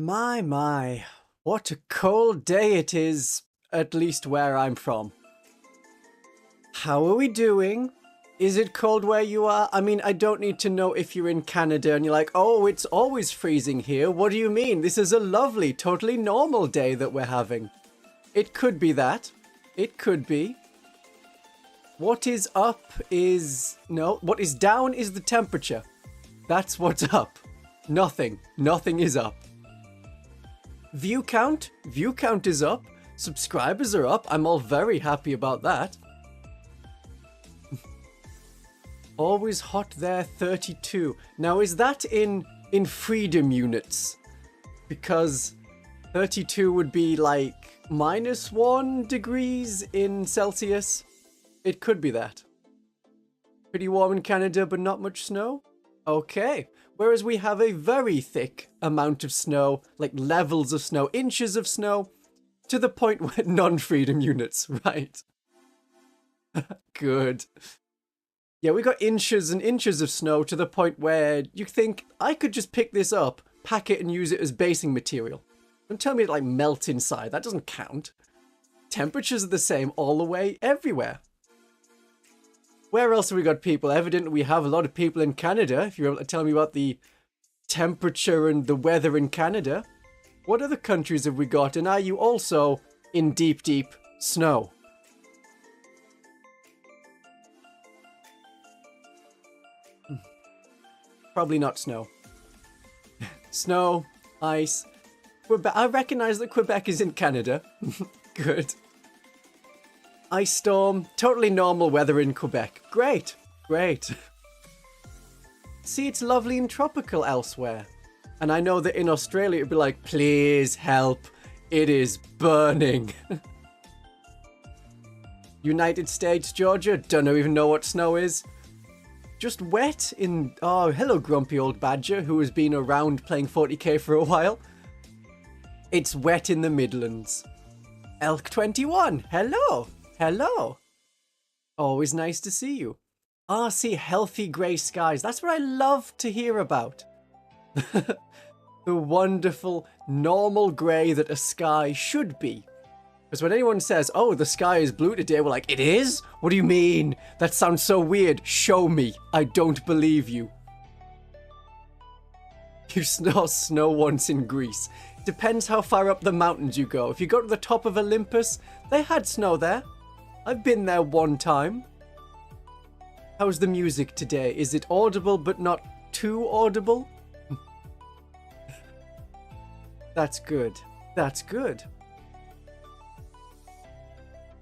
My, what a cold day it is, at least where I'm from. How are we doing? Is it cold where you are? I mean, I don't need to know if you're in Canada and you're like, oh, it's always freezing here. What do you mean? This is a lovely, totally normal day that we're having. It could be that. It could be. What is up is... No, what is down is the temperature. That's what's up. Nothing. Nothing is up. View count is up. Subscribers are up. I'm all very happy about that. Always hot there, 32. Now, is that in freedom units? Because 32 would be like -1 degrees in Celsius. It could be that. Pretty warm in Canada, but not much snow? Okay. Whereas we have a very thick amount of snow, like levels of snow, inches of snow, to the point where non-freedom units, right? Good. Yeah, we got inches and inches of snow to the point where you think, I could just pick this up, pack it and use it as basing material. Don't tell me it like melt inside, that doesn't count. Temperatures are the same all the way, everywhere. Where else have we got people? Evidently we have a lot of people in Canada, if you're able to tell me about the temperature and the weather in Canada. What other countries have we got? And are you also in deep, deep snow? Probably not snow. Snow, ice. Quebec. I recognize that Quebec is in Canada. Good. Ice storm. Totally normal weather in Quebec. Great. Great. See, it's lovely and tropical elsewhere. And I know that in Australia it'd be like, please help. It is burning. United States, Georgia. Don't even know what snow is. Just wet in... Oh, hello, grumpy old badger who has been around playing 40k for a while. It's wet in the Midlands. Elk 21, hello. Hello. Always nice to see you. Ah, see, healthy grey skies. That's what I love to hear about. The wonderful, normal grey that a sky should be. Because when anyone says, oh, the sky is blue today, we're like, it is? What do you mean? That sounds so weird. Show me. I don't believe you. You saw snow once in Greece. Depends how far up the mountains you go. If you go to the top of Olympus, they had snow there. I've been there one time. How's the music today? Is it audible but not too audible? That's good. That's good.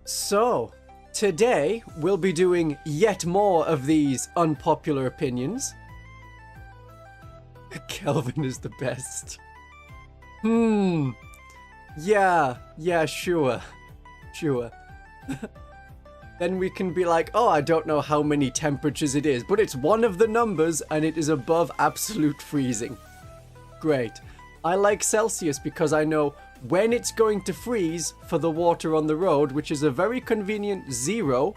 So, today we'll be doing yet more of these unpopular opinions. Kelvin is the best. Yeah, sure. Then we can be like, oh, I don't know how many temperatures it is, but it's one of the numbers and it is above absolute freezing. Great. I like Celsius because I know when it's going to freeze for the water on the road, which is a very convenient 0,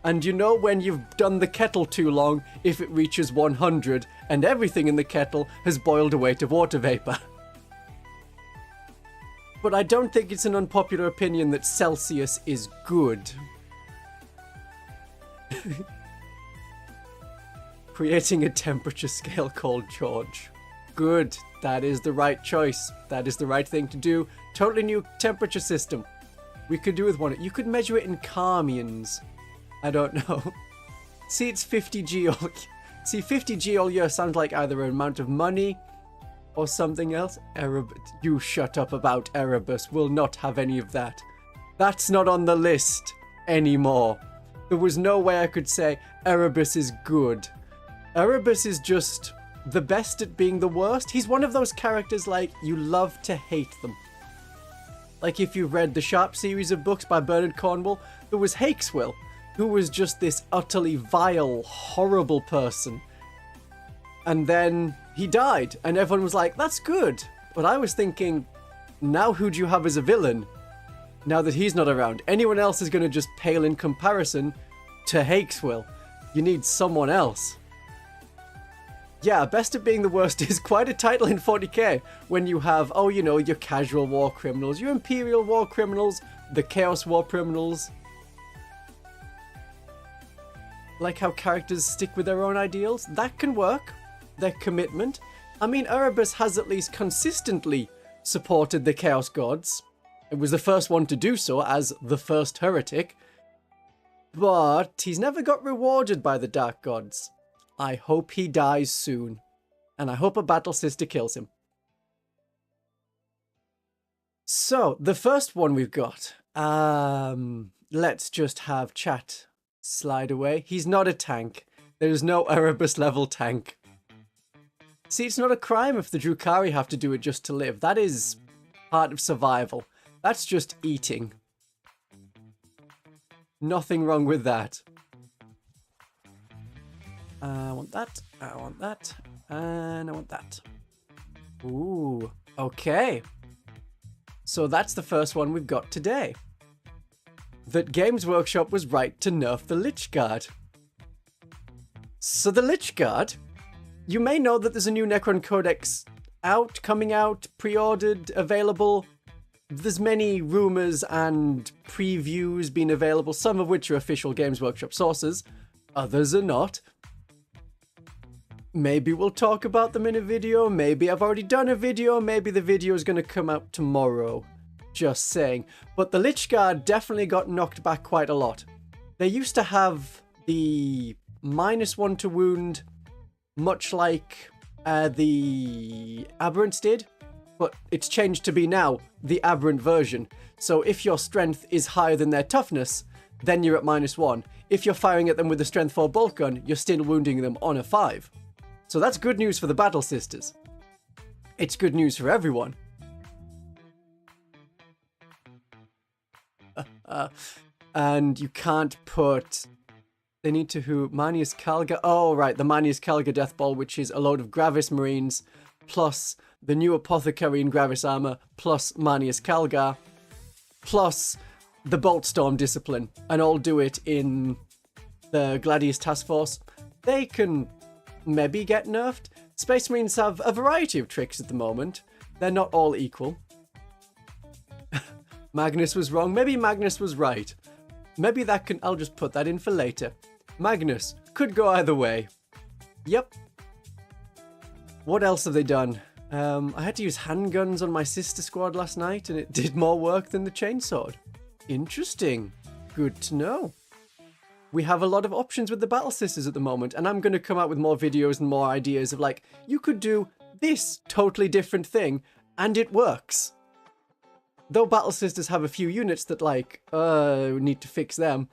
and you know when you've done the kettle too long if it reaches 100 and everything in the kettle has boiled away to water vapor. But I don't think it's an unpopular opinion that Celsius is good. Creating a temperature scale called George. Good. That is the right choice. That is the right thing to do. Totally new temperature system. We could do with one. You could measure it in Carmians. I don't know. See, it's 50 G all... See, 50 G all year sounds like either an amount of money or something else. You shut up about Erebus. We'll not have any of that. That's not on the list anymore. There was no way I could say Erebus is good. Erebus is just the best at being the worst. He's one of those characters like you love to hate them. Like if you've read the Sharp series of books by Bernard Cornwell, there was Hakeswill, who was just this utterly vile, horrible person. And then he died, and everyone was like, that's good. But I was thinking, now who do you have as a villain? Now that he's not around, anyone else is going to just pale in comparison to Hakeswill. You need someone else. Yeah, best at being the worst is quite a title in 40k when you have, oh, you know, your casual war criminals, your Imperial war criminals, the Chaos war criminals. Like how characters stick with their own ideals. That can work. Their commitment. I mean, Erebus has at least consistently supported the Chaos Gods. It was the first one to do so as the first heretic. But he's never got rewarded by the Dark Gods. I hope he dies soon. And I hope a battle sister kills him. So, the first one we've got. Let's just have chat slide away. He's not a tank. There's no Erebus level tank. See, it's not a crime if the Drukhari have to do it just to live. That is part of survival. That's just eating. Nothing wrong with that. I want that, I want that, and I want that. Ooh, okay. So that's the first one we've got today. That Games Workshop was right to nerf the Lychguard. So the Lychguard, you may know that there's a new Necron Codex out, coming out, pre-ordered, available. There's many rumours and previews being available, some of which are official Games Workshop sources, others are not. Maybe we'll talk about them in a video, maybe I've already done a video, maybe the video is going to come out tomorrow. Just saying. But the Lychguard definitely got knocked back quite a lot. They used to have the -1 to wound, much like the Aberrants did, but it's changed to be now the Aberrant version. So if your strength is higher than their toughness, then you're at -1. If you're firing at them with a strength 4 bolt gun, you're still wounding them on a 5. So that's good news for the Battle Sisters. It's good news for everyone. And you can't put... They need to who? Manius Calga? Oh, right, the Manius Calga Death Ball, which is a load of Gravis Marines, plus the new Apothecary in Gravis Armor, plus Manius Calga, plus the Bolt Storm Discipline, and all do it in the Gladius Task Force. They can maybe get nerfed. Space Marines have a variety of tricks at the moment. They're not all equal. Magnus was wrong. Maybe Magnus was right. Maybe that can... I'll just put that in for later. Magnus could go either way. Yep. What else have they done? I had to use handguns on my sister squad last night, and it did more work than the chainsword. Interesting. Good to know. We have a lot of options with the Battle Sisters at the moment, and I'm going to come out with more videos and more ideas of, like, you could do this totally different thing, and it works. Though Battle Sisters have a few units that, like, we need to fix them,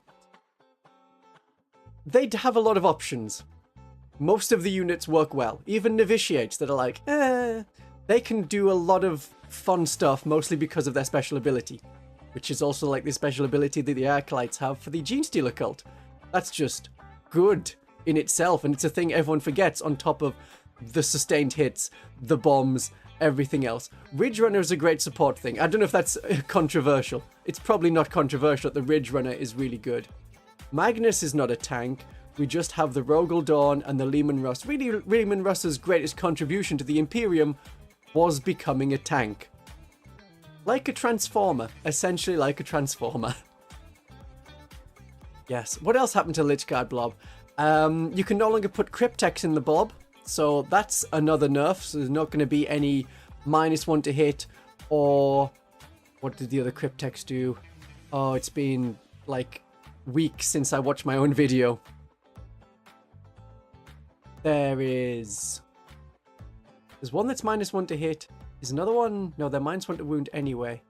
they have a lot of options. Most of the units work well. Even Novitiates that are like, they can do a lot of fun stuff, mostly because of their special ability. Which is also like the special ability that the Acolytes have for the Genestealer Cult. That's just good in itself, and it's a thing everyone forgets on top of the sustained hits, the bombs, everything else. Ridge Runner is a great support thing. I don't know if that's controversial. It's probably not controversial that the Ridge Runner is really good. Magnus is not a tank. We just have the Rogel Dawn and the Lehman Russ. Really, Lehman Russ's greatest contribution to the Imperium was becoming a tank. Like a Transformer. Essentially like a Transformer. Yes. What else happened to Lychguard Blob? You can no longer put Cryptex in the Blob. So that's another nerf. So there's not going to be any -1 to hit, or... What did the other Cryptex do? Oh, it's been like weeks since I watched my own video. There's one that's -1 to hit. Is another one? No, they're -1 to wound anyway.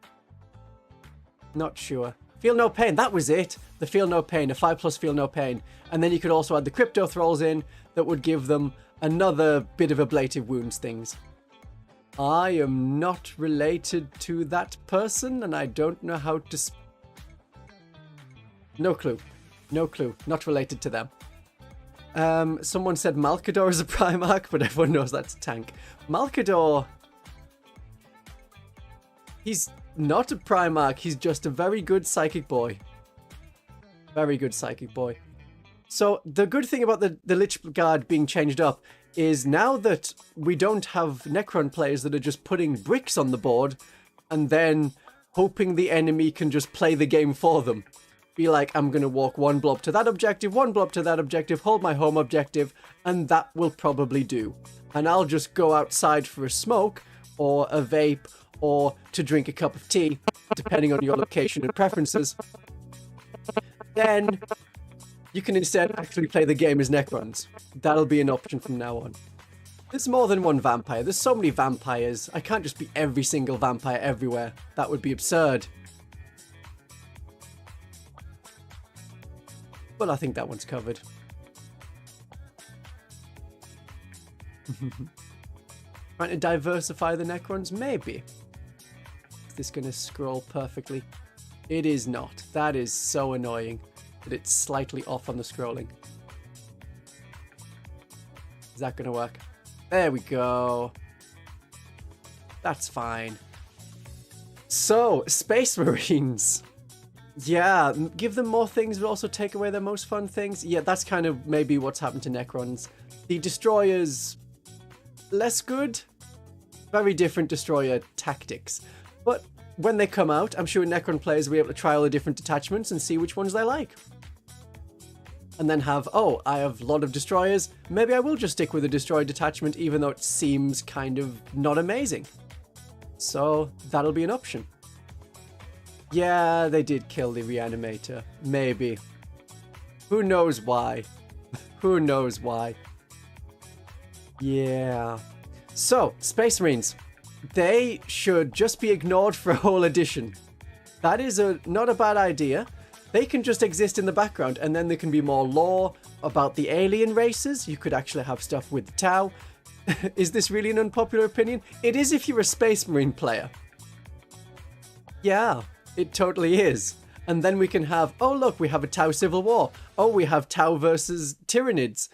Not sure. Feel no pain. That was it. The feel no pain. A 5+ feel no pain. And then you could also add the crypto thralls in that would give them another bit of ablative wounds things. I am not related to that person, and I don't know how to... No clue. No clue. Not related to them. Someone said Malkador is a Primarch, but everyone knows that's a tank. Malkador... He's not a Primarch, he's just a very good Psychic boy. Very good Psychic boy. So, the good thing about the Lychguard being changed up is now that we don't have Necron players that are just putting bricks on the board and then hoping the enemy can just play the game for them. Be like, I'm going to walk one blob to that objective, one blob to that objective, hold my home objective, and that will probably do. And I'll just go outside for a smoke, or a vape, or to drink a cup of tea, depending on your location and preferences. Then you can instead actually play the game as Necrons. That'll be an option from now on. There's more than one vampire. There's so many vampires. I can't just be every single vampire everywhere. That would be absurd. But I think that one's covered. Trying to diversify the Necrons? Maybe. Is this going to scroll perfectly? It is not. That is so annoying that it's slightly off on the scrolling. Is that going to work? There we go. That's fine. So, Space Marines. Yeah, give them more things, but also take away their most fun things. Yeah, that's kind of maybe what's happened to Necrons. The Destroyers, less good. Very different Destroyer tactics. But when they come out, I'm sure Necron players will be able to try all the different detachments and see which ones they like. And then have, oh, I have a lot of Destroyers. Maybe I will just stick with a Destroyer detachment, even though it seems kind of not amazing. So that'll be an option. Yeah, they did kill the Reanimator. Maybe. Who knows why? Who knows why? Yeah. So, Space Marines. They should just be ignored for a whole edition. That is not a bad idea. They can just exist in the background, and then there can be more lore about the alien races. You could actually have stuff with the Tau. Is this really an unpopular opinion? It is if you're a Space Marine player. Yeah. It totally is. And then we can have, oh look, we have a Tau Civil War. Oh, we have Tau versus Tyranids.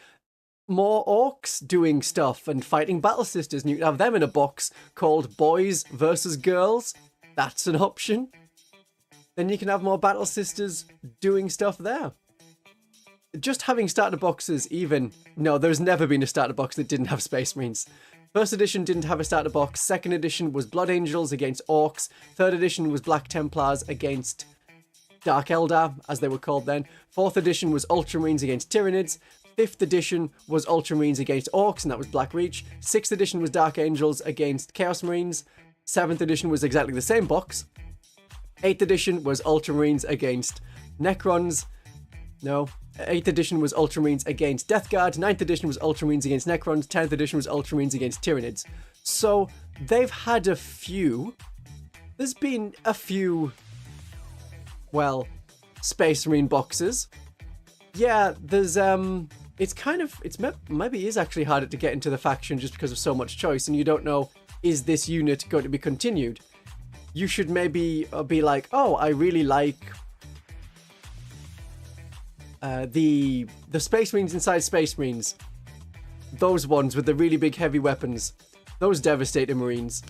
More orcs doing stuff and fighting battle sisters. And you can have them in a box called Boys versus Girls. That's an option. Then you can have more battle sisters doing stuff there. Just having starter boxes even... No, there's never been a starter box that didn't have Space Marines. First edition didn't have a starter box. Second edition was Blood Angels against Orcs. Third edition was Black Templars against Dark Eldar, as they were called then. Fourth edition was Ultramarines against Tyranids. Fifth edition was Ultramarines against Orcs, and that was Black Reach. Sixth edition was Dark Angels against Chaos Marines. Seventh edition was exactly the same box. Eighth edition was Ultramarines against Necrons. No. 8th edition was Ultramarines against Death Guard. 9th edition was Ultramarines against Necrons. 10th edition was Ultramarines against Tyranids. So they've had a few. There's been a few, well, Space Marine boxes. Yeah, there's maybe is actually harder to get into the faction just because of so much choice, and you don't know, is this unit going to be continued? You should maybe be like, oh, I really like the Space Marines inside Space Marines. Those ones with the really big heavy weapons. Those Devastator Marines.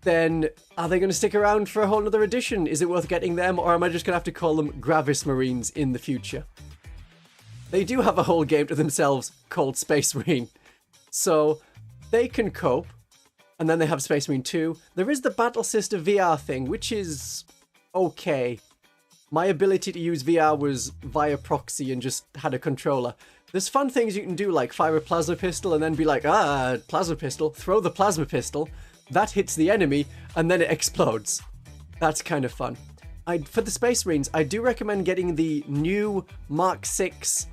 Then, are they going to stick around for a whole other edition? Is it worth getting them, or am I just going to have to call them Gravis Marines in the future? They do have a whole game to themselves called Space Marine. So, they can cope. And then they have Space Marine 2. There is the Battle Sister VR thing, which is okay. My ability to use VR was via proxy and just had a controller. There's fun things you can do, like fire a plasma pistol and then be like, plasma pistol, throw the plasma pistol, that hits the enemy, and then it explodes. That's kind of fun. For the Space Marines, I do recommend getting the new Mark 6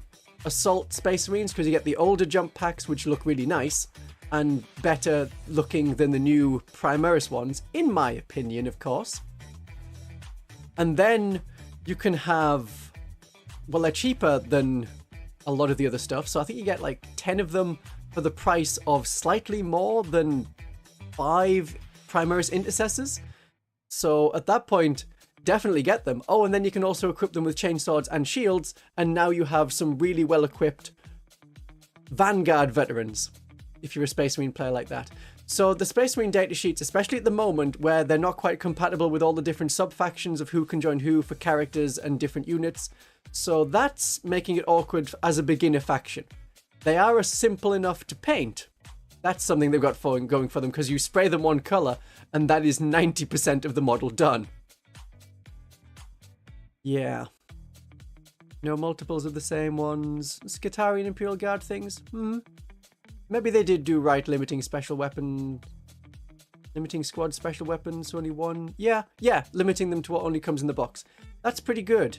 Assault Space Marines, because you get the older jump packs, which look really nice, and better looking than the new Primaris ones, in my opinion, of course. And then you can have, well, they're cheaper than a lot of the other stuff, so I think you get like 10 of them for the price of slightly more than 5 Primaris Intercessors. So at that point, definitely get them. Oh, and then you can also equip them with chainswords and shields, and now you have some really well-equipped Vanguard veterans, if you're a Space Marine player like that. So the Space Marine datasheets, especially at the moment, where they're not quite compatible with all the different sub-factions of who can join who for characters and different units, so that's making it awkward as a beginner faction. They are simple enough to paint. That's something they've got going for them, because you spray them one color, and that is 90% of the model done. Yeah. No multiples of the same ones. Skitarii and Imperial Guard things? Maybe they did do right, limiting special weapon... Limiting squad special weapons to only one. Yeah, limiting them to what only comes in the box. That's pretty good.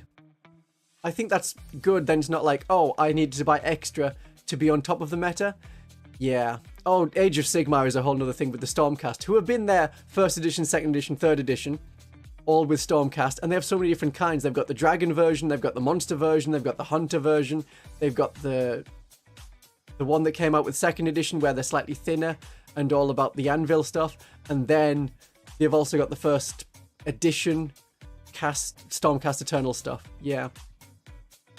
I think that's good, then it's not like, oh, I needed to buy extra to be on top of the meta. Yeah. Oh, Age of Sigmar is a whole nother thing with the Stormcast, who have been there 1st edition, 2nd edition, 3rd edition, all with Stormcast, and they have so many different kinds. They've got the Dragon version, they've got the Monster version, they've got the Hunter version, they've got the one that came out with 2nd edition where they're slightly thinner and all about the anvil stuff, and then they've also got the 1st edition Stormcast Eternal stuff. Yeah.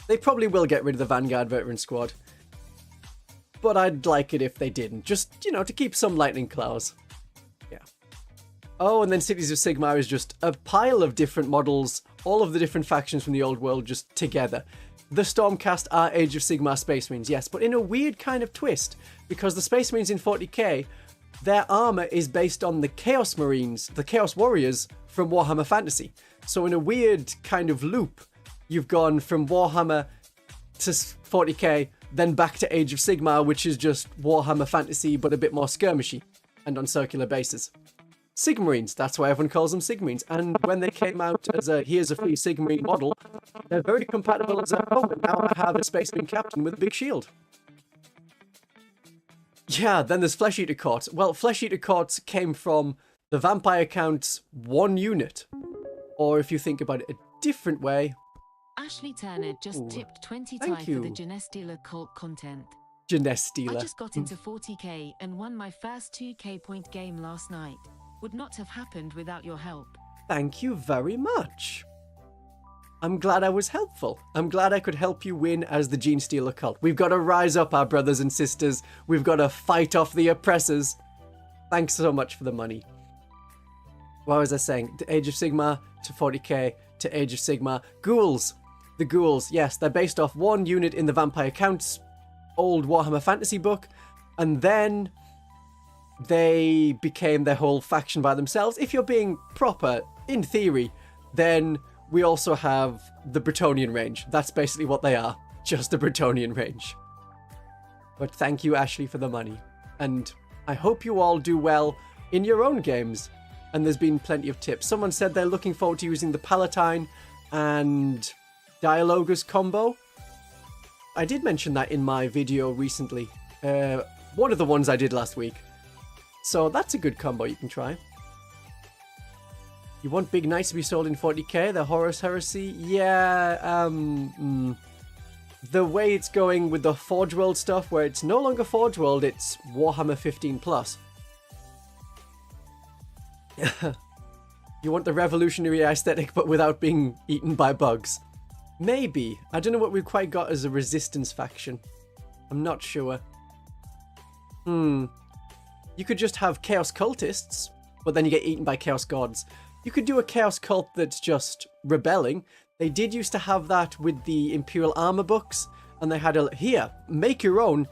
They probably will get rid of the Vanguard Veteran Squad. But I'd like it if they didn't. Just, you know, to keep some lightning claws. Yeah. Oh, and then Cities of Sigmar is just a pile of different models, all of the different factions from the old world just together. The Stormcast are Age of Sigmar Space Marines, yes, but in a weird kind of twist, because the Space Marines in 40k, their armor is based on the Chaos Marines, the Chaos Warriors from Warhammer Fantasy. So in a weird kind of loop, you've gone from Warhammer to 40k, then back to Age of Sigmar, which is just Warhammer Fantasy, but a bit more skirmishy and on circular bases. Sigmarines, that's why everyone calls them Sigmarines. And when they came out as a here's a free Sigmarine model, they're very compatible as a home. And now I have a Space Marine captain with a big shield. Yeah, then there's Flesh Eater Courts. Well, Flesh Eater Courts came from the Vampire Count's one unit. Or if you think about it a different way... Ashley Turner just tipped 20 times for the Genestealer Cult content. Genestealer. I just got into 40k and won my first 2k point game last night. Would not have happened without your help. Thank you very much. I'm glad I was helpful. I'm glad I could help you win as the Genestealer Cult. We've got to rise up, our brothers and sisters. We've got to fight off the oppressors. Thanks so much for the money. What was I saying? The Age of Sigmar to 40k to Age of Sigmar. Ghouls. The ghouls, yes, they're based off one unit in the Vampire Count's old Warhammer Fantasy book, and then they became their whole faction by themselves. If you're being proper, in theory, then we also have the Bretonnian range. That's basically what they are, just the Bretonnian range. But thank you, Ashley, for the money. And I hope you all do well in your own games. And there's been plenty of tips. Someone said they're looking forward to using the Palatine and Dialogus combo. I did mention that in my video recently. One of the ones I did last week. So that's a good combo you can try. You want Big Knights to be sold in 40k? The Horus Heresy? Yeah, the way it's going with the Forge World stuff, where it's no longer Forge World, it's Warhammer 15 plus. You want the revolutionary aesthetic, but without being eaten by bugs. Maybe. I don't know what we've quite got as a resistance faction. I'm not sure. You could just have Chaos Cultists, but then you get eaten by Chaos Gods. You could do a Chaos Cult that's just rebelling. They did used to have that with the Imperial Armor books, and they had a... Here, make your own.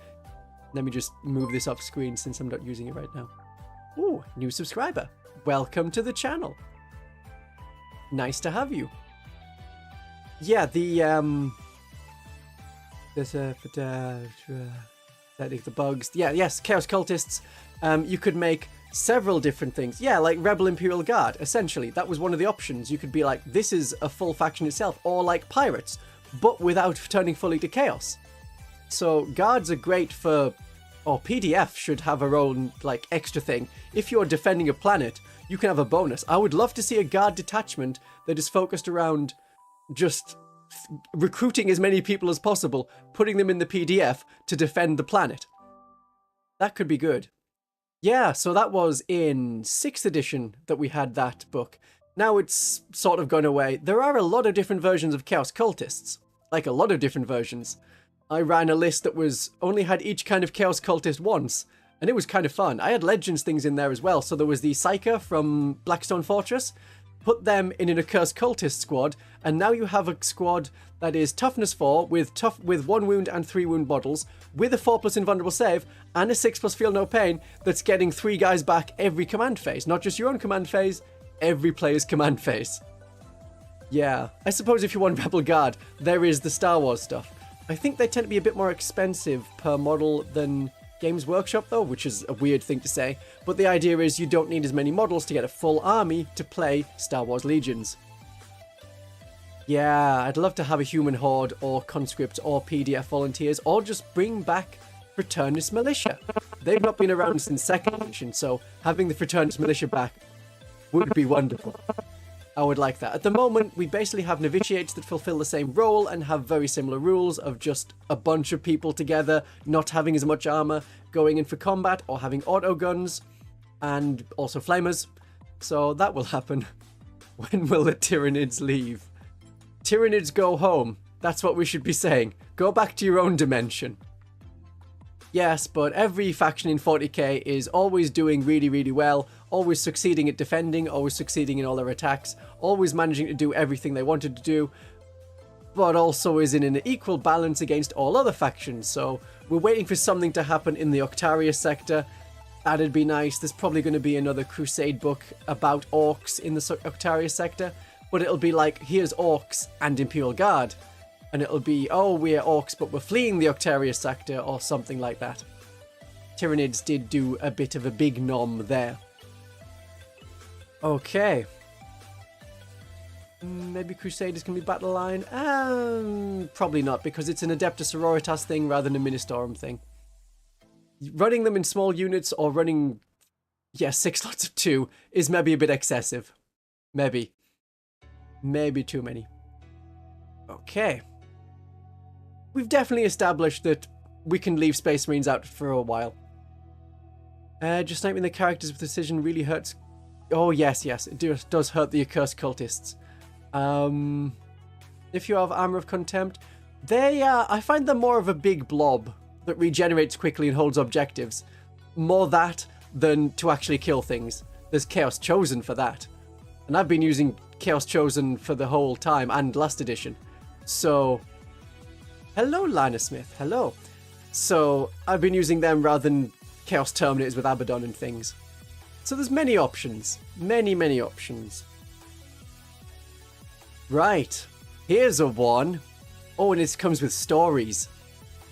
Let me just move this off screen since I'm not using it right now. Ooh, new subscriber. Welcome to the channel. Nice to have you. Yeah, the bugs. Yeah, yes, Chaos Cultists. You could make several different things. Yeah, like Rebel Imperial Guard, essentially. That was one of the options. You could be like, this is a full faction itself, or like Pirates, but without turning fully to Chaos. So Guards are great for... Or PDF should have her own, like, extra thing. If you're defending a planet, you can have a bonus. I would love to see a Guard detachment that is focused around just recruiting as many people as possible, putting them in the PDF to defend the planet. That could be good. Yeah, so that was in 6th edition that we had that book. Now it's sort of gone away. There are a lot of different versions of Chaos Cultists. Like, a lot of different versions. I ran a list that was only had each kind of Chaos Cultist once, and it was kind of fun. I had Legends things in there as well. So there was the Psyker from Blackstone Fortress. put them in an accursed cultist squad, and now you have a squad that is toughness 4 with 1 wound and 3 wound models, with a 4+ invulnerable save and a 6+ feel no pain, that's getting 3 guys back every command phase. Not just your own command phase, every player's command phase. Yeah, I suppose if you want Rebel Guard, there is the Star Wars stuff. I think they tend to be a bit more expensive per model than Games Workshop though, which is a weird thing to say, but the idea is you don't need as many models to get a full army to play Star Wars Legions. Yeah, I'd love to have a human horde or conscript or PDF volunteers, or just bring back Fraternist Militia. They've not been around since 2nd edition, so having the Fraternist Militia back would be wonderful. I would like that. At the moment, we basically have novitiates that fulfill the same role and have very similar rules of just a bunch of people together, not having as much armor, going in for combat, or having auto guns, and also flamers. So that will happen. When will the Tyranids leave? Tyranids go home. That's what we should be saying. Go back to your own dimension. Yes, but every faction in 40k is always doing really, really well, always succeeding at defending, always succeeding in all their attacks, always managing to do everything they wanted to do, but also is in an equal balance against all other factions. So we're waiting for something to happen in the Octaria sector. That'd be nice. There's probably going to be another Crusade book about orcs in the Octaria sector, but it'll be like, here's orcs and Imperial Guard. And it'll be, oh, we're orcs, but we're fleeing the Octaria sector, or something like that. Tyranids did do a bit of a big nom there. Okay. Maybe Crusaders can be battle line? Probably not, because it's an Adeptus Sororitas thing rather than a Ministorum thing. Running them in small units or running, 6 lots of 2 is maybe a bit excessive. Maybe. Maybe too many. Okay. We've definitely established that we can leave Space Marines out for a while. Just sniping the characters with precision really hurts. Oh, yes, it does hurt the accursed cultists. If you have Armor of Contempt, I find them more of a big blob that regenerates quickly and holds objectives. More that than to actually kill things. There's Chaos Chosen for that. And I've been using Chaos Chosen for the whole time, and last edition. So, hello, Lina Smith, hello. So, I've been using them rather than Chaos Terminators with Abaddon and things. So there's many options. Many, many options. Right. Here's a one. Oh, and it comes with stories.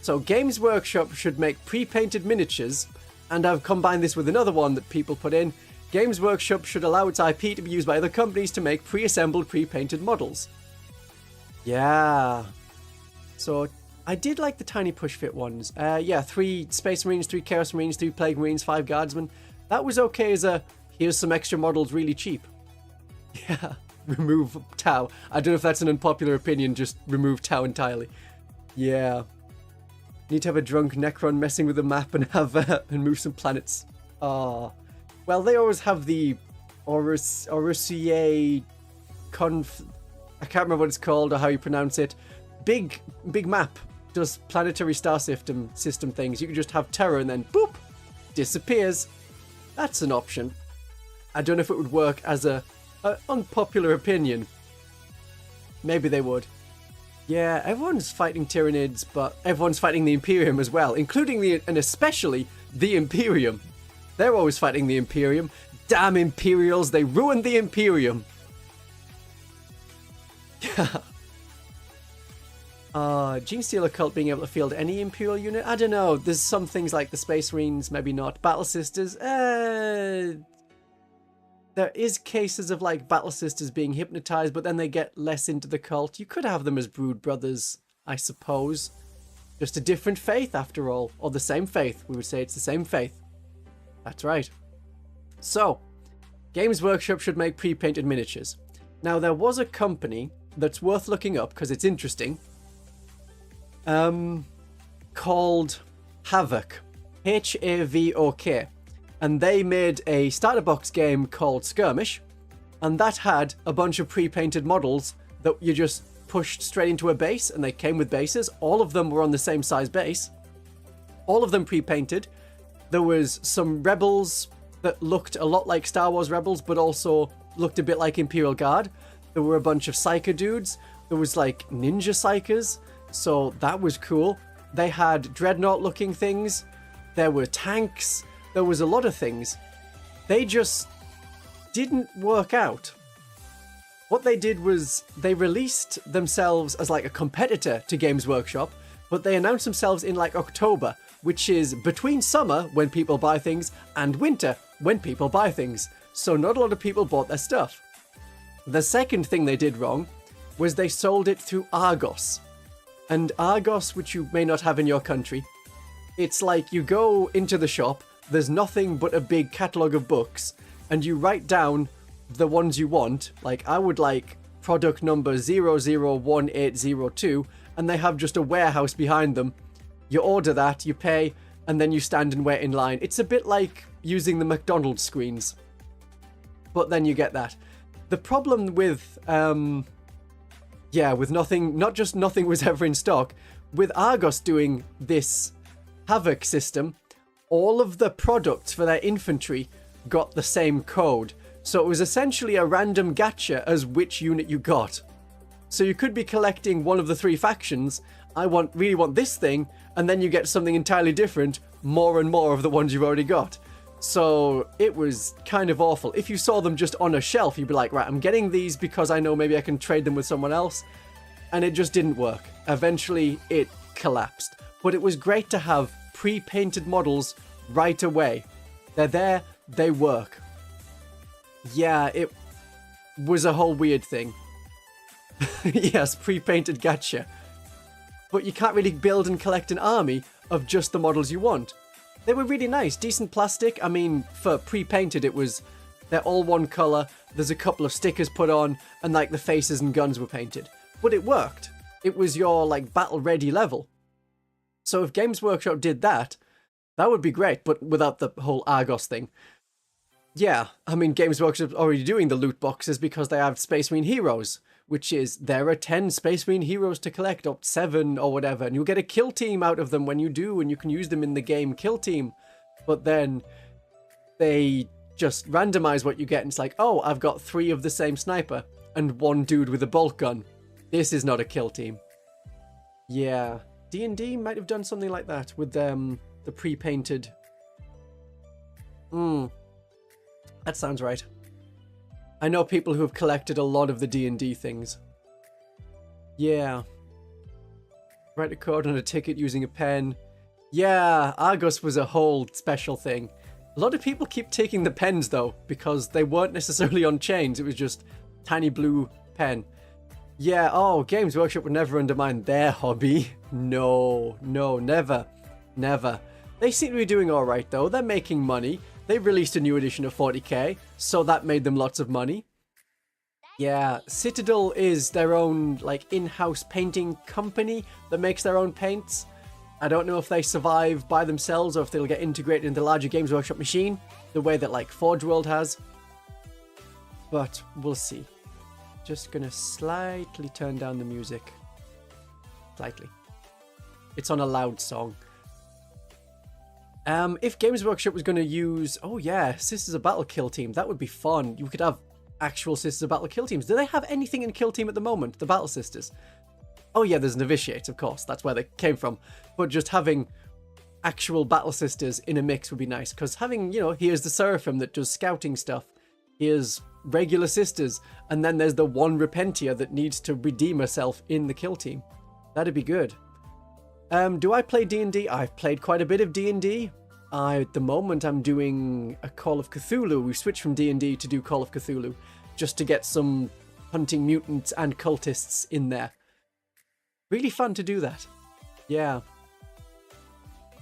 So Games Workshop should make pre-painted miniatures, and I've combined this with another one that people put in. Games Workshop should allow its IP to be used by other companies to make pre-assembled, pre-painted models. Yeah. So I did like the tiny push fit ones. 3 Space Marines, 3 Chaos Marines, 3 Plague Marines, 5 Guardsmen. That was okay as a, here's some extra models really cheap. Yeah, remove Tau. I don't know if that's an unpopular opinion, just remove Tau entirely. Yeah. Need to have a drunk Necron messing with the map and have and move some planets. Ah. Well, they always have the Orusier I can't remember what it's called or how you pronounce it. Big map. Does planetary star system things. You can just have terror and then boop, disappears. That's an option. I don't know if it would work as a unpopular opinion. Maybe they would. Yeah, everyone's fighting Tyranids, but everyone's fighting the Imperium as well, including and especially the Imperium. They're always fighting the Imperium. Damn Imperials, they ruined the Imperium. Yeah. Genestealer Cult being able to field any Imperial unit? I don't know. There's some things like the Space Marines, maybe not. Battle Sisters, there is cases of like Battle Sisters being hypnotized, but then they get less into the cult. You could have them as Brood Brothers, I suppose. Just a different faith after all. Or the same faith. We would say it's the same faith. That's right. So, Games Workshop should make pre-painted miniatures. Now, there was a company that's worth looking up because it's interesting. Called Havok. Havok. And they made a starter box game called Skirmish. And that had a bunch of pre-painted models that you just pushed straight into a base. And they came with bases. All of them were on the same size base. All of them pre-painted. There was some rebels that looked a lot like Star Wars rebels, but also looked a bit like Imperial Guard. There were a bunch of Psyker dudes. There was like ninja Psykers, so that was cool. They had dreadnought-looking things. There were tanks. There was a lot of things. They just didn't work out. What they did was they released themselves as like a competitor to Games Workshop, but they announced themselves in like October, which is between summer, when people buy things, and winter, when people buy things. So not a lot of people bought their stuff. The second thing they did wrong was they sold it through Argos. And Argos, which you may not have in your country, it's like you go into the shop, there's nothing but a big catalogue of books, and you write down the ones you want. Like, I would like product number 001802, and they have just a warehouse behind them. You order that, you pay, and then you stand and wait in line. It's a bit like using the McDonald's screens. But then you get that. The problem with, with nothing, not just nothing was ever in stock, with Argos doing this Havok system, all of the products for their infantry got the same code. So it was essentially a random gacha as which unit you got. So you could be collecting one of the 3 factions. I really want this thing, and then you get something entirely different, more and more of the ones you've already got. So it was kind of awful. If you saw them just on a shelf, you'd be like, right, I'm getting these because I know maybe I can trade them with someone else. And it just didn't work. Eventually, it collapsed. But it was great to have pre-painted models right away. They're there, they work. Yeah, it was a whole weird thing. Yes, pre-painted gacha. But you can't really build and collect an army of just the models you want. They were really nice, decent plastic. I mean, for pre-painted, they're all one colour. There's a couple of stickers put on, and like the faces and guns were painted. But it worked. It was your like battle-ready level. So if Games Workshop did that, that would be great, but without the whole Argos thing. Yeah, I mean, Games Workshop's already doing the loot boxes because they have Space Marine Heroes, which is, there are 10 Space Marine Heroes to collect, or 7 or whatever, and you'll get a kill team out of them when you do, and you can use them in the game kill team. But then they just randomize what you get, and it's like, oh, I've got 3 of the same sniper, and 1 dude with a bolt gun. This is not a kill team. Yeah, D&D might have done something like that with the pre-painted. That sounds right. I know people who have collected a lot of the D&D things. Yeah. Write a code on a ticket using a pen. Yeah, Argos was a whole special thing. A lot of people keep taking the pens though, because they weren't necessarily on chains. It was just tiny blue pen. Yeah, oh, Games Workshop would never undermine their hobby. No, never. Never. They seem to be doing alright though. They're making money. They released a new edition of 40k, so that made them lots of money. Yeah, Citadel is their own like in-house painting company that makes their own paints. I don't know if they survive by themselves or if they'll get integrated into the larger Games Workshop machine, the way that like Forge World has. But we'll see. Just gonna slightly turn down the music. Slightly. It's on a loud song. If Games Workshop was going to use... Oh yeah, Sisters of Battle kill team. That would be fun. You could have actual Sisters of Battle kill teams. Do they have anything in kill team at the moment? The Battle Sisters? Oh yeah, there's Novitiates, of course. That's where they came from. But just having actual Battle Sisters in a mix would be nice. Because having, here's the Seraphim that does scouting stuff. Here's regular Sisters. And then there's the one Repentia that needs to redeem herself in the kill team. That'd be good. Do I play D&D? I've played quite a bit of D&D. At the moment, I'm doing a Call of Cthulhu. We've switched from D&D to do Call of Cthulhu, just to get some hunting mutants and cultists in there. Really fun to do that. Yeah.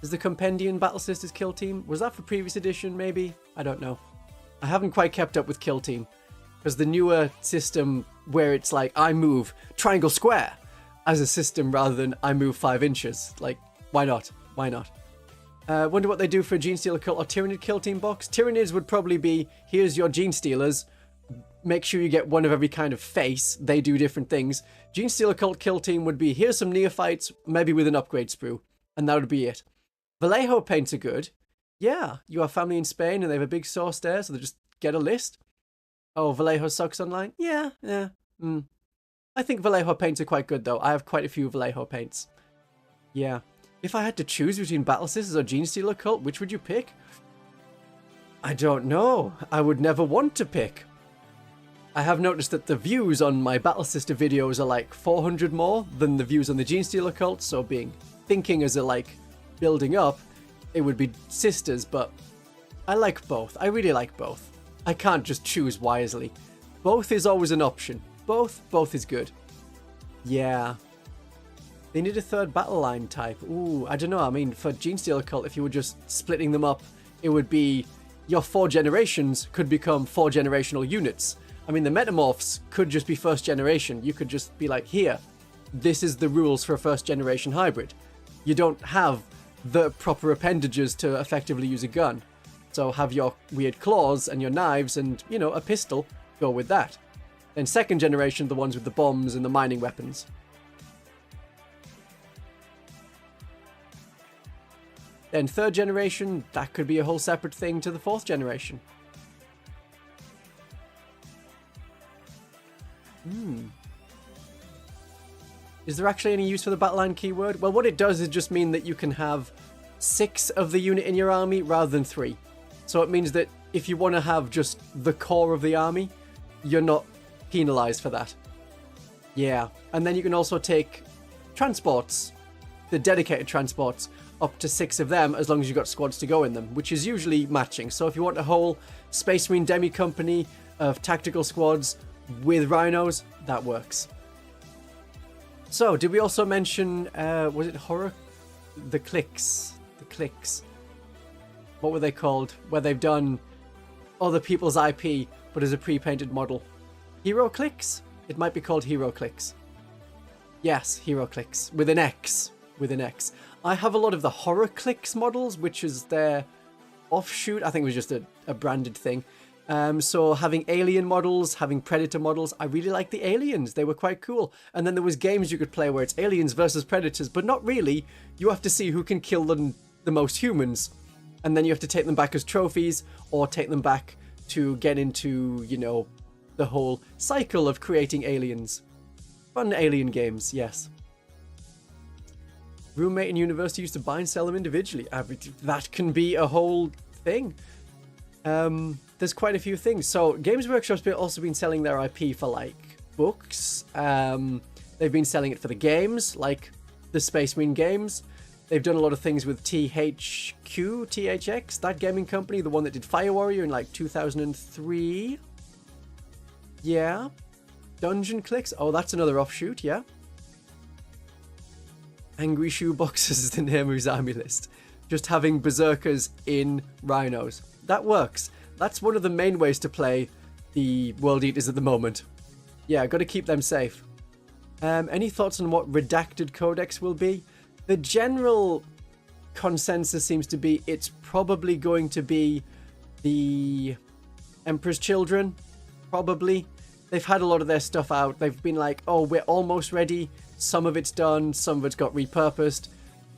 Is the Compendian Battle Sisters kill team? Was that for previous edition, maybe? I don't know. I haven't quite kept up with kill team, because the newer system where it's like, I move triangle square as a system rather than I move 5 inches. Like, why not? Why not? Wonder what they do for a Genestealer Cult or Tyranid kill team box. Tyranids would probably be, here's your Genestealers. Make sure you get one of every kind of face. They do different things. Genestealer Cult kill team would be, here's some neophytes, maybe with an upgrade sprue. And that would be it. Vallejo paints are good. Yeah, you have family in Spain and they have a big source there, so they just get a list. Oh, Vallejo sucks online? Yeah. I think Vallejo paints are quite good, though. I have quite a few Vallejo paints. Yeah. If I had to choose between Battle Sisters or Genestealer Cult, which would you pick? I don't know. I would never want to pick. I have noticed that the views on my Battle Sister videos are like 400 more than the views on the Genestealer Cult, so thinking as a building up, it would be sisters, but I like both. I really like both. I can't just choose wisely. Both is always an option. Both is good. Yeah. They need a third battle line type. Ooh, I don't know. I mean, for Genestealer Cult, if you were just splitting them up, it would be your 4 generations could become 4 generational units. I mean, the Metamorphs could just be first generation. You could just be like, here, this is the rules for a first generation hybrid. You don't have the proper appendages to effectively use a gun. So have your weird claws and your knives and, a pistol. Go with that. Then second generation, the ones with the bombs and the mining weapons. Then third generation, that could be a whole separate thing to the fourth generation. Is there actually any use for the battleline keyword? Well, what it does is just mean that you can have 6 of the unit in your army rather than 3. So it means that if you want to have just the core of the army, you're not penalized for that. Yeah, and then you can also take transports, the dedicated transports, up to 6 of them as long as you've got squads to go in them, which is usually matching. So if you want a whole Space Marine demi company of tactical squads with rhinos, that works. So, did we also mention, was it horror? The Clicks. What were they called? Where they've done other people's IP, but as a pre-painted model. Heroclix? It might be called Heroclix. Yes, Heroclix. With an X. I have a lot of the Horrorclix models, which is their offshoot. I think it was just a branded thing. So having alien models, having predator models, I really like the aliens. They were quite cool. And then there was games you could play where it's aliens versus predators, but not really. You have to see who can kill the most humans. And then you have to take them back as trophies or take them back to get into, the whole cycle of creating aliens. Fun alien games, yes. Roommate in university used to buy and sell them individually. That can be a whole thing. There's quite a few things. So Games Workshop's also been selling their IP for books. They've been selling it for the games, like the Space Marine games. They've done a lot of things with THX, that gaming company, the one that did Fire Warrior in 2003. Yeah. Dungeon Clicks. Oh, that's another offshoot, yeah. Angry Shoeboxes is the name of his army list. Just having berserkers in rhinos. That works. That's one of the main ways to play the World Eaters at the moment. Yeah, got to keep them safe. Any thoughts on what Redacted Codex will be? The general consensus seems to be it's probably going to be the Emperor's Children. Probably. They've had a lot of their stuff out. They've been like, oh, we're almost ready. Some of it's done. Some of it's got repurposed.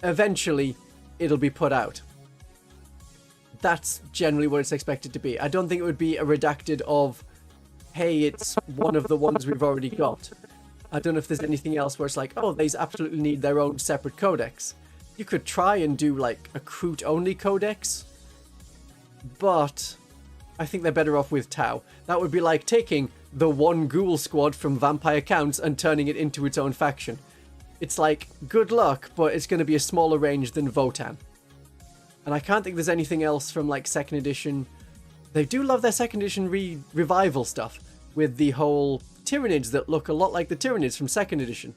Eventually, it'll be put out. That's generally what it's expected to be. I don't think it would be a redacted of, hey, it's one of the ones we've already got. I don't know if there's anything else where it's like, oh, these absolutely need their own separate codex. You could try and do a Kroot-only codex, but I think they're better off with Tau. That would be like taking the one ghoul squad from Vampire Counts and turning it into its own faction. It's good luck, but it's going to be a smaller range than Votan. And I can't think there's anything else from 2nd edition. They do love their 2nd edition revival stuff with the whole Tyranids that look a lot like the Tyranids from 2nd edition.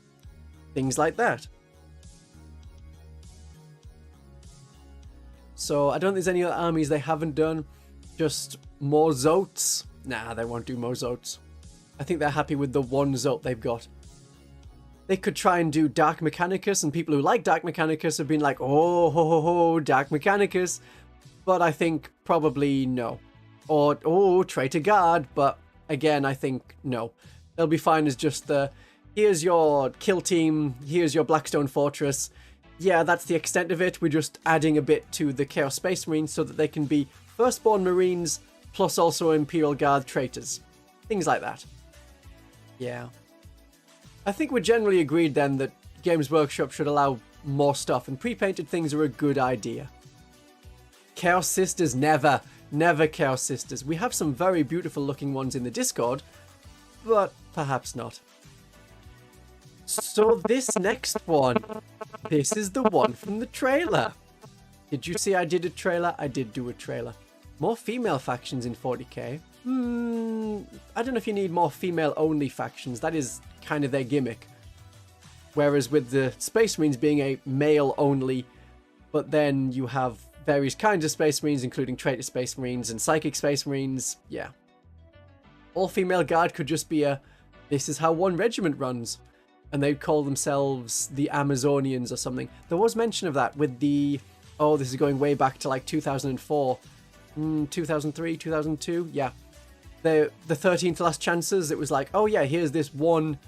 Things like that. So I don't think there's any other armies they haven't done. Just more Zotes. Nah, they won't do more Zotes. I think they're happy with the one Zote they've got. They could try and do Dark Mechanicus, and people who like Dark Mechanicus have been like, oh, ho, ho, ho, Dark Mechanicus. But I think probably no. Or, oh, Traitor Guard, but again, I think no. They'll be fine as just here's your kill team, here's your Blackstone Fortress. Yeah, that's the extent of it. We're just adding a bit to the Chaos Space Marines so that they can be Firstborn Marines plus also Imperial Guard traitors. Things like that. Yeah. I think we're generally agreed then that Games Workshop should allow more stuff, and pre-painted things are a good idea. Chaos Sisters, never. Never Chaos Sisters. We have some very beautiful looking ones in the Discord, but perhaps not. So this next one, this is the one from the trailer. Did you see I did a trailer? I did do a trailer. More female factions in 40k. I don't know if you need more female-only factions. That is kind of their gimmick. Whereas with the Space Marines being a male-only, but then you have various kinds of Space Marines, including Traitor Space Marines and Psychic Space Marines. Yeah. All-female guard could just be a, this is how one regiment runs. And they'd call themselves the Amazonians or something. There was mention of that with the... Oh, this is going way back to like 2004. 2003, 2002? Yeah. The 13th Last Chances, it was like, oh yeah, here's this one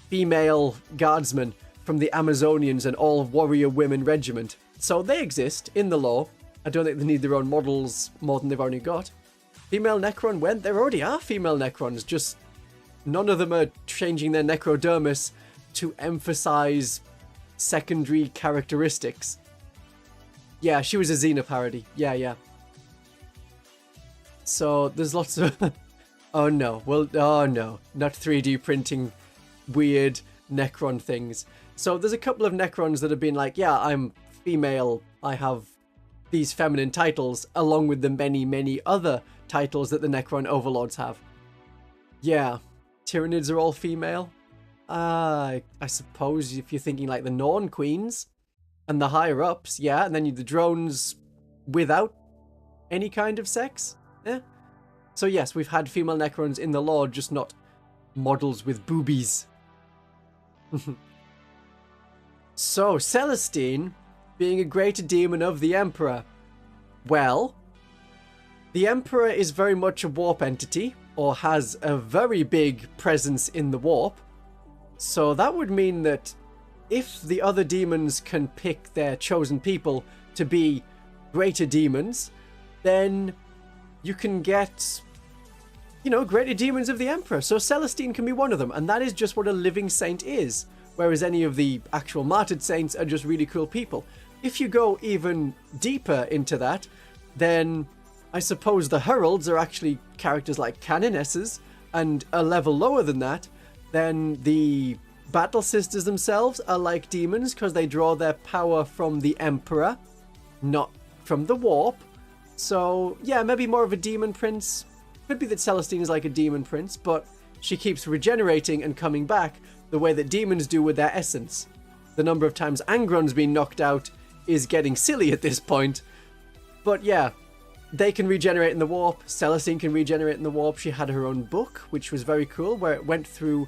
female guardsman from the Amazonians, an all-warrior women regiment. So they exist in the lore. I don't think they need their own models more than they've already got. Female Necron, when? There already are female Necrons, just none of them are changing their necrodermis to emphasize secondary characteristics. Yeah, she was a Xena parody. Yeah. So there's lots of... oh no, well, oh no, not 3D printing weird Necron things. So there's a couple of Necrons that have been like, yeah, I'm female, I have these feminine titles, along with the many, many other titles that the Necron overlords have. Yeah, Tyranids are all female. I suppose if you're thinking like the Norn Queens and the higher ups, yeah, and then the drones without any kind of sex. Yeah. So yes, we've had female Necrons in the lore, just not models with boobies. So, Celestine being a greater demon of the Emperor. Well, the Emperor is very much a warp entity, or has a very big presence in the warp. So that would mean that if the other demons can pick their chosen people to be greater demons, then you can get, you know, greater demons of the Emperor. So Celestine can be one of them, and that is just what a living saint is, whereas any of the actual martyred saints are just really cool people. If you go even deeper into that, then I suppose the Heralds are actually characters like Canonesses, and a level lower than that, then the Battle Sisters themselves are like demons because they draw their power from the Emperor, not from the Warp. So, yeah, maybe more of a demon prince. Could be that Celestine is like a demon prince, but she keeps regenerating and coming back the way that demons do with their essence. The number of times Angron's been knocked out is getting silly at this point. But yeah, they can regenerate in the warp. Celestine can regenerate in the warp. She had her own book, which was very cool, where it went through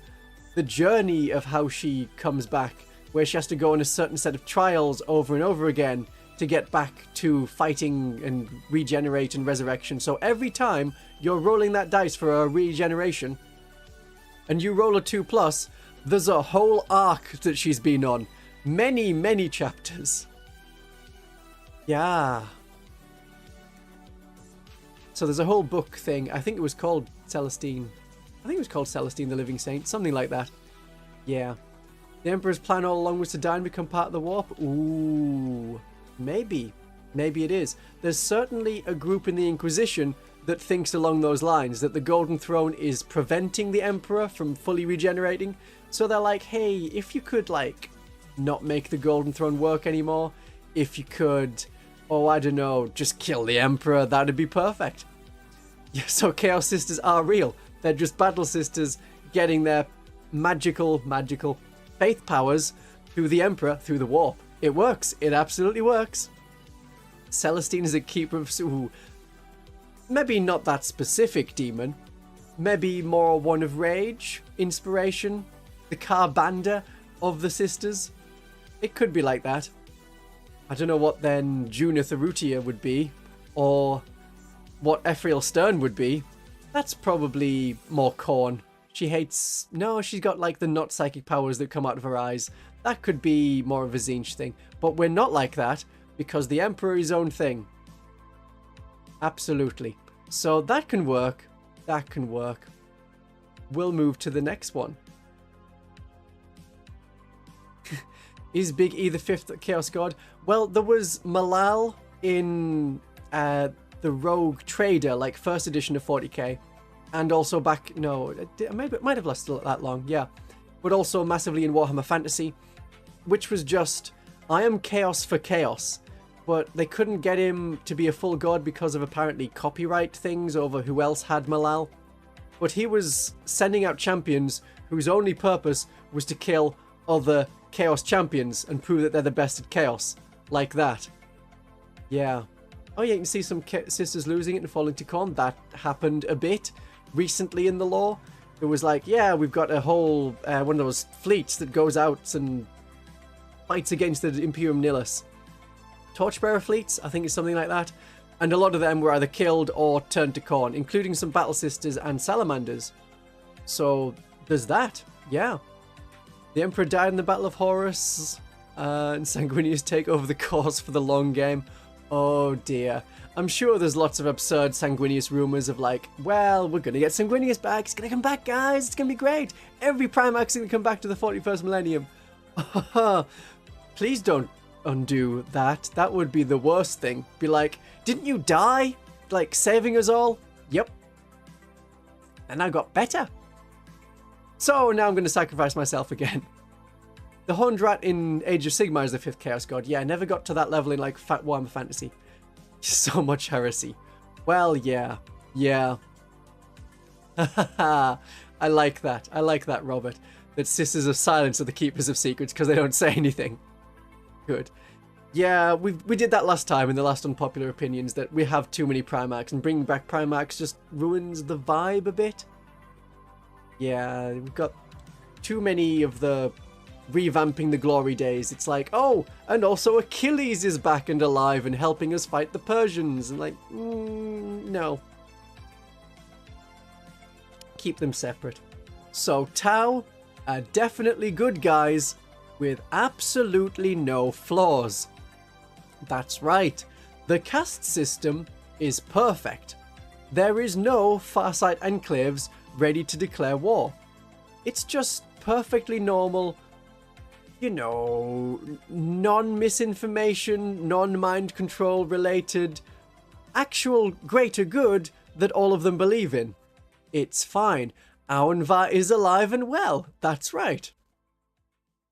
the journey of how she comes back, where she has to go on a certain set of trials over and over again to get back to fighting and regenerate and resurrection. So every time you're rolling that dice for a regeneration, and you roll a 2+, there's a whole arc that she's been on. Many, many chapters. Yeah. So there's a whole book thing. I think it was called Celestine. I think it was called Celestine the Living Saint. Something like that. Yeah. The Emperor's plan all along was to die and become part of the warp. Ooh. Maybe. Maybe it is. There's certainly a group in the Inquisition that thinks along those lines, that the Golden Throne is preventing the Emperor from fully regenerating. So they're like, hey, if you could, like, not make the Golden Throne work anymore, if you could, oh, I don't know, just kill the Emperor, that'd be perfect. Yeah, so Chaos Sisters are real. They're just Battle Sisters getting their magical faith powers through the Emperor, through the warp. It works. It absolutely works. Celestine is a keeper of... Ooh, maybe not that specific demon. Maybe more one of rage, inspiration, the Carbander of the sisters. It could be like that. I don't know what then Junith Arutia would be, or what Ephriel Stern would be. That's probably more Khorne. She hates... No, she's got like the not psychic powers that come out of her eyes. That could be more of a Tzeentch thing. But we're not like that, because the Emperor is his own thing. Absolutely. So that can work. That can work. we'll move to the next one. Is Big E the 5th Chaos God? Well, there was Malal in the Rogue Trader, like first edition of 40k. And also back, no, it might have lasted that long, yeah. But also massively in Warhammer Fantasy, which was just, I am Chaos for Chaos. But they couldn't get him to be a full god because of apparently copyright things over who else had Malal. But he was sending out champions whose only purpose was to kill other Chaos champions and prove that they're the best at Chaos. Like that. Yeah. Oh yeah, you can see some sisters losing it and falling to Khorne. That happened a bit recently in the lore. It was like, yeah, we've got a whole one of those fleets that goes out and fights against the Imperium Nihilus. Torchbearer fleets, I think it's something like that. And a lot of them were either killed or turned to Khorne, including some Battle Sisters and Salamanders. So there's that, yeah. The Emperor died in the Battle of Horus, and Sanguinius take over the course for the long game. Oh dear. I'm sure there's lots of absurd Sanguinius rumors of like, well, we're going to get Sanguinius back. It's going to come back, guys. It's going to be great. Every Primarch's going to come back to the 41st millennium. Please don't undo that. That would be the worst thing. Be like, didn't you die? Like, saving us all? Yep. And I got better. So now I'm going to sacrifice myself again. The Horned Rat in Age of Sigmar is the 5th Chaos God. Yeah, I never got to that level in like Warhammer Fantasy. So much heresy. Well, yeah. Yeah. I like that. I like that, Robert. That Sisters of Silence are the Keepers of Secrets because they don't say anything. Good. Yeah, we did that last time in the last Unpopular Opinions, that we have too many Primarchs, and bringing back Primarchs just ruins the vibe a bit. Yeah, we've got too many of the revamping the glory days. It's like, oh, and also Achilles is back and alive and helping us fight the Persians. And like, no. Keep them separate. So Tau are definitely good guys with absolutely no flaws. That's right. The caste system is perfect. There is no Farsight enclaves ready to declare war. It's just perfectly normal, you know, non-misinformation, non-mind control related, actual greater good that all of them believe in. It's fine. Auenvar is alive and well. That's right.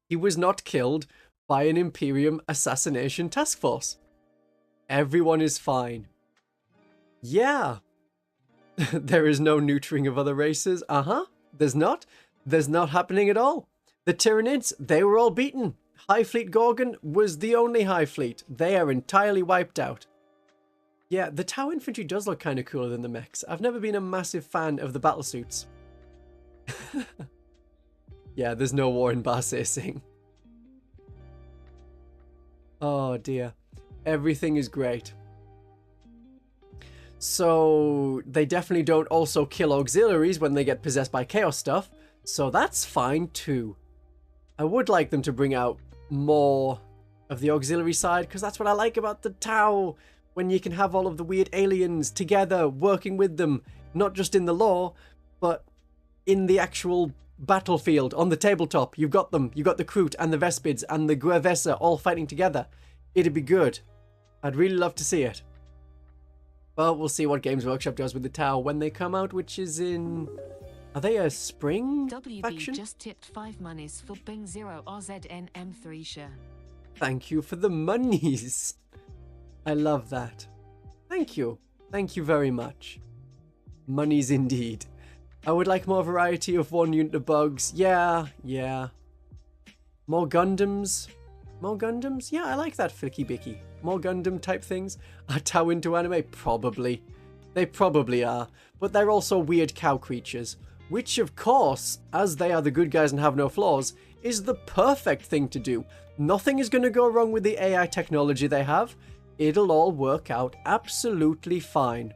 He was not killed by an Imperium assassination task force. Everyone is fine. Yeah. There is no neutering of other races. There's not. There's not happening at all. The Tyranids, they were all beaten. High Fleet Gorgon was the only High Fleet. They are entirely wiped out. Yeah, the Tau infantry does look kind of cooler than the mechs. I've never been a massive fan of the battlesuits. Yeah, there's no war in Bar Sing. Oh dear. Everything is great. So they definitely don't also kill auxiliaries when they get possessed by chaos stuff. So that's fine too. I would like them to bring out more of the auxiliary side, because that's what I like about the Tau. When you can have all of the weird aliens together, working with them, not just in the lore, but in the actual battlefield, on the tabletop. You've got them. You've got the Kroot and the Vespids and the Guervesa all fighting together. It'd be good. I'd really love to see it. Well, we'll see what Games Workshop does with the Tau when they come out, which is in... Are they a spring faction? Just tipped 5 monies for Bing 0 RZNM3 share. Thank you for the monies. I love that. Thank you. Thank you very much. Monies indeed. I would like more variety of 1 unit of bugs. Yeah. More Gundams. More Gundams? Yeah, I like that Flicky Bicky. More Gundam type things. Are Tau into anime? Probably. They probably are. But they're also weird cow creatures. Which, of course, as they are the good guys and have no flaws, is the perfect thing to do. Nothing is going to go wrong with the AI technology they have. It'll all work out absolutely fine.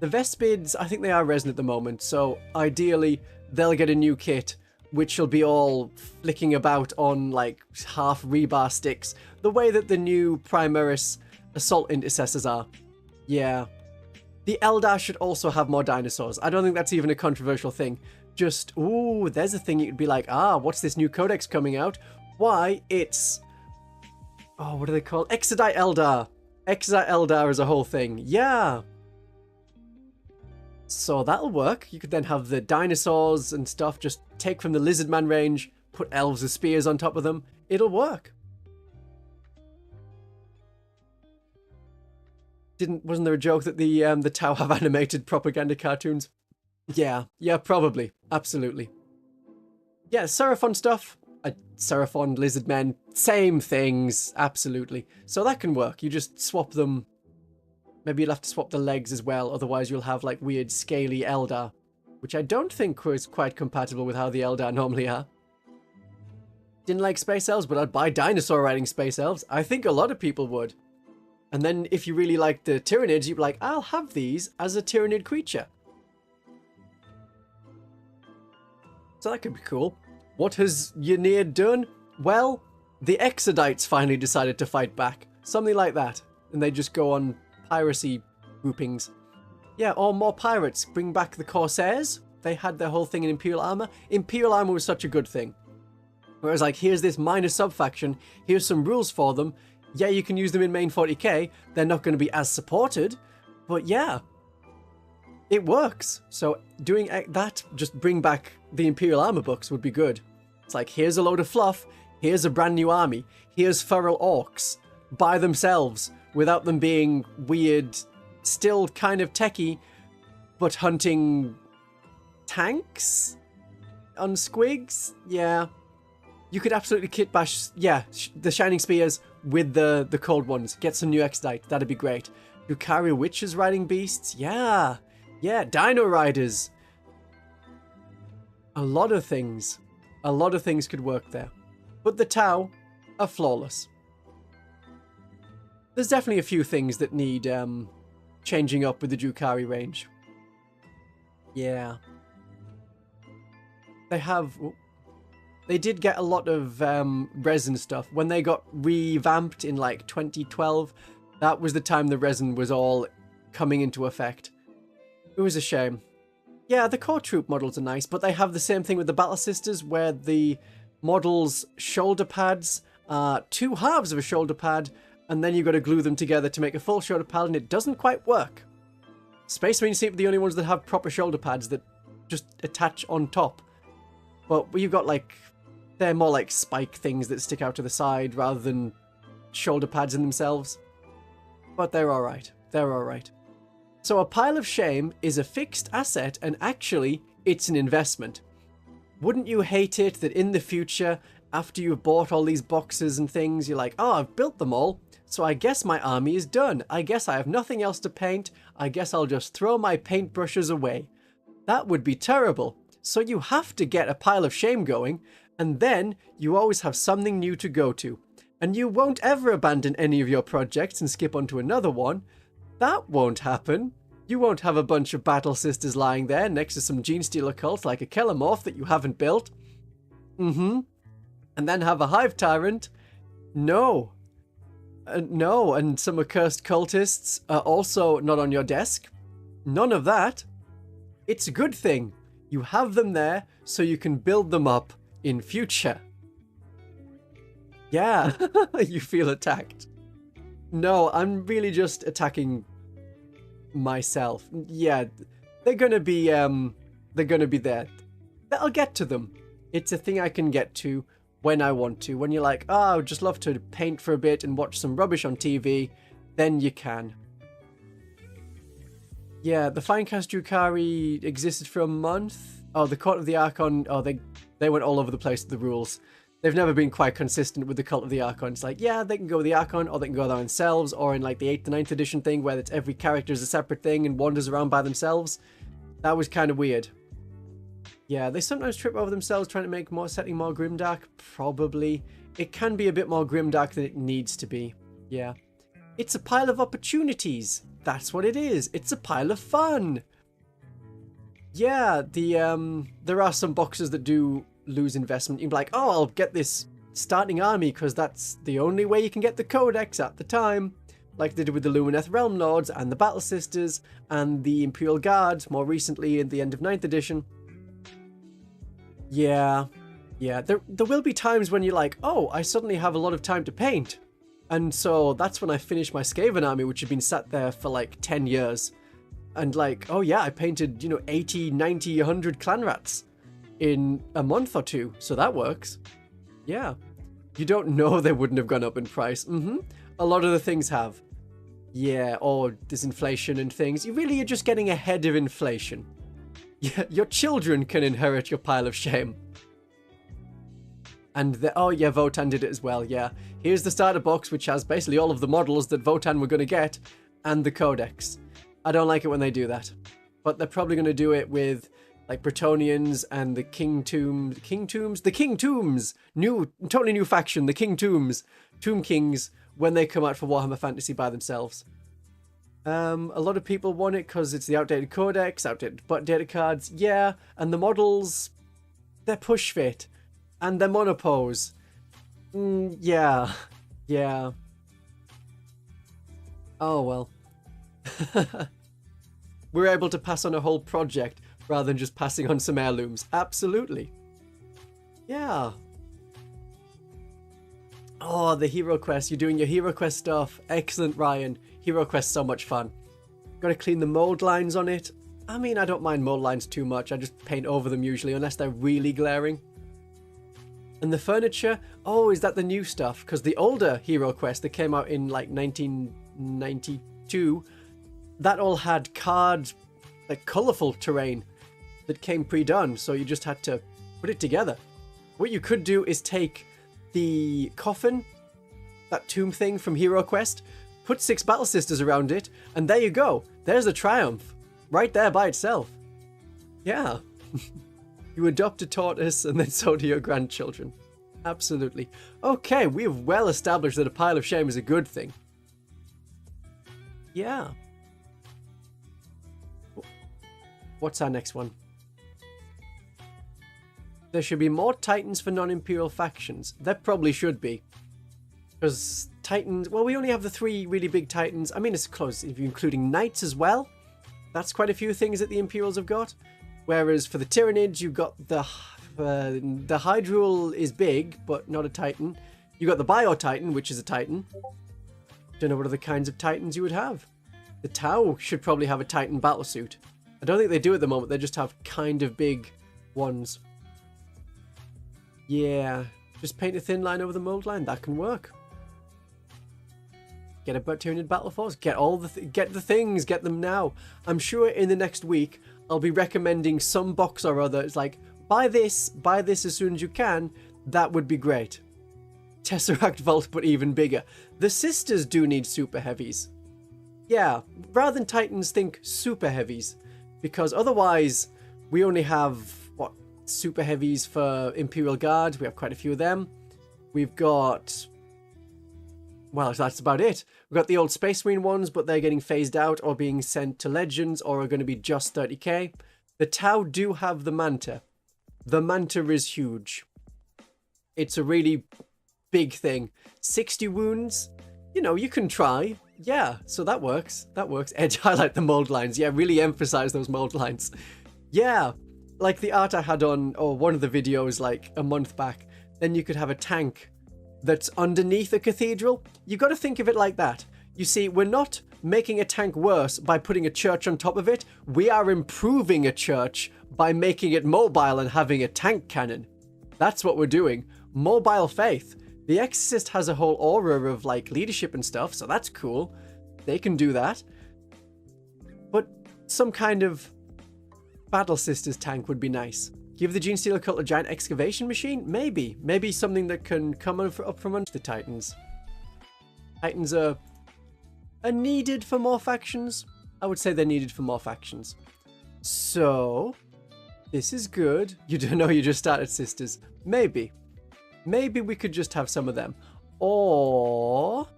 The Vespids, I think they are resin at the moment, so ideally they'll get a new kit, which will be all flicking about on like half rebar sticks, the way that the new Primaris assault intercessors are. Yeah. The Eldar should also have more dinosaurs. I don't think that's even a controversial thing. Just, ooh, there's a thing you'd be like, what's this new codex coming out? Why, it's... Oh, what are they called? Exodite Eldar. Exodite Eldar is a whole thing. Yeah. So that'll work. You could then have the dinosaurs and stuff, just take from the Lizardman range, put elves with spears on top of them. It'll work. Wasn't there a joke that the Tau have animated propaganda cartoons? Yeah, probably. Absolutely. Yeah, Seraphon stuff. Seraphon, Lizardmen, same things. Absolutely. So that can work. You just swap them. Maybe you'll have to swap the legs as well, otherwise you'll have like weird scaly Eldar, which I don't think was quite compatible with how the Eldar normally are. Didn't like Space Elves, but I'd buy dinosaur riding Space Elves. I think a lot of people would. And then if you really like the Tyranids, you'd be like, I'll have these as a Tyranid creature. So that could be cool. What has Ynir done? Well, the Exodites finally decided to fight back. Something like that. And they just go on piracy groupings. Yeah, or more pirates. Bring back the Corsairs. They had their whole thing in Imperial Armor. Imperial Armor was such a good thing. Whereas like, here's this minor sub-faction. Here's some rules for them. Yeah, you can use them in main 40k. They're not going to be as supported. But yeah, it works. So doing that, just bring back the Imperial Armor books would be good. It's like, here's a load of fluff. Here's a brand new army. Here's feral orcs by themselves without them being weird, still kind of techie, but hunting tanks on squigs. Yeah. You could absolutely kit bash, the Shining Spears with the cold ones. Get some new Exodite. That'd be great. Drukhari Witches riding beasts. Yeah. Yeah, Dino Riders. A lot of things. A lot of things could work there. But the Tau are flawless. There's definitely a few things that need changing up with the Drukhari range. Yeah. They did get a lot of resin stuff. When they got revamped in like 2012, that was the time the resin was all coming into effect. It was a shame. Yeah, the core troop models are nice, but they have the same thing with the Battle Sisters, where the models' shoulder pads are two halves of a shoulder pad, and then you've got to glue them together to make a full shoulder pad, and it doesn't quite work. Space Marines seem to be the only ones that have proper shoulder pads that just attach on top. But you've got like, they're more like spike things that stick out to the side rather than shoulder pads in themselves. But they're alright. They're alright. So a pile of shame is a fixed asset, and actually, it's an investment. Wouldn't you hate it that in the future, after you've bought all these boxes and things, you're like, oh, I've built them all, so I guess my army is done. I guess I have nothing else to paint. I guess I'll just throw my paintbrushes away. That would be terrible. So you have to get a pile of shame going, and then you always have something new to go to. And you won't ever abandon any of your projects and skip onto another one. That won't happen. You won't have a bunch of Battle Sisters lying there next to some Genestealer Cult like a Kelemorph that you haven't built. And then have a Hive Tyrant. No. No, and some accursed cultists are also not on your desk. None of that. It's a good thing. You have them there so you can build them up in future. Yeah, you feel attacked. No, I'm really just attacking myself. Yeah, they're gonna be there. I'll get to them. It's a thing I can get to when I want to. When you're like, oh, I would just love to paint for a bit and watch some rubbish on TV, then you can. Yeah, the Finecast Drukhari existed for a month. Oh, the Court of the Archon, oh, they went all over the place with the rules. They've never been quite consistent with the Cult of the Archon. It's like, yeah, they can go with the Archon, or they can go there themselves, or in like the 8th and 9th edition thing, where it's every character is a separate thing and wanders around by themselves. That was kind of weird. Yeah, they sometimes trip over themselves trying to make setting more grimdark. Probably. It can be a bit more grimdark than it needs to be. Yeah. It's a pile of opportunities. That's what it is. It's a pile of fun. Yeah, there are some boxes that do lose investment. You'd be like, oh, I'll get this starting army because that's the only way you can get the codex at the time. like they did with the Lumineth Realm Lords and the Battle Sisters and the Imperial Guard more recently in the end of 9th edition. Yeah, there will be times when you're like, oh, I suddenly have a lot of time to paint. And so that's when I finished my Skaven army, which had been sat there for like 10 years. And like, oh yeah, I painted, 80, 90, 100 clan rats in a month or two. So that works. Yeah. You don't know they wouldn't have gone up in price. A lot of the things have. Yeah, or there's inflation and things. You're just getting ahead of inflation. Yeah, your children can inherit your pile of shame. And oh yeah, Votan did it as well, yeah. Here's the starter box, which has basically all of the models that Votan were going to get, and the codex. I don't like it when they do that. But they're probably going to do it with, like, Bretonnians and the King Tombs. Totally new faction, the King Tombs. Tomb Kings, when they come out for Warhammer Fantasy by themselves. A lot of people want it because it's the outdated codex, outdated data cards, yeah. And the models, they're push fit. And they're monopose. Yeah. Oh, well. We're able to pass on a whole project rather than just passing on some heirlooms. Absolutely. Yeah. Oh, the Hero Quest. You're doing your Hero Quest stuff. Excellent, Ryan. Hero Quest, so much fun. Gotta clean the mold lines on it. I mean, I don't mind mold lines too much. I just paint over them usually, unless they're really glaring. And the furniture, oh, is that the new stuff? Because the older Hero Quest that came out in like 1992, that all had like colourful terrain that came pre-done, so you just had to put it together. What you could do is take the coffin, that tomb thing from Hero Quest, put 6 Battle Sisters around it, and there you go. There's a triumph, right there by itself. Yeah. You adopt a tortoise, and then so do your grandchildren. Absolutely. Okay, we have well established that a pile of shame is a good thing. Yeah. What's our next one? There should be more Titans for non-imperial factions. There probably should be. Because Titans... Well, we only have the 3 really big Titans. I mean, it's close if you're including Knights as well. That's quite a few things that the Imperials have got. Whereas for the Tyranids, you've got the Hydrule is big, but not a Titan. You've got the Bio-Titan, which is a Titan. Don't know what other kinds of Titans you would have. The Tau should probably have a Titan battlesuit. I don't think they do at the moment. They just have kind of big ones. Yeah, just paint a thin line over the mold line. That can work. Get a Tyranid battle force. Get all the things. Get them now. I'm sure in the next week I'll be recommending some box or other. It's like, buy this as soon as you can. That would be great. Tesseract Vault, but even bigger. The Sisters do need super heavies. Yeah, rather than Titans, think super heavies. Because otherwise, we only have, what, super heavies for Imperial Guard. We have quite a few of them. We've got... Well, that's about it. We've got the old Space Marine ones, but they're getting phased out or being sent to Legends or are going to be just 30k. The Tau do have the Manta. The Manta is huge. It's a really big thing. 60 wounds, you can try. Yeah, so that works. That works. Edge highlight the mold lines. Yeah, really emphasize those mold lines. Yeah, like the art I had on one of the videos like a month back. Then you could have a tank that's underneath a cathedral. You got to think of it like that. You see, we're not making a tank worse by putting a church on top of it. We are improving a church by making it mobile and having a tank cannon. That's what we're doing. Mobile faith. The Exorcist has a whole aura of like leadership and stuff, so that's cool. They can do that. But some kind of Battle Sisters tank would be nice. Give the Genestealer Cult a giant excavation machine? Maybe. Maybe something that can come up from under the Titans. Titans are needed for more factions. I would say they're needed for more factions. So, this is good. You don't know you just started Sisters. Maybe. Maybe we could just have some of them. Or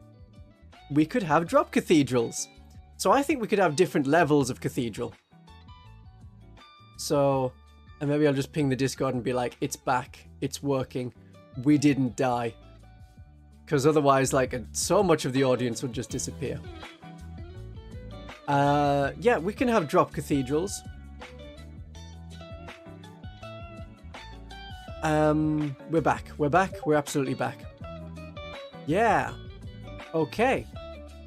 we could have drop cathedrals. So I think we could have different levels of cathedral. So... And maybe I'll just ping the Discord and be like, it's back, it's working, we didn't die. Because otherwise, like, so much of the audience would just disappear. Yeah, we can have drop cathedrals. We're back. We're back. We're absolutely back. Yeah. Okay.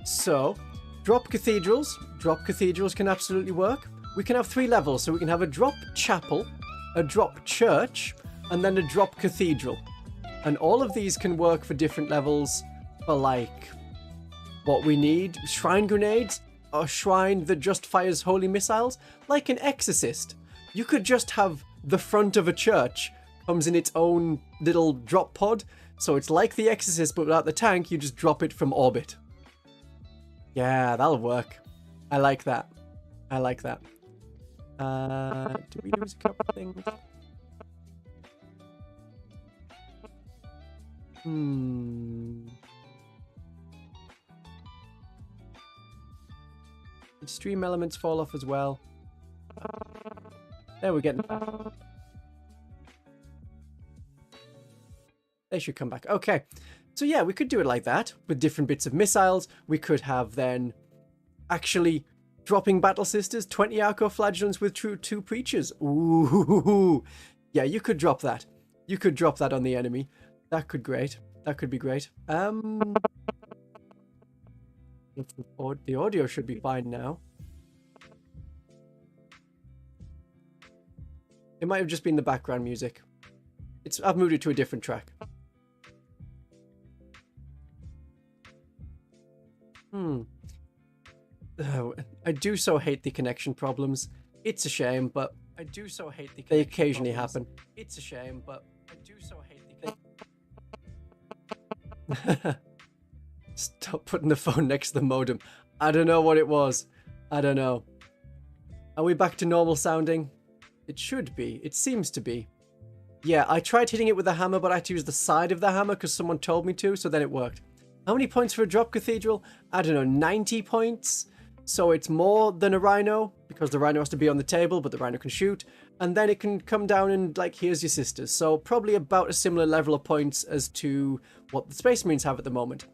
So, drop cathedrals. Drop cathedrals can absolutely work. We can have 3 levels. So we can have a drop chapel, a drop church, and then a drop cathedral. And all of these can work for different levels for, like, what we need. Shrine grenades, a shrine that just fires holy missiles, like an exorcist. You could just have the front of a church comes in its own little drop pod. So it's like the exorcist, but without the tank, you just drop it from orbit. Yeah, that'll work. I like that. I like that. Did we lose a couple of things? Did stream elements fall off as well? There, we're getting back. They should come back. Okay. So yeah, we could do it like that with different bits of missiles. We could have then actually dropping battle sisters, 20 arco-flagellants with 2 preachers. Ooh. Yeah, you could drop that. You could drop that on the enemy. That could great. That could be great. The audio should be fine now. It might have just been the background music. I've moved it to a different track. Oh, I do so hate the connection problems. It's a shame, but I do so hate the they occasionally happen. It's a shame, but I do so hate the Stop putting the phone next to the modem. I don't know what it was. I don't know. Are we back to normal sounding? It should be. It seems to be. Yeah, I tried hitting it with a hammer, but I had to use the side of the hammer because someone told me to, so then it worked. How many points for a drop cathedral? I don't know, 90 points? So it's more than a rhino, because the rhino has to be on the table, but the rhino can shoot. And then it can come down and, like, here's your sisters. So probably about a similar level of points as to what the Space Marines have at the moment.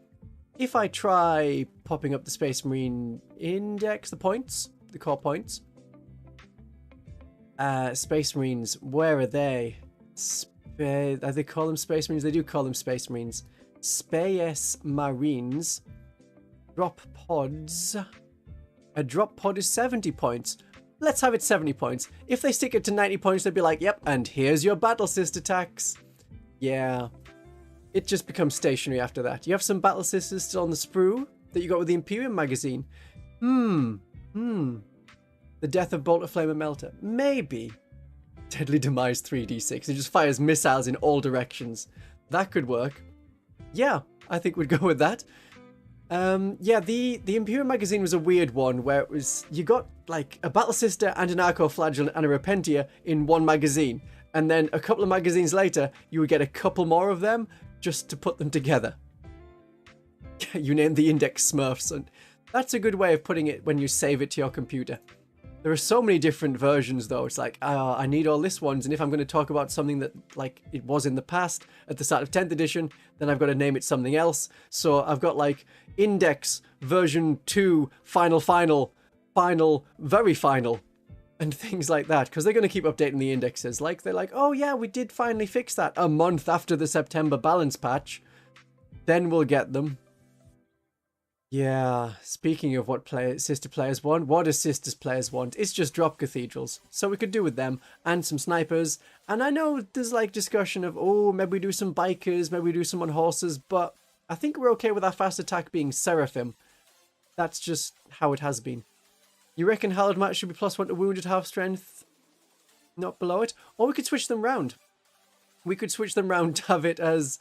If I try popping up the Space Marine index, the points, the core points. Space Marines, where are they? They call them Space Marines? They do call them Space Marines. Space Marines. Drop pods. A drop pod is 70 points. Let's have it 70 points. If they stick it to 90 points, they'd be like, yep, and here's your battle sister tax. Yeah. It just becomes stationary after that. You have some battle sisters still on the sprue that you got with the Imperium magazine. The death of Bolt of Flame and Melter. Maybe. Deadly Demise 3d6. It just fires missiles in all directions. That could work. Yeah, I think we'd go with that. Yeah, the Imperial magazine was a weird one where it was, you got like a battle sister and an arco-flagellant and a repentia in one magazine. And then a couple of magazines later, you would get a couple more of them just to put them together. You name the index Smurfs, and that's a good way of putting it when you save it to your computer. There are so many different versions though. It's like, I need all this ones, and if I'm going to talk about something that like it was in the past at the start of 10th edition, then I've got to name it something else. So I've got like index version 2 final very final and things like that, because they're going to keep updating the indexes. Like they're like, oh yeah, we did finally fix that a month after the September balance patch, then we'll get them. Yeah, speaking of what sister players want, what do sisters players want? It's just drop cathedrals. So we could do with them, and some snipers. And I know there's like discussion of, oh, maybe we do some bikers, maybe we do some on horses, but I think we're okay with our fast attack being Seraphim. That's just how it has been. You reckon Hallowed Match should be +1 to wound at half strength, not below it? Or we could switch them round. We could switch them round to have it as,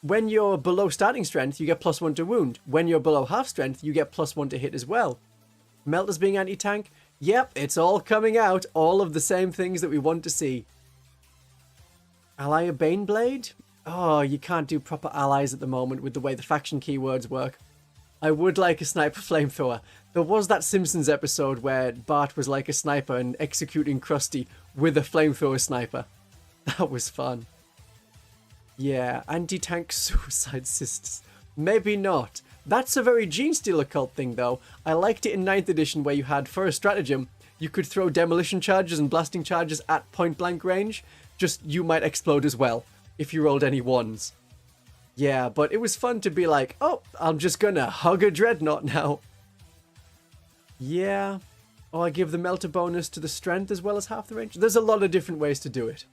when you're below starting strength, you get +1 to wound. When you're below half strength, you get +1 to hit as well. Melters being anti-tank? Yep, it's all coming out. All of the same things that we want to see. Ally a Baneblade? Oh, you can't do proper allies at the moment with the way the faction keywords work. I would like a sniper flamethrower. There was that Simpsons episode where Bart was like a sniper and executing Krusty with a flamethrower sniper. That was fun. Yeah, anti-tank suicide sisters. Maybe not. That's a very Genestealer Cult thing, though. I liked it in 9th edition where you had, for a stratagem, you could throw demolition charges and blasting charges at point-blank range. Just, you might explode as well, if you rolled any ones. Yeah, but it was fun to be like, oh, I'm just gonna hug a dreadnought now. Yeah. Oh, I give the melter bonus to the strength as well as half the range. There's a lot of different ways to do it.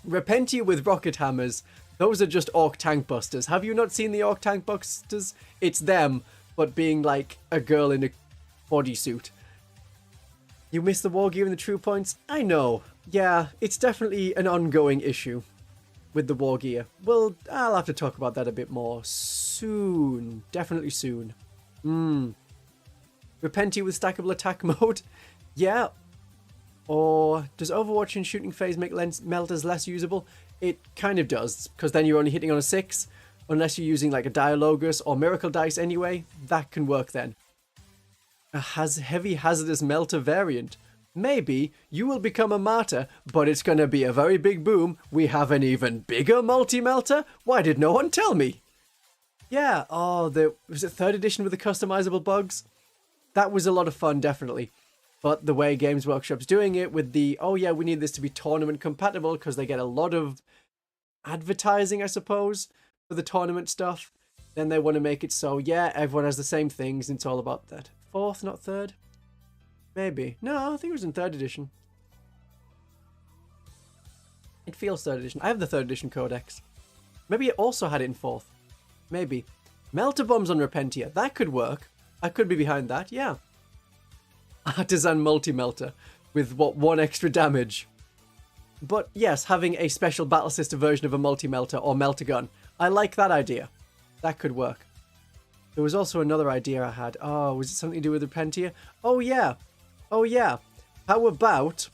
Repentia with rocket hammers. Those are just orc tank busters. Have you not seen the orc tank busters? It's them, but being like a girl in a bodysuit. You missed the war gear and the true points? I know. Yeah, it's definitely an ongoing issue with the war gear. Well, I'll have to talk about that a bit more soon. Definitely soon. Repentia with stackable attack mode? Yeah. Or does Overwatch in shooting phase make melters less usable? It kind of does, because then you're only hitting on a 6. Unless you're using like a Dialogus or Miracle Dice anyway, that can work then. A heavy hazardous melter variant. Maybe you will become a martyr, but it's going to be a very big boom. We have an even bigger multi-melter? Why did no one tell me? Yeah, oh, was it 3rd edition with the customizable bugs? That was a lot of fun, definitely. But the way Games Workshop's doing it with the, oh yeah, we need this to be tournament compatible because they get a lot of advertising, I suppose, for the tournament stuff. Then they want to make it so, yeah, everyone has the same things and it's all about that. 4th, not 3rd? Maybe. No, I think it was in 3rd edition. It feels 3rd edition. I have the 3rd edition codex. Maybe it also had it in 4th. Maybe. Melter bombs on Repentia. That could work. I could be behind that, yeah. Artisan multi-melter with, what, 1 extra damage. But yes, having a special battle sister version of a multi-melter or melter gun. I like that idea. That could work. There was also another idea I had. Oh, was it something to do with Repentia? Oh yeah. Oh yeah. How about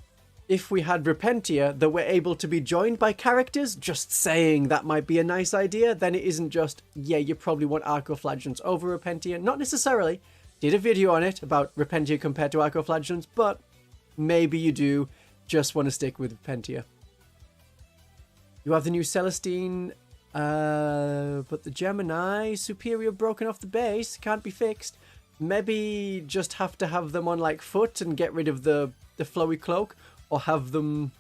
if we had Repentia that were able to be joined by characters? Just saying that might be a nice idea. Then it isn't just, yeah, you probably want Arcoflagellants over Repentia. Not necessarily. Did a video on it about Repentia compared to Arcoflagellants, but maybe you do just want to stick with Repentia. You have the new Celestine, but the Gemini superior broken off the base, can't be fixed. Maybe just have to have them on like foot and get rid of the flowy cloak, or have them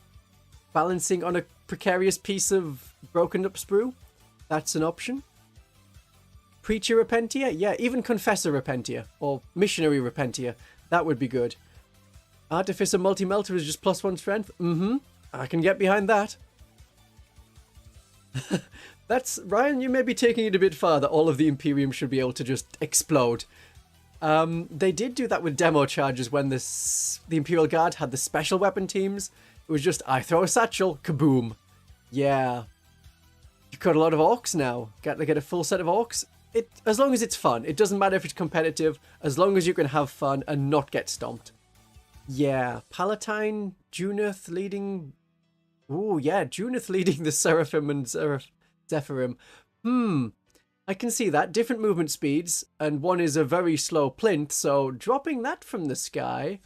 balancing on a precarious piece of broken up sprue. That's an option. Preacher Repentia? Yeah, even Confessor Repentia. Or Missionary Repentia. That would be good. Artificer Multi-Melter is just +1 strength? I can get behind that. That's... Ryan, you may be taking it a bit far that all of the Imperium should be able to just explode. They did do that with demo charges when the Imperial Guard had the special weapon teams. It was just, I throw a satchel, kaboom. Yeah. You've got a lot of orcs now. Got to get a full set of orcs. As long as it's fun. It doesn't matter if it's competitive, as long as you can have fun and not get stomped. Yeah, Palatine, Junith leading... Ooh, yeah, Junith leading the Seraphim and Zephyrim. I can see that. Different movement speeds, and one is a very slow plinth, so dropping that from the sky,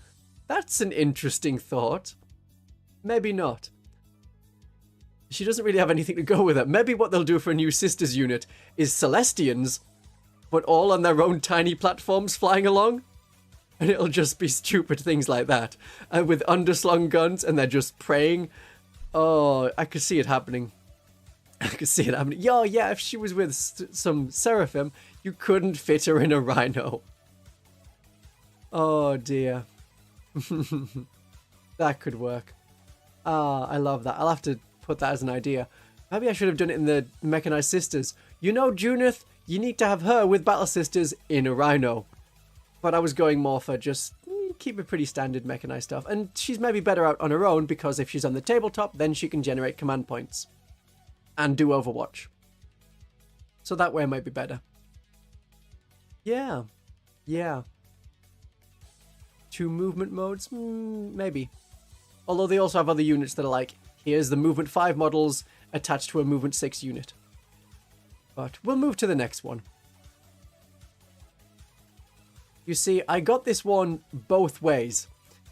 that's an interesting thought. Maybe not. She doesn't really have anything to go with it. Maybe what they'll do for a new Sisters unit is Celestians, but all on their own tiny platforms flying along. And it'll just be stupid things like that. And with underslung guns, and they're just praying. Oh, I could see it happening. I could see it happening. Yeah, if she was with some Seraphim, you couldn't fit her in a rhino. Oh, dear. That could work. I love that. I'll have to put that as an idea. Maybe I should have done it in the Mechanized Sisters. You know, Junith, you need to have her with Battle Sisters in a rhino. But I was going more for just keep it pretty standard Mechanized stuff. And she's maybe better out on her own, because if she's on the tabletop, then she can generate command points. And do Overwatch. So that way it might be better. Yeah. 2 movement modes? Maybe. Although they also have other units that are like, here's the movement 5 models attached to a movement 6 unit. But we'll move to the next one. You see, I got this one both ways.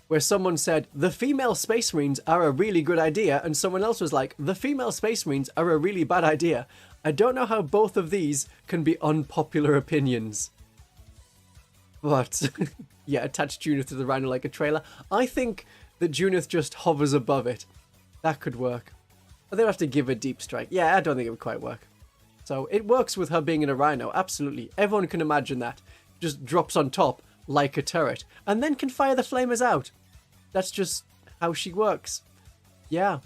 where someone said, the female Space Marines are a really good idea, and someone else was like, the female Space Marines are a really bad idea. I don't know how both of these can be unpopular opinions. But, yeah, attach Junith to the Rhino like a trailer. I think that Junith just hovers above it. That could work. But they'd have to give a deep strike. Yeah, I don't think it would quite work. So it works with her being in a Rhino, absolutely. Everyone can imagine that. Just drops on top like a turret, and then can fire the flamers out. That's just how she works. Yeah.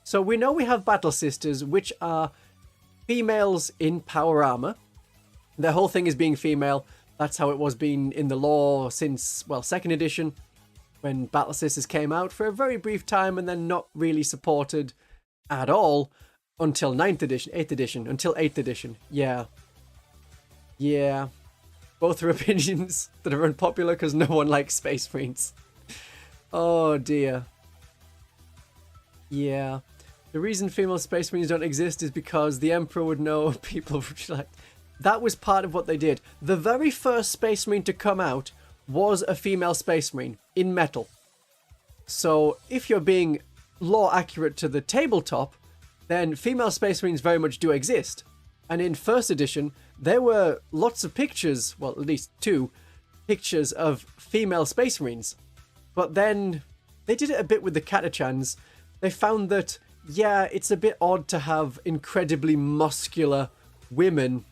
So we know we have Battle Sisters, which are females in power armor. Their whole thing is being female. That's how it was being in the lore since, well, 2nd edition, when Battle Sisters came out for a very brief time and then not really supported at all until 9th edition, 8th edition, until 8th edition. Yeah. Yeah. Both are opinions that are unpopular because no one likes Space Marines. Oh dear. Yeah. The reason female Space Marines don't exist is because the Emperor would know people would like... That was part of what they did. The very first Space Marine to come out was a female Space Marine in metal. So if you're being lore accurate to the tabletop, then female Space Marines very much do exist. And in 1st edition, there were lots of pictures, well, at least 2 pictures of female Space Marines. But then they did it a bit with the Cathedrals. They found that, yeah, it's a bit odd to have incredibly muscular women,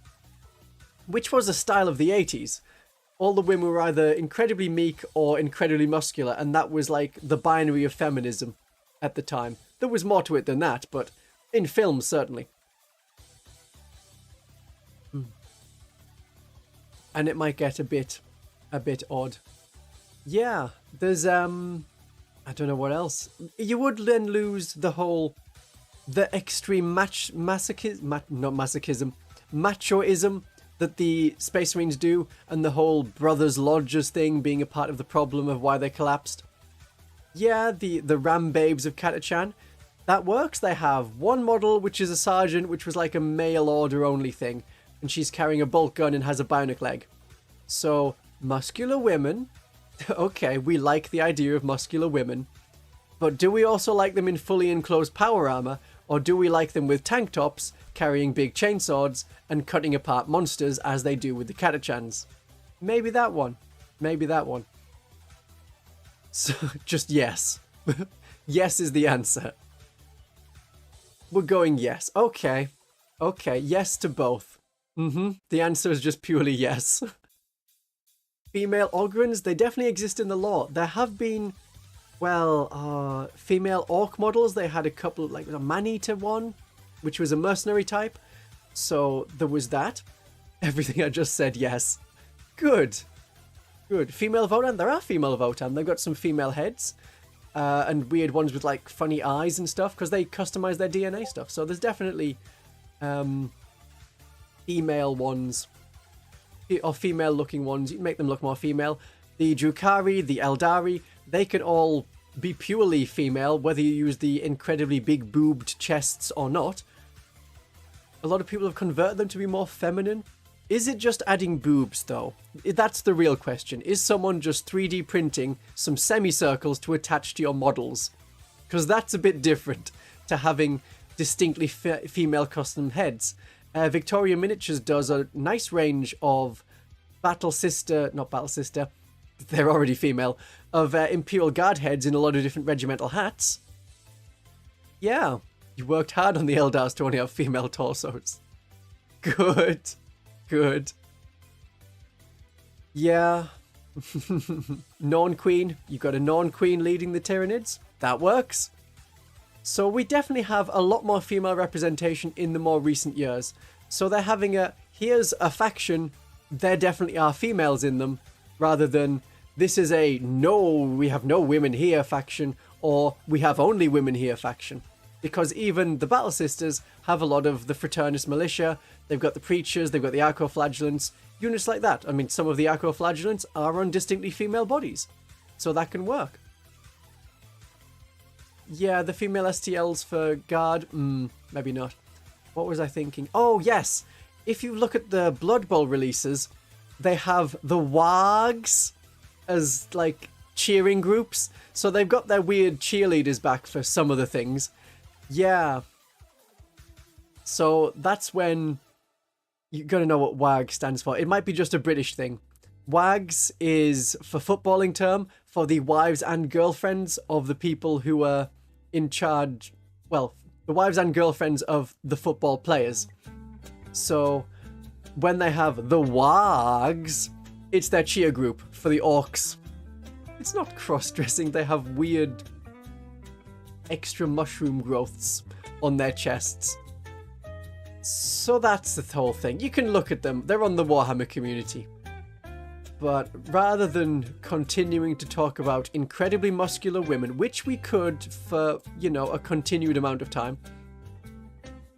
which was a style of the 80s. All the women were either incredibly meek or incredibly muscular, and that was like the binary of feminism at the time. There was more to it than that, but in films, certainly. And it might get a bit odd. Yeah, there's I don't know what else. You would then lose the extreme machoism that the Space Marines do, and the whole Brothers Lodges thing being a part of the problem of why they collapsed. Yeah, the Ram Babes of Catachan, that works. They have one model, which is a sergeant, which was like a mail order only thing, and she's carrying a bolt gun and has a bionic leg. So, muscular women, okay, we like the idea of muscular women, but do we also like them in fully enclosed power armor, or do we like them with tank tops, carrying big chainswords, and cutting apart monsters as they do with the Catachans? Maybe that one. Maybe that one. So, just yes. Yes is the answer. We're going yes. Okay. Okay, yes to both. The answer is just purely yes. Female Ogrins, they definitely exist in the lore. There have been, well, female orc models. They had a couple, like a man-eater one, which was a mercenary type. So there was that. Everything I just said, yes. Good. Good. Female Votan, there are female Votan. They've got some female heads. And weird ones with like funny eyes and stuff, because they customize their DNA stuff. So there's definitely female ones, or female looking ones. You can make them look more female. The Drukhari, the Eldari, they can all be purely female, whether you use the incredibly big boobed chests or not. A lot of people have converted them to be more feminine. Is it just adding boobs, though? That's the real question. Is someone just 3D printing some semicircles to attach to your models? Because that's a bit different to having distinctly female custom heads. Victoria Miniatures does a nice range of not Battle Sister, they're already female, of Imperial Guard heads in a lot of different regimental hats. Yeah, you worked hard on the Eldars to only have female torsos. Good. Good. Yeah. Norn Queen. You've got a Norn Queen leading the Tyranids. That works. So we definitely have a lot more female representation in the more recent years. So they're having here's a faction, there definitely are females in them, rather than this is a no, we have no women here faction, or we have only women here faction. Because even the Battle Sisters have a lot of the Fraternist Militia, they've got the Preachers, they've got the Archoflagellants, units like that. I mean, some of the Archoflagellants are on distinctly female bodies, so that can work. Yeah, the female STLs for Guard, maybe not. What was I thinking? Oh, yes! If you look at the Blood Bowl releases, they have the Wargs as, like, cheering groups. So they've got their weird cheerleaders back for some of the things. Yeah. So that's when you gotta know what WAG stands for. It might be just a British thing. WAGs is, for footballing term, for the wives and girlfriends of the people who are in charge, well, the wives and girlfriends of the football players. So when they have the WAGs, it's their cheer group for the orcs. It's not cross-dressing, they have weird extra mushroom growths on their chests. So that's the whole thing. You can look at them, they're on the Warhammer community. But rather than continuing to talk about incredibly muscular women, which we could for, you know, a continued amount of time,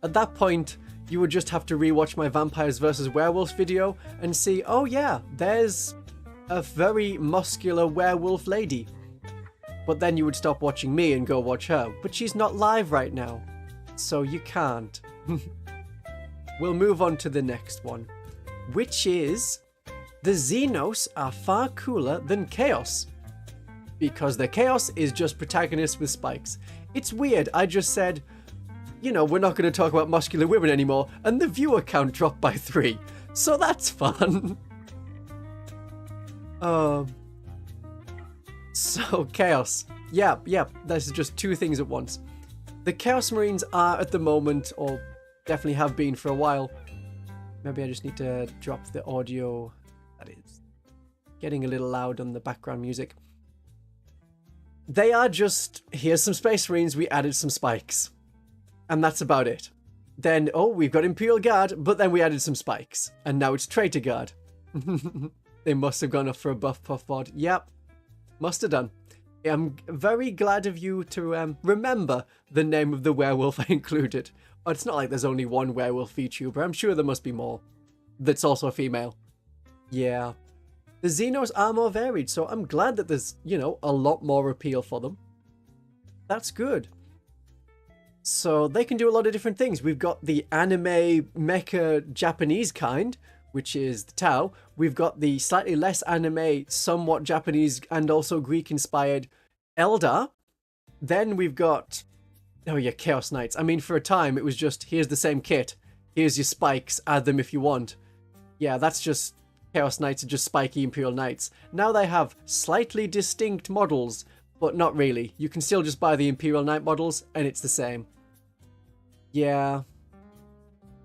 at that point, you would just have to rewatch my Vampires vs. Werewolves video and see, oh yeah, there's a very muscular werewolf lady. But then you would stop watching me and go watch her. But she's not live right now, so you can't. We'll move on to the next one, which is... the Xenos are far cooler than Chaos. Because the Chaos is just protagonists with spikes. It's weird, I just said, you know, we're not going to talk about muscular women anymore, and the viewer count dropped by 3. So that's fun. So, Chaos. Yeah, this is just 2 things at once. The Chaos Marines are at the moment, or definitely have been for a while. Maybe I just need to drop the audio. That is getting a little loud on the background music. They are just, here's some Space Marines, we added some spikes. And that's about it. Then, oh, we've got Imperial Guard, but then we added some spikes. And now it's Traitor Guard. They must have gone up for a buff puff bod. Yep, must have done. I'm very glad of you to remember the name of the werewolf I included. Oh, it's not like there's only one werewolf VTuber. I'm sure there must be more. That's also a female. Yeah. The Xenos are more varied, so I'm glad that there's, you know, a lot more appeal for them. That's good. So they can do a lot of different things. We've got the anime mecha Japanese kind, which is the Tau. We've got the slightly less anime, somewhat Japanese and also Greek inspired Eldar. Then we've got, oh yeah, Chaos Knights. I mean, for a time it was just, here's the same kit. Here's your spikes, add them if you want. Yeah, that's just, Chaos Knights are just spiky Imperial Knights. Now they have slightly distinct models, but not really. You can still just buy the Imperial Knight models, and it's the same. Yeah.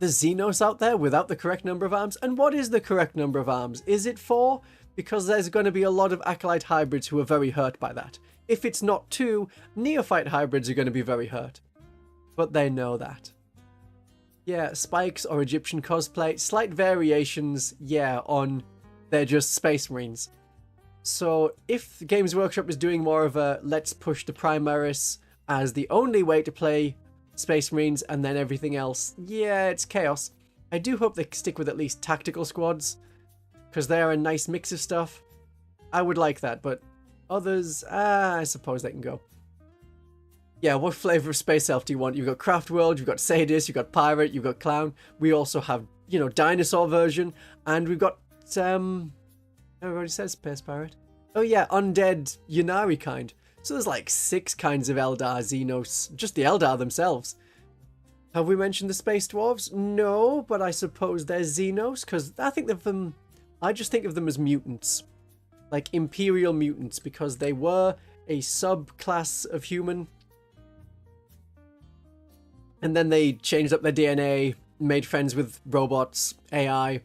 The Xenos out there without the correct number of arms. And what is the correct number of arms? Is it 4? Because there's going to be a lot of Acolyte hybrids who are very hurt by that. If it's not 2, Neophyte hybrids are going to be very hurt. But they know that. Yeah, spikes or Egyptian cosplay. Slight variations, yeah, on they're just Space Marines. So if Games Workshop is doing more of a let's push the Primaris as the only way to play Space Marines and then everything else, yeah, it's Chaos. I do hope they stick with at least tactical squads, because they're a nice mix of stuff. I would like that, but others, I suppose they can go. Yeah, what flavor of Space Elf do you want? You've got Craft World, you've got Sadist, you've got Pirate, you've got Clown. We also have, you know, Dinosaur version, and we've got, everybody says Space Pirate. Oh yeah, Undead ynnari kind. So there's like 6 kinds of Eldar, Xenos, just the Eldar themselves. Have we mentioned the Space Dwarves? No, but I suppose they're Xenos, because I just think of them as mutants. Like Imperial mutants, because they were a subclass of human. And then they changed up their DNA, made friends with robots, AI,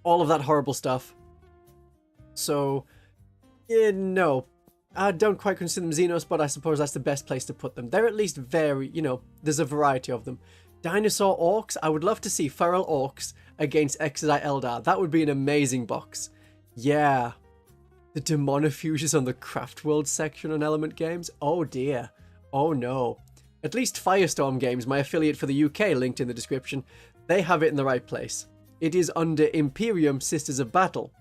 all of that horrible stuff. So, yeah, no. I don't quite consider them Xenos, but I suppose that's the best place to put them. They're at least very, you know, there's a variety of them. Dinosaur Orcs, I would love to see Feral Orcs against Exodite Eldar. That would be an amazing box. Yeah. The Demonophuges on the Craft World section on Element Games. Oh dear. Oh no. At least Firestorm Games, my affiliate for the UK, linked in the description, they have it in the right place. It is under Imperium Sisters of Battle,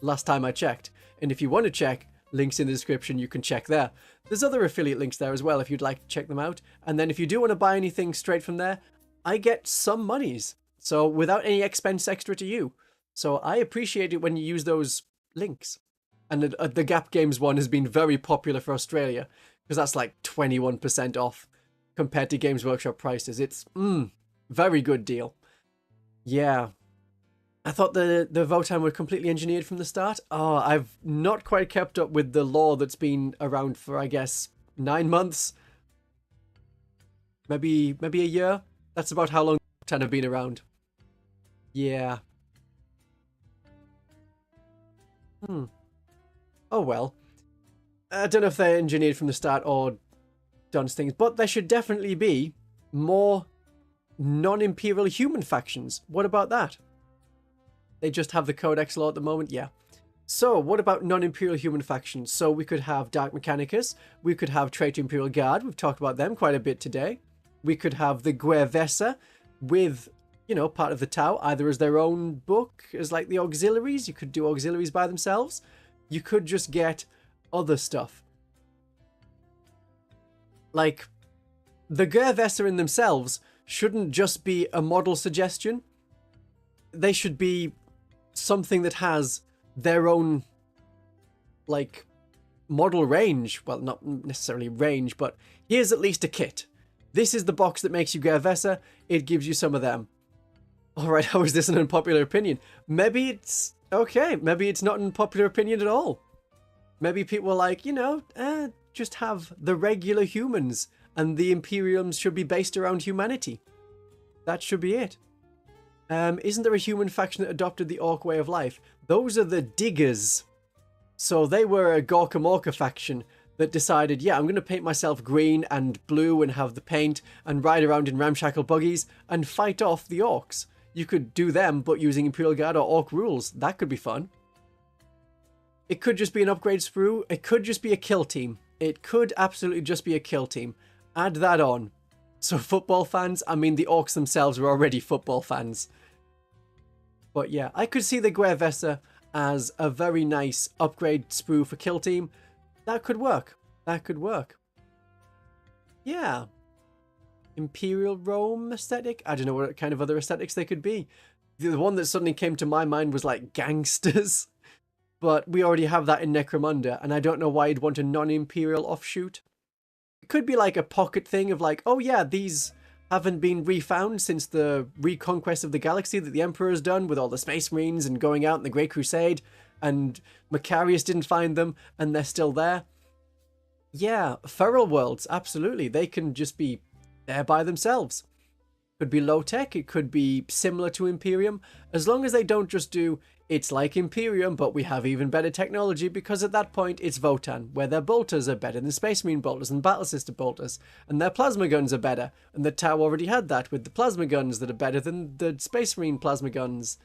last time I checked. And if you want to check, links in the description, you can check there. There's other affiliate links there as well if you'd like to check them out. And then if you do want to buy anything straight from there, I get some monies. So without any expense extra to you. So I appreciate it when you use those links. And the Gap Games one has been very popular for Australia, because that's like 21% off compared to Games Workshop prices. It's, very good deal. Yeah. I thought the Votann were completely engineered from the start. Oh, I've not quite kept up with the lore that's been around for, I guess, 9 months. Maybe a year? That's about how long Votann have been around. Yeah. Oh well. I don't know if they're engineered from the start or done things, but there should definitely be more non-imperial human factions. What about that? They just have the Codex law at the moment? Yeah. So, what about non-imperial human factions? So, we could have Dark Mechanicus, we could have Traitor Imperial Guard, we've talked about them quite a bit today. We could have the Guervesa with, you know, part of the Tau, either as their own book, as like the auxiliaries. You could do auxiliaries by themselves. You could just get other stuff. Like, the Guervesa in themselves shouldn't just be a model suggestion. They should be something that has their own, like, model range. Well, not necessarily range, but here's at least a kit. This is the box that makes you Guervesa. It gives you some of them. Alright, how is this an unpopular opinion? Maybe it's okay. Maybe it's not an unpopular opinion at all. Maybe people are like, you know, just have the regular humans and the Imperiums should be based around humanity. That should be it. Isn't there a human faction that adopted the Orc way of life? Those are the Diggers. So they were a Gorka Morka faction that decided, yeah, I'm going to paint myself green and blue and have the paint and ride around in ramshackle buggies and fight off the Orcs. You could do them, but using Imperial Guard or Orc rules. That could be fun. It could just be an upgrade sprue. It could just be a kill team. It could absolutely just be a kill team. Add that on. So football fans, I mean, the Orcs themselves are already football fans. But yeah, I could see the Guervesa as a very nice upgrade sprue for kill team. That could work. That could work. Yeah. Imperial Rome aesthetic? I don't know what kind of other aesthetics they could be. The one that suddenly came to my mind was like gangsters. But we already have that in Necromunda, and I don't know why you'd want a non-imperial offshoot. It could be like a pocket thing of like, oh yeah, these haven't been refound since the reconquest of the galaxy that the Emperor's done with all the Space Marines and going out in the Great Crusade, and Macarius didn't find them, and they're still there. Yeah, feral worlds, absolutely. They can just be there by themselves. Could be low-tech, it could be similar to Imperium, as long as they don't just do, it's like Imperium, but we have even better technology, because at that point, it's Votann, where their bolters are better than Space Marine bolters and Battle Sister bolters, and their plasma guns are better, and the Tau already had that with the plasma guns that are better than the Space Marine plasma guns.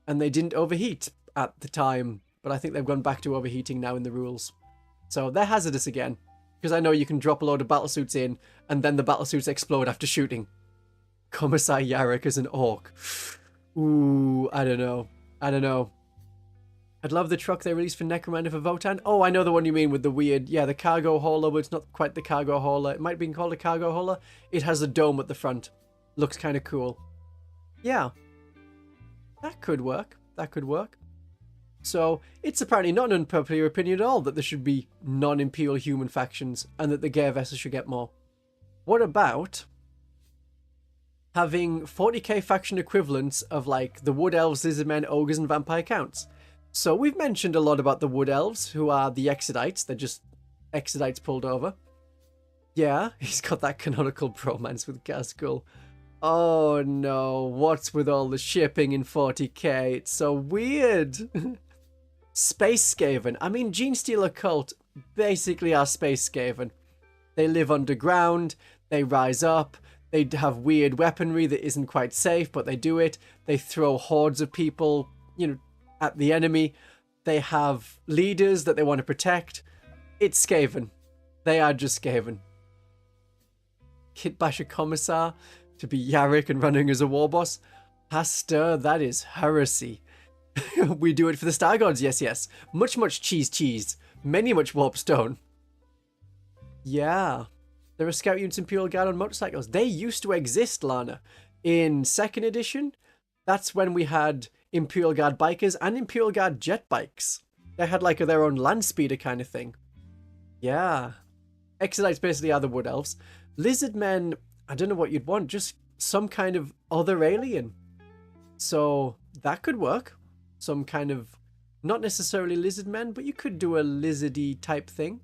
And they didn't overheat at the time, but I think they've gone back to overheating now in the rules. So they're hazardous again, because I know you can drop a load of battlesuits in, and then the battlesuits explode after shooting. Commissar Yarrick as an Orc. Ooh, I don't know. I don't know. I'd love the truck they released for Necromunda for Votann. Oh, I know the one you mean with the weird, yeah, the cargo hauler, but it's not quite the cargo hauler. It might have been called a cargo hauler. It has a dome at the front. Looks kind of cool. Yeah. That could work. That could work. So, it's apparently not an unpopular opinion at all that there should be non-imperial human factions and that the Guervesa should get more. What about having 40k faction equivalents of like the Wood Elves, Lizardmen, Ogres and Vampire counts? So we've mentioned a lot about the Wood Elves, who are the Exodites. They're just Exodites pulled over. Yeah, he's got that canonical bromance with Gaskull. Oh no, what's with all the shipping in 40k? It's so weird. Space Skaven. I mean, Genestealer Cult basically are Space Skaven. They live underground, they rise up, they have weird weaponry that isn't quite safe, but they do it. They throw hordes of people, you know, at the enemy. They have leaders that they want to protect. It's Skaven. They are just Skaven. Kit Basher Commissar to be Yarrick and running as a war boss. Pastor, that is heresy. We do it for the Star Gods, yes, yes. Much, much cheese. Many much warp stone. Yeah. There are Scout Units Imperial Guard on motorcycles. They used to exist, Lana. In 2nd edition, that's when we had Imperial Guard bikers and Imperial Guard jet bikes. They had like their own land speeder kind of thing. Yeah. Exodites basically are the Wood Elves. Lizardmen, I don't know what you'd want, just some kind of other alien. So that could work. Some kind of, not necessarily Lizardmen, but you could do a lizardy type thing.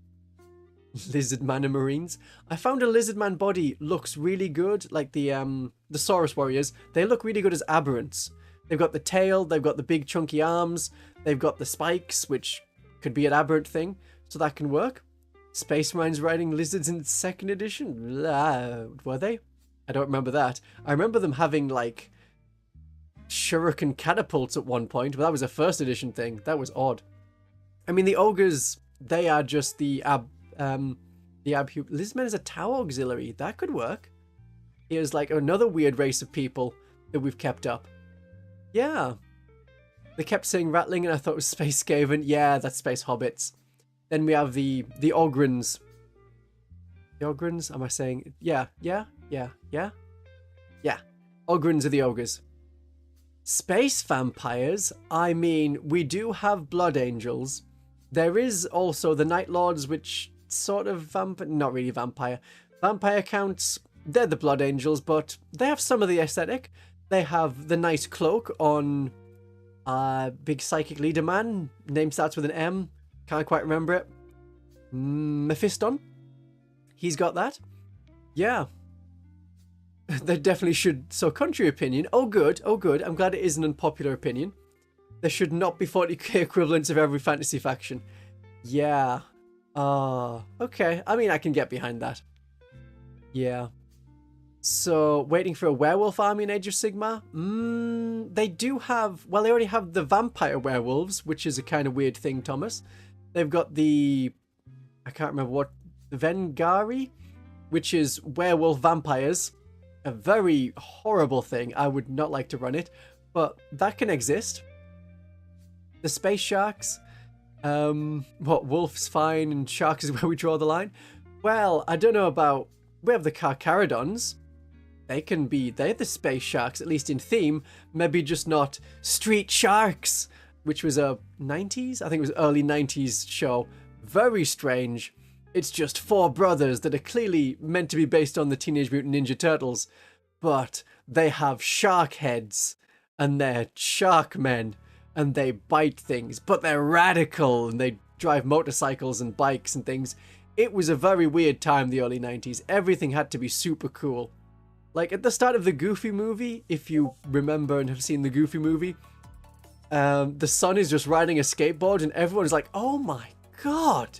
Lizardman Marines. I found a Lizardman body looks really good, like the Saurus warriors. They look really good as aberrants. They've got the tail, they've got the big chunky arms, they've got the spikes, which could be an aberrant thing, so that can work. Space Marines riding lizards in 2nd edition? Were they? I don't remember that. I remember them having, like, shuriken catapults at one point, but that was a 1st edition thing. That was odd. I mean, the Ogres, they are just the Lizardmen is a Tau auxiliary. That could work. Here's, like, another weird race of people that we've kept up. Yeah. They kept saying rattling, and I thought it was Space Skaven. Yeah, that's Space Hobbits. Then we have the Ogrins. The Ogrins? Am I saying? Yeah. Ogrins are the Ogres. Space Vampires? I mean, we do have Blood Angels. There is also the Night Lords, which sort of not really vampire. Vampire counts, they're the Blood Angels, but they have some of the aesthetic. They have the nice cloak on big psychic leader man. Name starts with an M. Can't quite remember it. Mephiston. He's got that. Yeah. They definitely should. So, country opinion. Oh, good. Oh, good. I'm glad it is an unpopular opinion. There should not be 40k equivalents of every fantasy faction. Yeah. Okay. I mean, I can get behind that. Yeah. So, waiting for a werewolf army in Age of Sigmar? They do have... Well, they already have the vampire werewolves, which is a kind of weird thing, Thomas. They've got the... I can't remember what... The Vengari? Which is werewolf vampires. A very horrible thing. I would not like to run it. But that can exist. The space sharks. Wolf's fine and sharks is where we draw the line? Well, I don't know about... We have the Carcharodons. They're the space sharks, at least in theme. Maybe just not Street Sharks, which was a 90s? I think it was early 90s show. Very strange. It's just 4 brothers that are clearly meant to be based on the Teenage Mutant Ninja Turtles. But they have shark heads. And they're shark men. And they bite things. But they're radical. And they drive motorcycles and bikes and things. It was a very weird time, the early 90s. Everything had to be super cool. Like, at the start of the Goofy movie, if you remember and have seen the Goofy movie, the son is just riding a skateboard and everyone's like, oh my god,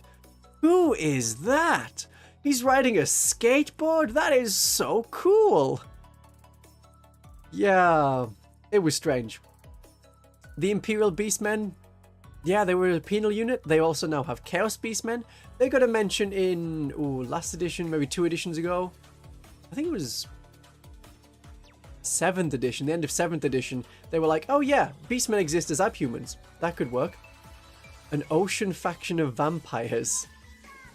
who is that? He's riding a skateboard? That is so cool. Yeah, it was strange. The Imperial Beastmen, yeah, they were a penal unit. They also now have Chaos Beastmen. They got a mention in, last edition, maybe 2 editions ago. I think it was 7th edition, the end of 7th edition. They were like, oh yeah, Beastmen exist as abhumans. That could work. An ocean faction of vampires.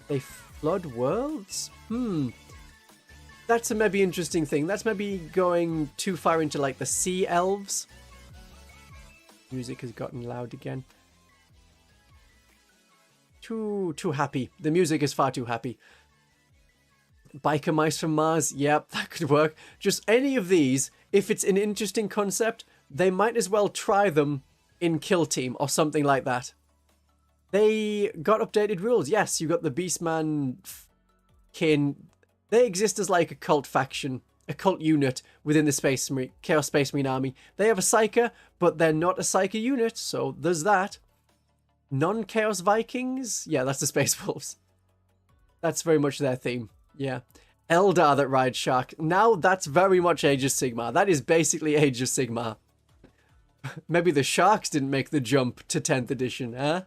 They flood worlds? That's a maybe interesting thing. That's maybe going too far into like the sea elves. Music has gotten loud again. Too happy. The music is far too happy. Biker mice from Mars. Yep, that could work. Just any of these, if it's an interesting concept, they might as well try them in Kill Team or something like that. They got updated rules. Yes, you got the Beastman kin. They exist as like a cult faction, a cult unit within the Chaos Space Marine army. They have a Psyker, but they're not a Psyker unit, so there's that. Non-Chaos Vikings? Yeah, that's the Space Wolves. That's very much their theme. Yeah. Eldar that ride shark. Now that's very much Age of Sigmar. That is basically Age of Sigmar. Maybe the sharks didn't make the jump to 10th edition, huh?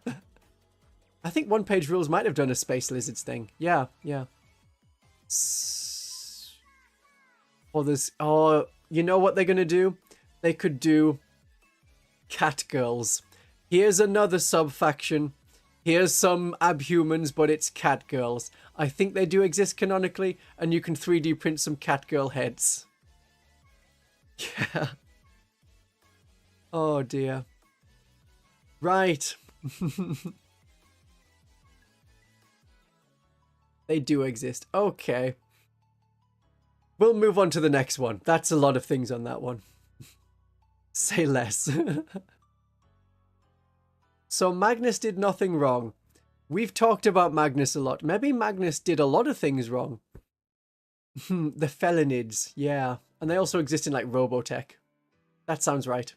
I think One Page Rules might have done a Space Lizards thing. Yeah. You know what they're going to do? They could do Cat Girls. Here's another sub-faction. Here's some abhumans, but it's cat girls. I think they do exist canonically, and you can 3D print some cat girl heads. Yeah. Oh dear. Right. They do exist. Okay. We'll move on to the next one. That's a lot of things on that one. Say less. So Magnus did nothing wrong. We've talked about Magnus a lot. Maybe Magnus did a lot of things wrong. The Felinids, yeah. And they also exist in, like, Robotech. That sounds right.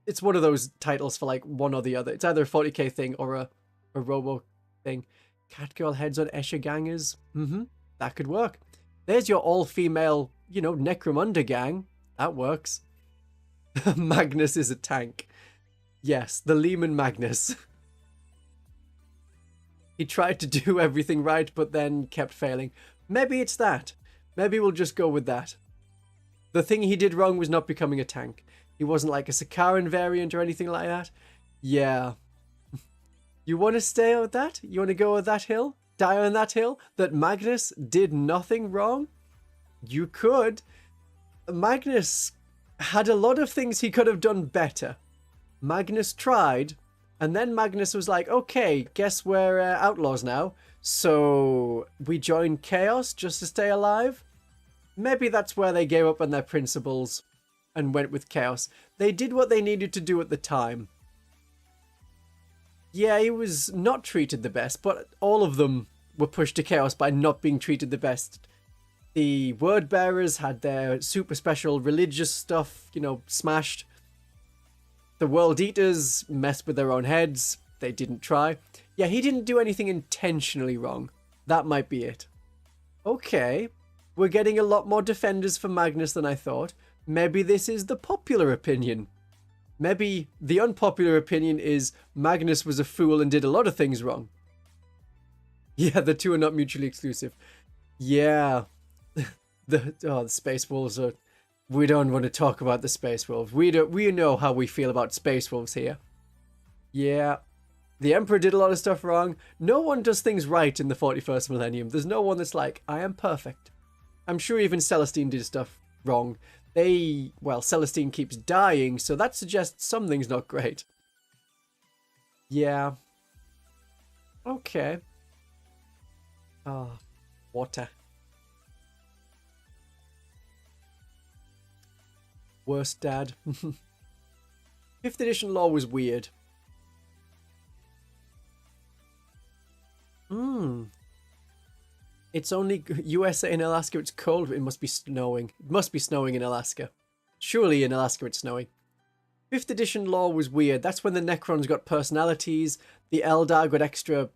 It's one of those titles for, like, one or the other. It's either a 40k thing or a Robo thing. Catgirl heads on Escher gangers. That could work. There's your all-female, you know, Necromunda gang. That works. Magnus is a tank. Yes, the Lehman Magnus. He tried to do everything right, but then kept failing. Maybe it's that. Maybe we'll just go with that. The thing he did wrong was not becoming a tank. He wasn't like a Sakaran variant or anything like that. Yeah. You want to stay with that? You want to go with that hill? Die on that hill? That Magnus did nothing wrong? You could. Magnus had a lot of things he could have done better. Magnus tried, and then Magnus was like, okay, guess we're outlaws now, so we join Chaos just to stay alive? Maybe that's where they gave up on their principles and went with Chaos. They did what they needed to do at the time. Yeah, he was not treated the best, but all of them were pushed to Chaos by not being treated the best. The Word Bearers had their super special religious stuff, you know, smashed. The World Eaters messed with their own heads. They didn't try. Yeah, he didn't do anything intentionally wrong. That might be it. Okay, we're getting a lot more defenders for Magnus than I thought. Maybe this is the popular opinion. Maybe the unpopular opinion is Magnus was a fool and did a lot of things wrong. Yeah, the two are not mutually exclusive. Yeah. The Space Wolves are... We don't want to talk about the Space Wolves. We know how we feel about Space Wolves here. Yeah. The Emperor did a lot of stuff wrong. No one does things right in the 41st millennium. There's no one that's like, I am perfect. I'm sure even Celestine did stuff wrong. Well, Celestine keeps dying, so that suggests something's not great. Yeah. Okay. Ah, water. Worst dad. 5th edition lore was weird. It's only USA and Alaska. It's cold. It must be snowing. It must be snowing in Alaska. Surely in Alaska it's snowing. 5th edition lore was weird. That's when the Necrons got personalities. The Eldar got extra,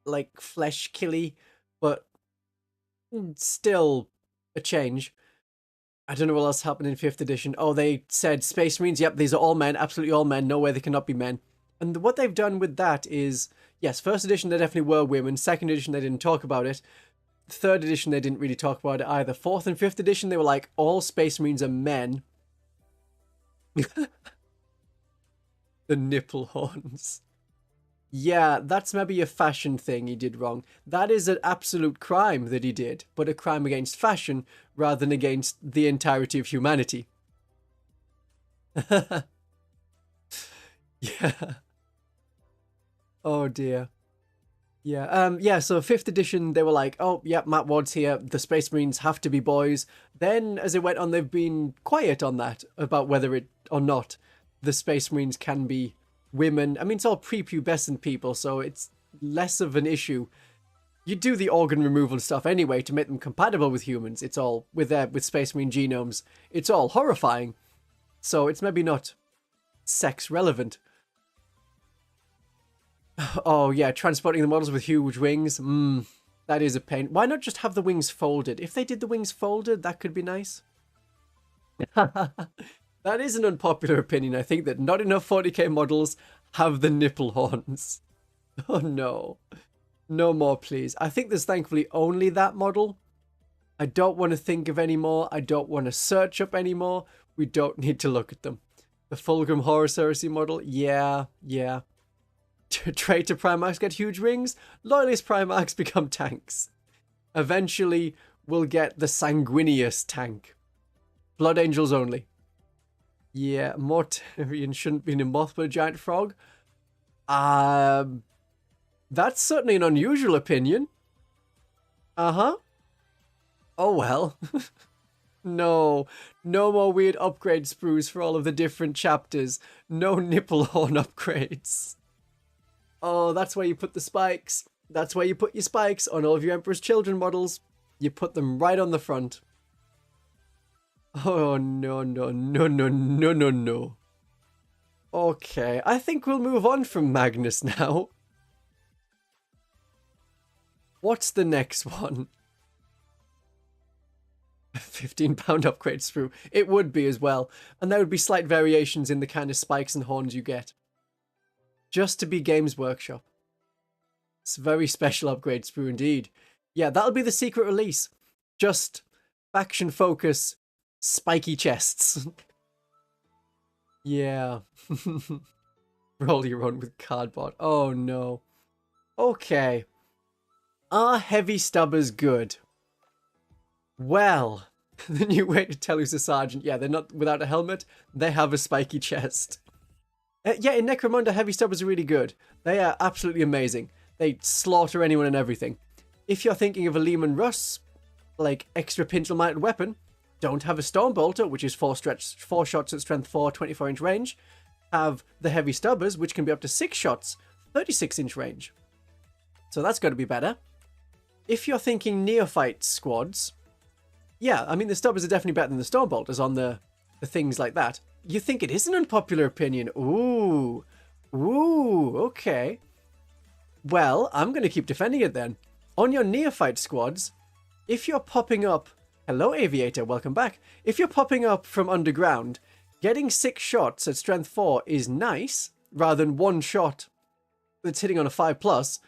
like, flesh killy. But still a change. I don't know what else happened in 5th edition. Oh, they said Space Marines. Yep, these are all men. Absolutely all men. No way they cannot be men. And what they've done with that is, yes, 1st edition they definitely were women. 2nd edition they didn't talk about it. 3rd edition they didn't really talk about it either. 4th and 5th edition they were like, all Space Marines are men. The nipple horns. Yeah, that's maybe a fashion thing he did wrong. That is an absolute crime that he did, but a crime against fashion rather than against the entirety of humanity. Yeah. Oh dear. Yeah, so 5th edition, they were like, oh, yeah, Matt Ward's here, the Space Marines have to be boys. Then, as it went on, they've been quiet on that, about whether it or not the Space Marines can be women. I mean, it's all prepubescent people, so it's less of an issue. You do the organ removal stuff anyway to make them compatible with humans. It's all, with Space Marine genomes, it's all horrifying. So it's maybe not sex relevant. Oh yeah, transporting the models with huge wings. That is a pain. Why not just have the wings folded? If they did the wings folded, that could be nice. That is an unpopular opinion. I think that not enough 40k models have the nipple horns. Oh no. No more, please. I think there's thankfully only that model. I don't want to think of any more. I don't want to search up any more. We don't need to look at them. The Fulgrim Horus Heresy model? Yeah. Traitor Primarchs get huge rings. Loyalist Primarchs become tanks. Eventually, we'll get the Sanguinius tank. Blood Angels only. Yeah, Mortarion shouldn't be a moth but a giant frog. That's certainly an unusual opinion. Uh-huh. Oh well. No. No more weird upgrade sprues for all of the different chapters. No nipple horn upgrades. Oh, that's where you put the spikes. That's where you put your spikes on all of your Emperor's Children models. You put them right on the front. Oh, no, no, no, no, no, no, no. Okay, I think we'll move on from Magnus now. What's the next one? £15 upgrade sprue. It would be as well. And there would be slight variations in the kind of spikes and horns you get. Just to be Games Workshop. It's a very special upgrade sprue indeed. Yeah, that'll be the secret release. Just faction focus, spiky chests. Yeah. Roll your own with cardboard. Oh no. Okay. Are heavy stubbers good? Well, the new way to tell who's a sergeant. Yeah, they're not without a helmet. They have a spiky chest. Yeah, in Necromunda, heavy stubbers are really good. They are absolutely amazing. They slaughter anyone and everything. If you're thinking of a Lehman Russ, like extra pintle-mounted weapon, don't have a Stormbolter, which is 4 shots at strength 4, 24-inch range. Have the heavy stubbers, which can be up to 6 shots, 36-inch range. So that's got to be better. If you're thinking neophyte squads, yeah, I mean, the stubbers are definitely better than the Stormbolters on the things like that. You think it is an unpopular opinion? Ooh. Ooh, okay. Well, I'm going to keep defending it then. On your neophyte squads, if you're popping up... Hello, Aviator, welcome back. If you're popping up from underground, getting 6 shots at strength 4 is nice, rather than 1 shot that's hitting on a 5+.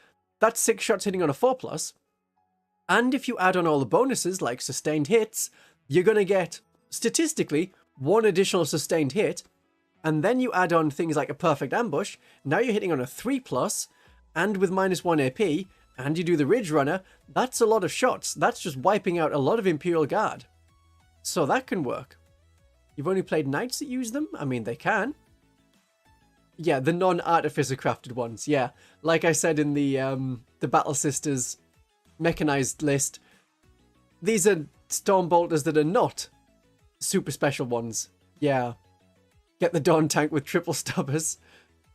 That's 6 shots hitting on a 4+. And if you add on all the bonuses, like sustained hits, you're going to get, statistically, 1 additional sustained hit. And then you add on things like a perfect ambush. Now you're hitting on a 3+, and with -1 AP, and you do the Ridge Runner. That's a lot of shots. That's just wiping out a lot of Imperial Guard. So that can work. You've only played Knights that use them? I mean, they can. Yeah, the non-artificer crafted ones. Yeah, like I said in the Battle Sisters mechanized list, these are Stormbolters that are not super special ones. Yeah. Get the Dawn tank with triple stubbers.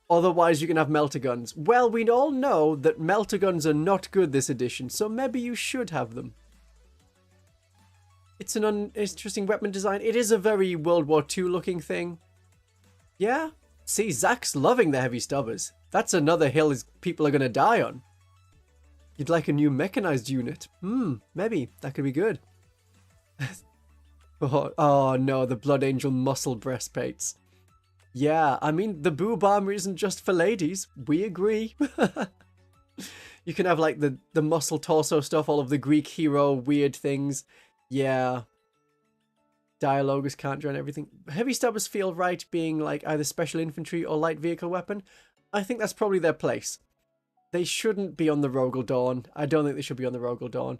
Otherwise, you can have melter guns. Well, we all know that melter guns are not good this edition, so maybe you should have them. It's an interesting weapon design. It is a very World War II looking thing. Yeah. See, Zach's loving the heavy stubbers. That's another hill people are going to die on. You'd like a new mechanized unit. Maybe. That could be good. Oh no, the Blood Angel muscle breastplates. Yeah, I mean, the boob armor isn't just for ladies. We agree. You can have, like, the muscle torso stuff, all of the Greek hero weird things. Yeah. Dialogues can't join everything. Heavy stubbers feel right being, like, either special infantry or light vehicle weapon. I think that's probably their place. They shouldn't be on the Rogel Dawn. I don't think they should be on the Rogel Dawn.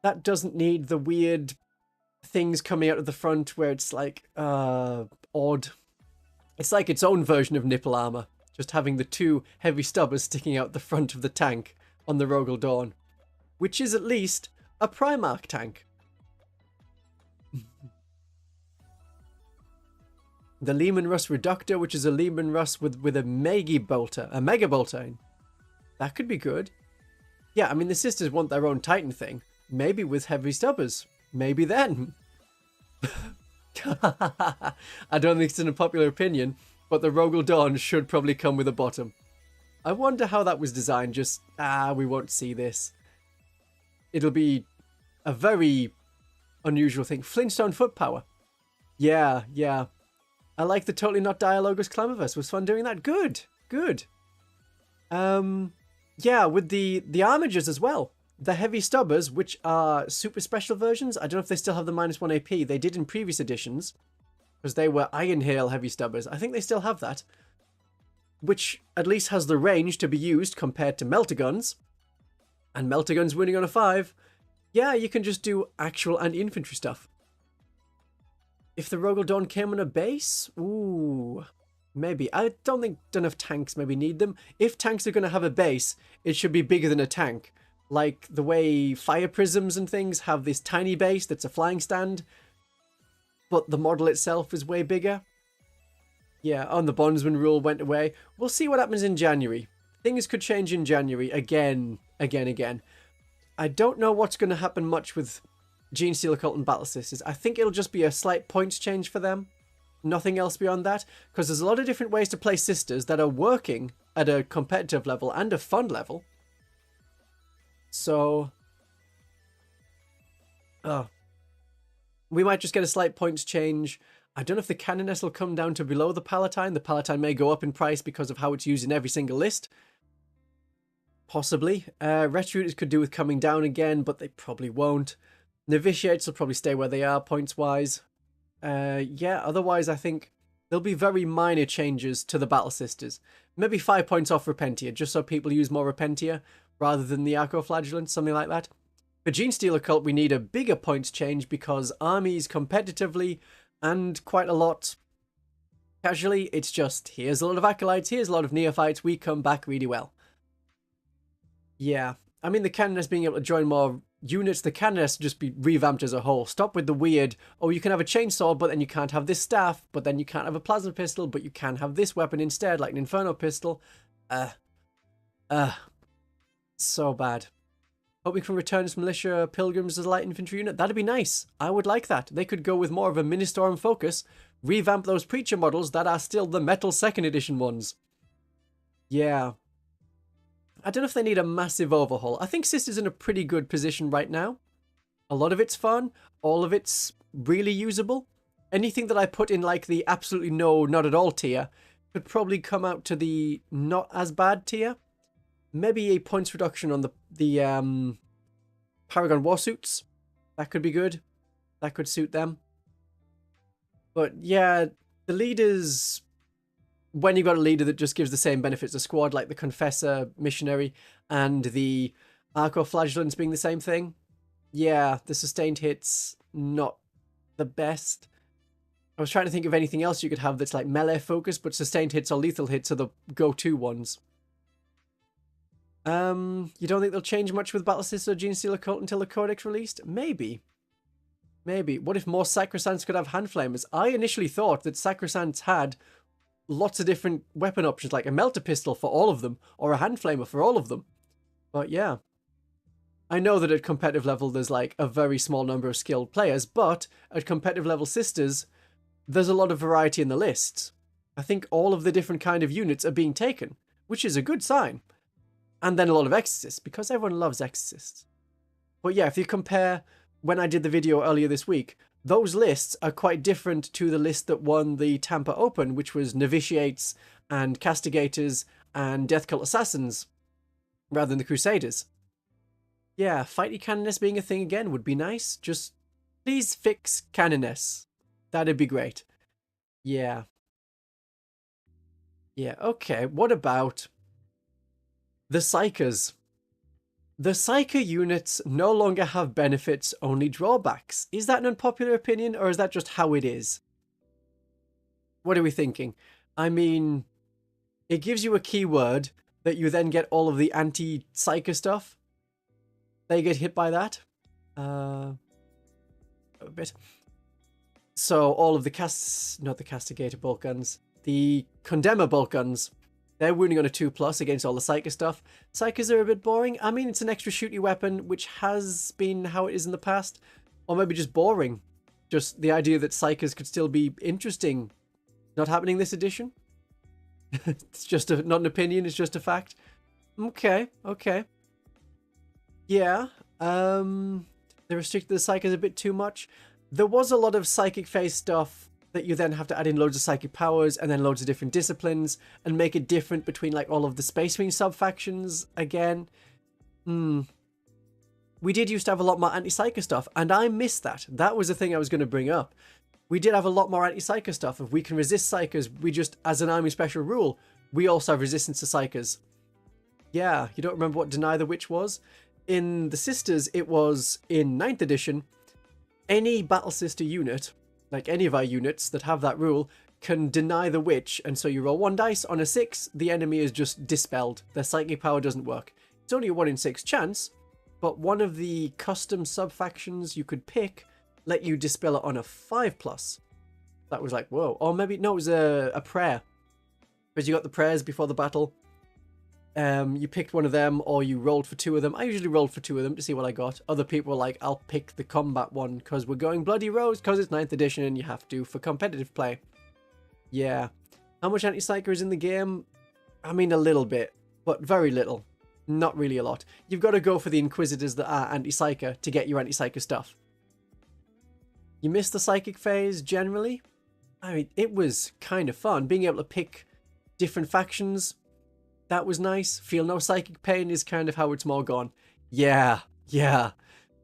That doesn't need the weird things coming out of the front where it's, like, odd. It's like its own version of nipple armor, just having the 2 heavy stubbers sticking out the front of the tank on the Rogel Dawn, which is at least a Primarch tank. The Lehman Russ Reductor, which is a Lehman Russ with a Mega Bolter. That could be good. Yeah, I mean, the sisters want their own Titan thing. Maybe with heavy stubbers. Maybe then. I don't think it's an unpopular opinion, but the Rogel Dawn should probably come with a bottom. I wonder how that was designed. Just, we won't see this. It'll be a very unusual thing. Flintstone foot power. Yeah. I like the totally not dialogue as Clamavus. Was fun doing that. Good. Yeah, with the armigers as well. The heavy stubbers, which are super special versions, I don't know if they still have the -1 AP. They did in previous editions, because they were Iron Hail heavy stubbers. I think they still have that. Which at least has the range to be used compared to melter guns. And melter guns winning on a 5. Yeah, you can just do actual anti-infantry stuff. If the Rogel Dawn came on a base, ooh. Maybe. I don't know if tanks maybe need them. If tanks are going to have a base, it should be bigger than a tank. Like the way fire prisms and things have this tiny base that's a flying stand, but the model itself is way bigger. Yeah, and the bondsman rule went away. We'll see what happens in January. Things could change in January again. I don't know what's going to happen much with Genestealer Cult and Battle Sisters. I think it'll just be a slight points change for them. Nothing else beyond that, because there's a lot of different ways to play sisters that are working at a competitive level and a fun level. So, we might just get a slight points change. I don't know if the Canoness will come down to below the Palatine. The Palatine may go up in price because of how it's used in every single list. Possibly. Retributors could do with coming down again, but they probably won't. Novitiates will probably stay where they are points-wise. Yeah, otherwise I think there'll be very minor changes to the Battle Sisters. Maybe 5 points off Repentia, just so people use more Repentia rather than the Arcoflagellants, something like that. For Genestealer Cult, we need a bigger points change because armies competitively and quite a lot casually, it's just here's a lot of Acolytes, here's a lot of Neophytes, we come back really well. Yeah, I mean the Canoness being able to join more units, the Canoness just be revamped as a whole. Stop with the weird, oh, you can have a chainsaw, but then you can't have this staff, but then you can't have a plasma pistol, but you can have this weapon instead, like an Inferno pistol. So bad. Hope we can return some militia pilgrims as a light infantry unit. That'd be nice. I would like that. They could go with more of a Ministorum focus, revamp those preacher models that are still the metal 2nd edition ones. Yeah. I don't know if they need a massive overhaul. I think Sister's in a pretty good position right now. A lot of it's fun. All of it's really usable. Anything that I put in like the absolutely no, not at all tier could probably come out to the not as bad tier. Maybe a points reduction on the Paragon Warsuits. That could be good. That could suit them. But yeah, the leaders... When you've got a leader that just gives the same benefits to squad, like the Confessor, Missionary, and the Arcoflagellants being the same thing, yeah, the sustained hits, not the best. I was trying to think of anything else you could have that's like melee focus, but sustained hits or lethal hits are the go-to ones. You don't think they'll change much with Battle Sisters or Genestealer Cult until the Codex released? Maybe. Maybe. What if more Sacrosants could have hand flamers? I initially thought that Sacrosants had lots of different weapon options, like a melter pistol for all of them, or a hand flamer for all of them. But yeah. I know that at competitive level there's like a very small number of skilled players, but at competitive level Sisters, there's a lot of variety in the lists. I think all of the different kind of units are being taken, which is a good sign. And then a lot of Exorcists, because everyone loves Exorcists. But yeah, if you compare when I did the video earlier this week, those lists are quite different to the list that won the Tampa Open, which was Novitiates and Castigators and Death Cult Assassins, rather than the Crusaders. Yeah, Fighty Canoness being a thing again would be nice. Just please fix Canoness. That'd be great. Yeah. Yeah, okay. What about the Psykers? The Psyker units no longer have benefits, only drawbacks. Is that an unpopular opinion, or is that just how it is? What are we thinking? I mean, it gives you a keyword that you then get all of the anti-Psyker stuff. They get hit by that. A bit. So all of the not the Castigator bolt guns, the Condemner bolt guns, they're wounding on a 2+ against all the Psyker stuff. Psykers are a bit boring. I mean, it's an extra shooty weapon, which has been how it is in the past. Or maybe just boring. Just the idea that Psykers could still be interesting. Not happening this edition. It's just not an opinion, it's just a fact. Okay, okay. Yeah, they restricted the Psykers a bit too much. There was a lot of psychic phase stuff that you then have to add in loads of psychic powers and then loads of different disciplines and make it different between like all of the Space Marine sub-factions again. We did used to have a lot more anti-Psyker stuff, and I missed that. That was the thing I was going to bring up. We did have a lot more anti-Psyker stuff. If we can resist Psykers, we just, as an army special rule, we also have resistance to Psykers. Yeah, you don't remember what Deny the Witch was? In the Sisters, it was, in 9th edition, any Battle Sister unit, like any of our units that have that rule, can deny the witch, and so you roll 1 dice. On a 6, the enemy is just dispelled. Their psychic power doesn't work. It's only a 1 in 6 chance, but one of the custom sub-factions you could pick let you dispel it on a 5+. That was like, whoa. Or maybe, no, it was a prayer. Because you got the prayers before the battle. You picked one of them, or you rolled for 2 of them. I usually rolled for 2 of them to see what I got. Other people were like, I'll pick the combat one because we're going Bloody Rose because it's 9th edition and you have to for competitive play. Yeah. How much anti-psyker is in the game? I mean, a little bit, but very little. Not really a lot. You've got to go for the Inquisitors that are anti-psyker to get your anti-psyker stuff. You miss the psychic phase generally. I mean, it was kind of fun. Being able to pick different factions, that was nice. Feel no psychic pain is kind of how it's more gone. Yeah.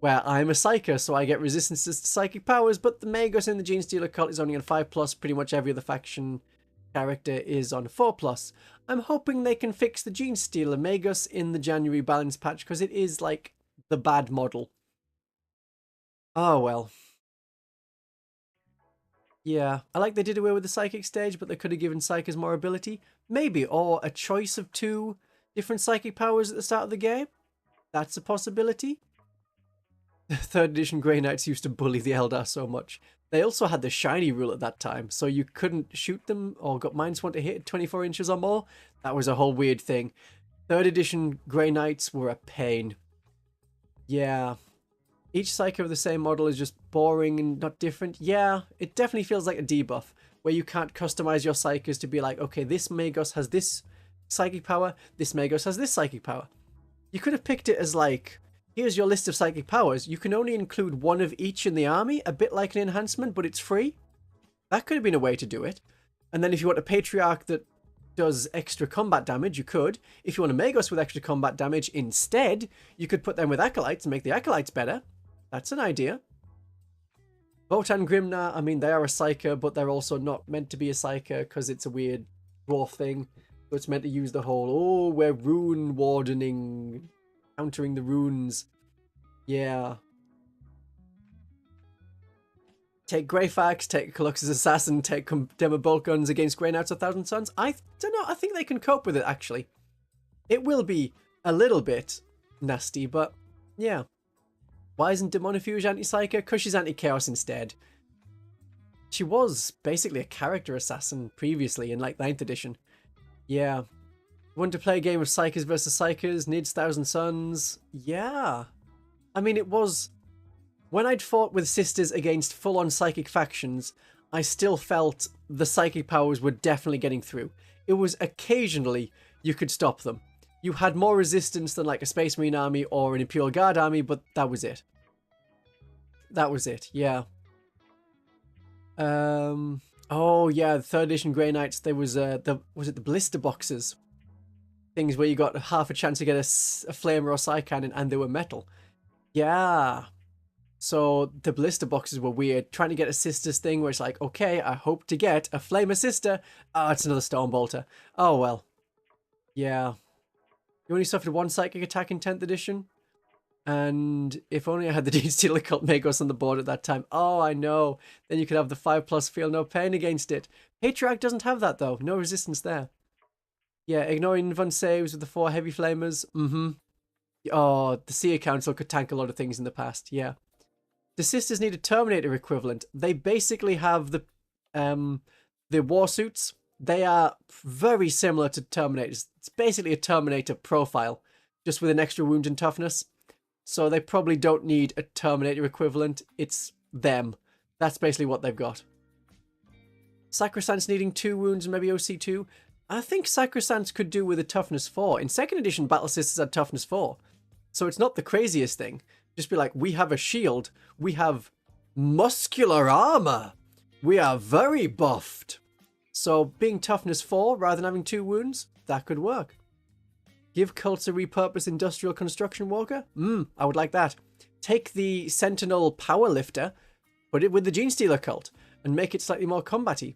Where I'm a Psyker, so I get resistances to psychic powers, but the Magus in the Genestealer Cult is only on 5+. Pretty much every other faction character is on 4+. I'm hoping they can fix the Genestealer Magus in the January balance patch, because it is like the bad model. Oh well. Yeah, I like they did away with the psychic stage, but they could have given Psykers more ability. Maybe, or a choice of 2 different psychic powers at the start of the game. That's a possibility. The 3rd edition Grey Knights used to bully the Eldar so much. They also had the shiny rule at that time, so you couldn't shoot them or got -1 to hit 24 inches or more. That was a whole weird thing. 3rd edition Grey Knights were a pain. Yeah. Each Psyker of the same model is just boring and not different. Yeah, it definitely feels like a debuff, where you can't customize your Psykers to be like, okay, this Magus has this psychic power, this Magus has this psychic power. You could have picked it as like, here's your list of psychic powers. You can only include 1 of each in the army, a bit like an enhancement, but it's free. That could have been a way to do it. And then if you want a Patriarch that does extra combat damage, you could. If you want a Magus with extra combat damage instead, you could put them with Acolytes and make the Acolytes better. That's an idea. Votan Grimnar, I mean, they are a Psyker, but they're also not meant to be a Psyker because it's a weird dwarf thing. So it's meant to use the whole, oh, we're rune wardening, countering the runes. Yeah. Take Greyfax, take Calux's Assassin, take Demo Bolt Guns against Grey Knights of Thousand Suns. I don't know, I think they can cope with it, actually. It will be a little bit nasty, but yeah. Why isn't Demonifuge anti-Psyker? Because she's anti-Chaos instead. She was basically a character assassin previously in like 9th edition. Yeah. Want to play a game of Psykers versus Psykers, Nid's Thousand Suns? Yeah. I mean, it was... When I'd fought with sisters against full-on psychic factions, I still felt the psychic powers were definitely getting through. It was occasionally you could stop them. You had more resistance than like a Space Marine army or an Imperial Guard army, but that was it. That was it, yeah. Oh yeah, the 3rd edition Grey Knights, there was was it the blister boxes? Things where you got half a chance to get a flamer or psy cannon and they were metal. Yeah. So the blister boxes were weird. Trying to get a sisters thing where it's like, okay, I hope to get a flamer sister. Oh, it's another Stormbolter. Oh well. Yeah. You only suffered 1 psychic attack in 10th edition. And if only I had the Genestealer Cult Magos on the board at that time. Oh, I know. Then you could have the 5+ feel no pain against it. Patriarch doesn't have that though. No resistance there. Yeah, ignoring Von saves with the 4 heavy flamers. Oh, the Seer Council could tank a lot of things in the past. Yeah. The sisters need a Terminator equivalent. They basically have the war suits. They are very similar to Terminators. It's basically a Terminator profile, just with an extra wound and toughness. So they probably don't need a Terminator equivalent. It's them. That's basically what they've got. Sacrosanct needing 2 wounds and maybe OC2. I think Sacrosanct could do with a toughness 4. In 2nd edition, Battle Sisters had toughness 4. So it's not the craziest thing. Just be like, we have a shield. We have muscular armor. We are very buffed. So being toughness 4 rather than having 2 wounds, that could work. Give cults a repurposed industrial construction walker? I would like that. Take the Sentinel Powerlifter, put it with the Genestealer Cult, and make it slightly more combat-y.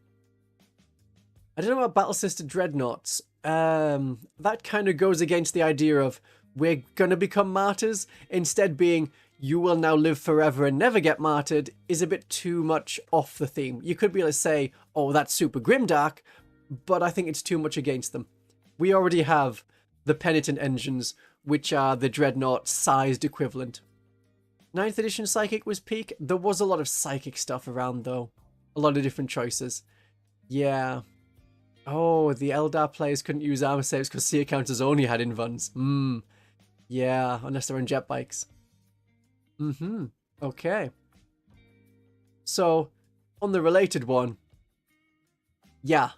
I don't know about Battle Sister Dreadnoughts. That kind of goes against the idea of we're gonna become martyrs, instead being, you will now live forever and never get martyred is a bit too much off the theme. You could be able to say, oh, that's super grimdark, but I think it's too much against them. We already have the Penitent engines, which are the Dreadnought-sized equivalent. 9th edition Psychic was peak. There was a lot of Psychic stuff around, though. A lot of different choices. Yeah. Oh, the Eldar players couldn't use armor saves because seer counters only had invuns. Yeah, unless they're on jet bikes. Okay. So, on the related one, yeah,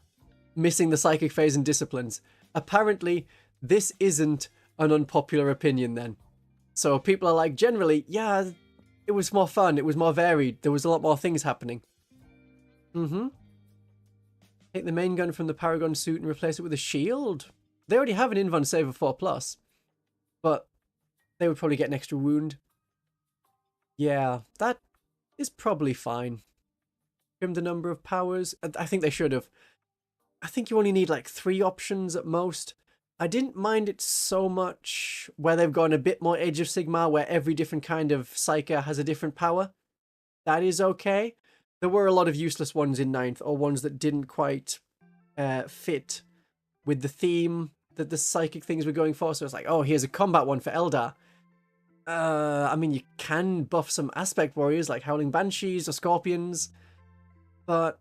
missing the Psychic phase and disciplines. Apparently, this isn't an unpopular opinion then. So people are like, generally, yeah, it was more fun, it was more varied, there was a lot more things happening. Take the main gun from the Paragon suit and replace it with a shield? They already have an invuln save of 4+, but they would probably get an extra wound. Yeah, that is probably fine. Trim the number of powers. I think they should have. I think you only need like 3 options at most. I didn't mind it so much where they've gone a bit more Age of Sigmar, where every different kind of Psyker has a different power. That is okay. There were a lot of useless ones in 9th, or ones that didn't quite fit with the theme that the Psychic things were going for. So it's like, oh, here's a combat one for Eldar. I mean, you can buff some aspect warriors like Howling Banshees or Scorpions, but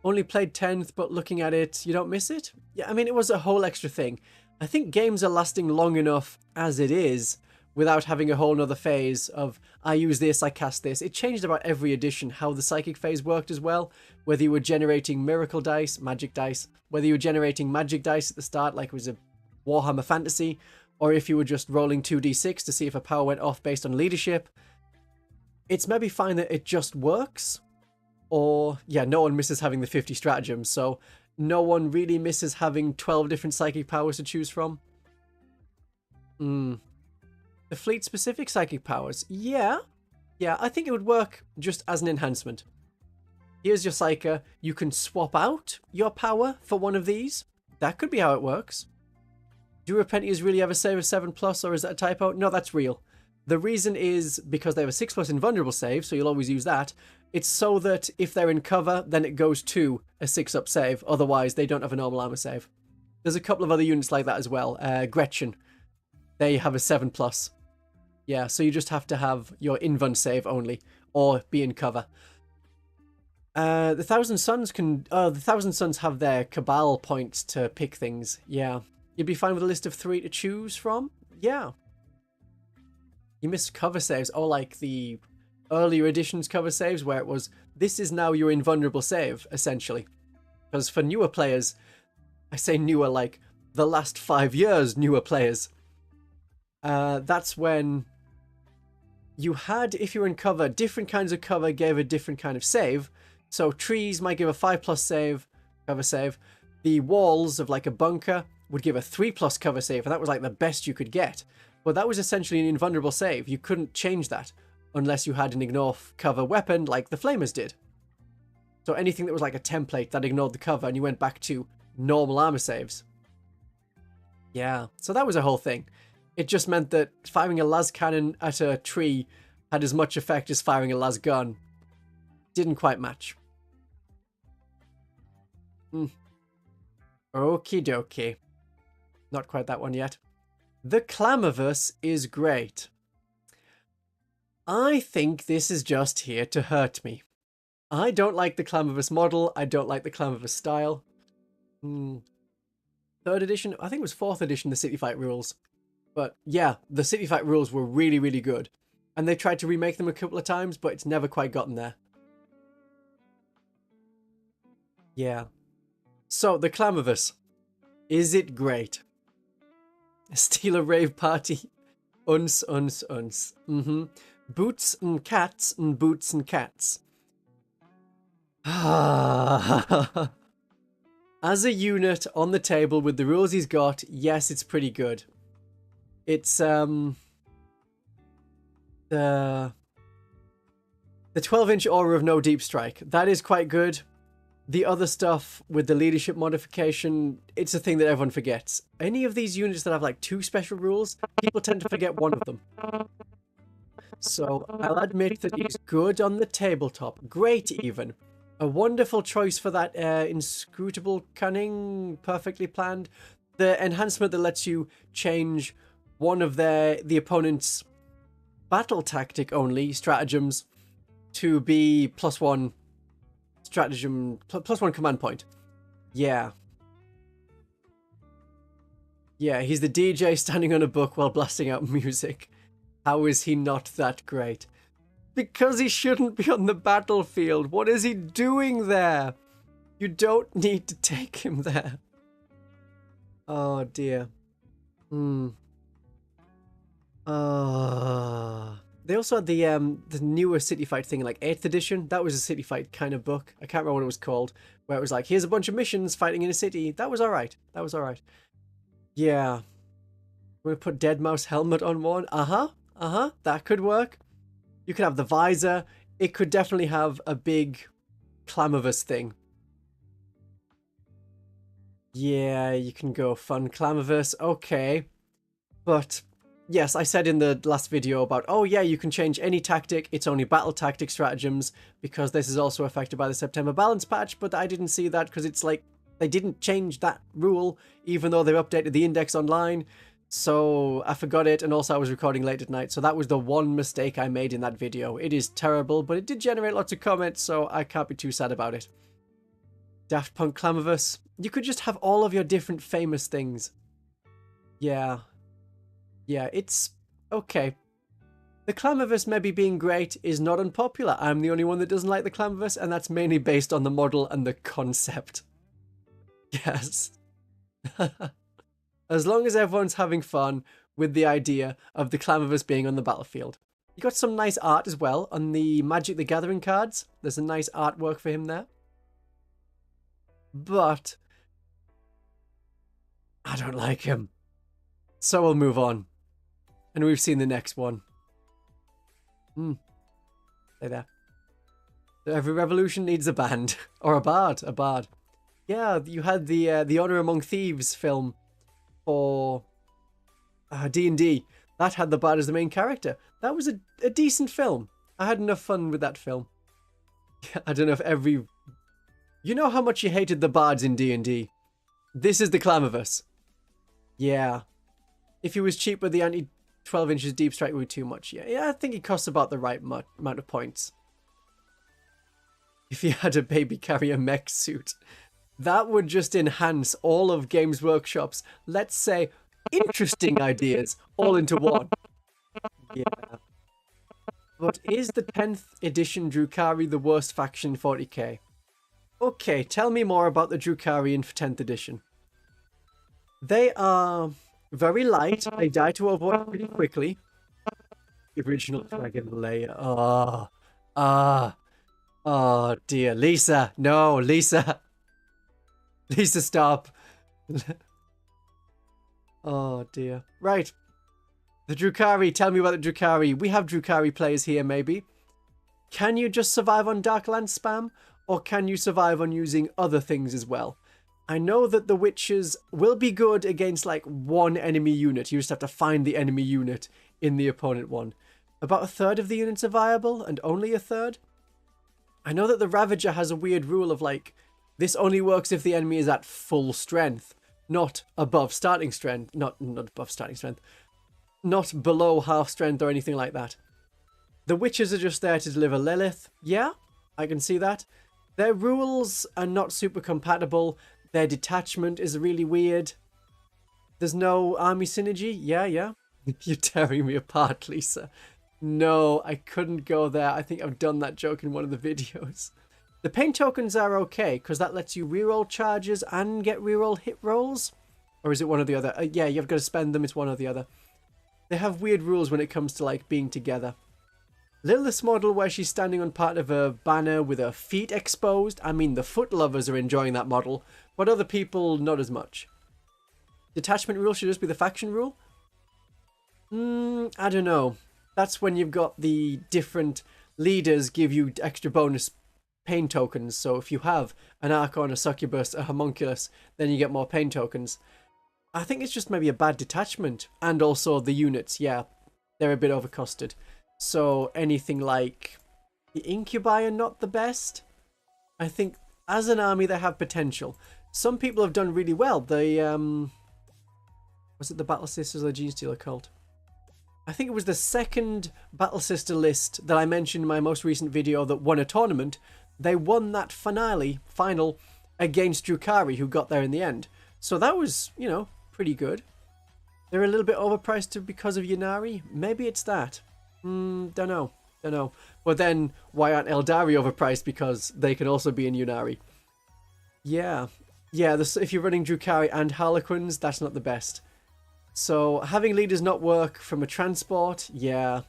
only played 10th, but looking at it, you don't miss it? Yeah, I mean, it was a whole extra thing. I think games are lasting long enough as it is without having a whole nother phase of, I use this, I cast this. It changed about every edition how the Psychic phase worked as well, whether you were generating miracle dice, magic dice, whether you were generating magic dice at the start like it was a Warhammer Fantasy, or if you were just rolling 2d6 to see if a power went off based on leadership. It's maybe fine that it just works. Or, yeah, no one misses having the 50 stratagems, so no one really misses having 12 different Psychic powers to choose from. The fleet-specific Psychic powers. Yeah, I think it would work just as an enhancement. Here's your Psyker. You can swap out your power for one of these. That could be how it works. Do Repentiers really ever save a 7+, or is that a typo? No, that's real. The reason is because they have a 6+ invulnerable save, so you'll always use that. It's so that if they're in cover, then it goes to a 6+ save. Otherwise, they don't have a normal armor save. There's a couple of other units like that as well. Gretchen, they have a 7+. Yeah, so you just have to have your invuln save only, or be in cover. The Thousand Suns can... the Thousand Suns have their Cabal points to pick things. Yeah. You'd be fine with a list of 3 to choose from? Yeah. You missed cover saves, or like the earlier editions cover saves where it was, this is now your invulnerable save, essentially. Because for newer players, I say newer like the last 5 years newer players, that's when you had, if you were in cover, different kinds of cover gave a different kind of save. So trees might give a 5+ save, cover save. The walls of like a bunker would give a 3+ cover save, and that was like the best you could get. But that was essentially an invulnerable save. You couldn't change that unless you had an ignore cover weapon like the Flamers did. So anything that was like a template that ignored the cover and you went back to normal armor saves. Yeah, so that was a whole thing. It just meant that firing a las cannon at a tree had as much effect as firing a las gun. Didn't quite match. Okie dokie. Not quite that one yet. The Clamavus is great. I think this is just here to hurt me. I don't like the Clamavus model. I don't like the Clamavus style. 3rd edition? I think it was 4th edition, the City Fight rules. But yeah, the City Fight rules were really, really good. And they tried to remake them a couple of times, but it's never quite gotten there. Yeah. So, the Clamavus. Is it great? Steal a rave party. Uns. Boots and cats and boots and cats. As a unit on the table with the rules he's got, yes, it's pretty good. It's the 12-inch aura of no deep strike. That is quite good. The other stuff with the leadership modification, it's a thing that everyone forgets. Any of these units that have like 2 special rules, people tend to forget one of them. So I'll admit that he's good on the tabletop. Great even. A wonderful choice for that inscrutable cunning, perfectly planned. The enhancement that lets you change one of the opponent's battle tactic only stratagems to be +1 stratagem, +1 command point. Yeah. Yeah, he's the DJ standing on a book while blasting out music. How is he not that great? Because he shouldn't be on the battlefield. What is he doing there? You don't need to take him there. Oh dear. They also had the newer city fight thing, like 8th edition. That was a city fight kind of book. I can't remember what it was called. Where it was like, here's a bunch of missions fighting in a city. That was alright. That was alright. Yeah. We're gonna put Dead Mouse helmet on one. That could work. You could have the visor. It could definitely have a big Clamavus thing. Yeah, you can go fun Clamavus. Okay. But yes, I said in the last video about, oh yeah, you can change any tactic. It's only battle tactic stratagems because this is also affected by the September balance patch. But I didn't see that because it's like they didn't change that rule even though they've updated the index online. So I forgot it, and also I was recording late at night, so that was the one mistake I made in that video. It is terrible, but it did generate lots of comments, so I can't be too sad about it. Daft Punk Clamavus. You could just have all of your different famous things. Yeah. Yeah, it's okay. The Clamavus maybe being great is not unpopular. I'm the only one that doesn't like the Clamavus, and that's mainly based on the model and the concept. Yes. As long as everyone's having fun with the idea of the Clamavus being on the battlefield. You got some nice art as well on the Magic the Gathering cards. There's a nice artwork for him there. But I don't like him. So we'll move on. And we've seen the next one. Stay there. Every revolution needs a band. Or a bard. A bard. Yeah, you had the Honor Among Thieves film for D&D. That had the bard as the main character. That was a decent film. I had enough fun with that film. I don't know if every... You know how much you hated the bards in D&D? This is the Clamavus. Yeah. If he was cheap with the anti-12 inches deep strike would be too much. Yeah, I think he costs about the right amount of points. If he had a baby carrier mech suit. That would just enhance all of Games Workshop's, let's say, interesting ideas all into one. Yeah. But is the 10th edition Drukhari the worst faction in 40k? Okay, tell me more about the Drukhari in 10th edition. They are very light. They die to overwatch pretty quickly. The original Dragon Layer. Oh dear. Lisa. No, Lisa. Lisa, stop. Oh dear. Right. The Drukhari. Tell me about the Drukhari. We have Drukhari players here, maybe. Can you just survive on Darkland spam? Or can you survive on using other things as well? I know that the Witches will be good against like one enemy unit. You just have to find the enemy unit in the opponent one. About a third of the units are viable, and only a third. I know that the Ravager has a weird rule of like, this only works if the enemy is at full strength, not above starting strength, not above starting strength, not below half strength or anything like that. The Witches are just there to deliver Lilith. Yeah, I can see that. Their rules are not super compatible. Their detachment is really weird. There's no army synergy. Yeah. You're tearing me apart, Lisa. No, I couldn't go there. I think I've done that joke in one of the videos. The pain tokens are okay, because that lets you reroll charges and get reroll hit rolls. Or is it one or the other? Yeah, you've got to spend them. It's one or the other. They have weird rules when it comes to like being together. Lilith's model where she's standing on part of a banner with her feet exposed. I mean, the foot lovers are enjoying that model, but other people not as much. Detachment rule should just be the faction rule? I don't know. That's when you've got the different leaders give you extra bonus pain tokens. So if you have an Archon, a Succubus, a Homunculus, then you get more pain tokens. I think it's just maybe a bad detachment. And also the units, yeah, they're a bit overcosted. So anything like the Incubi are not the best. I think as an army they have potential. Some people have done really well. The was it the Battle Sisters or the Genestealer Cult? I think it was the second Battle Sister list that I mentioned in my most recent video that won a tournament. They won that final against Drukhari, who got there in the end. So that was, you know, pretty good. They're a little bit overpriced because of ynnari. Maybe it's that. Don't know. But then, why aren't Eldari overpriced? Because they can also be in ynnari. Yeah, if you're running Drukhari and harlequins, that's not the best. So, having leaders not work from a transport, yeah.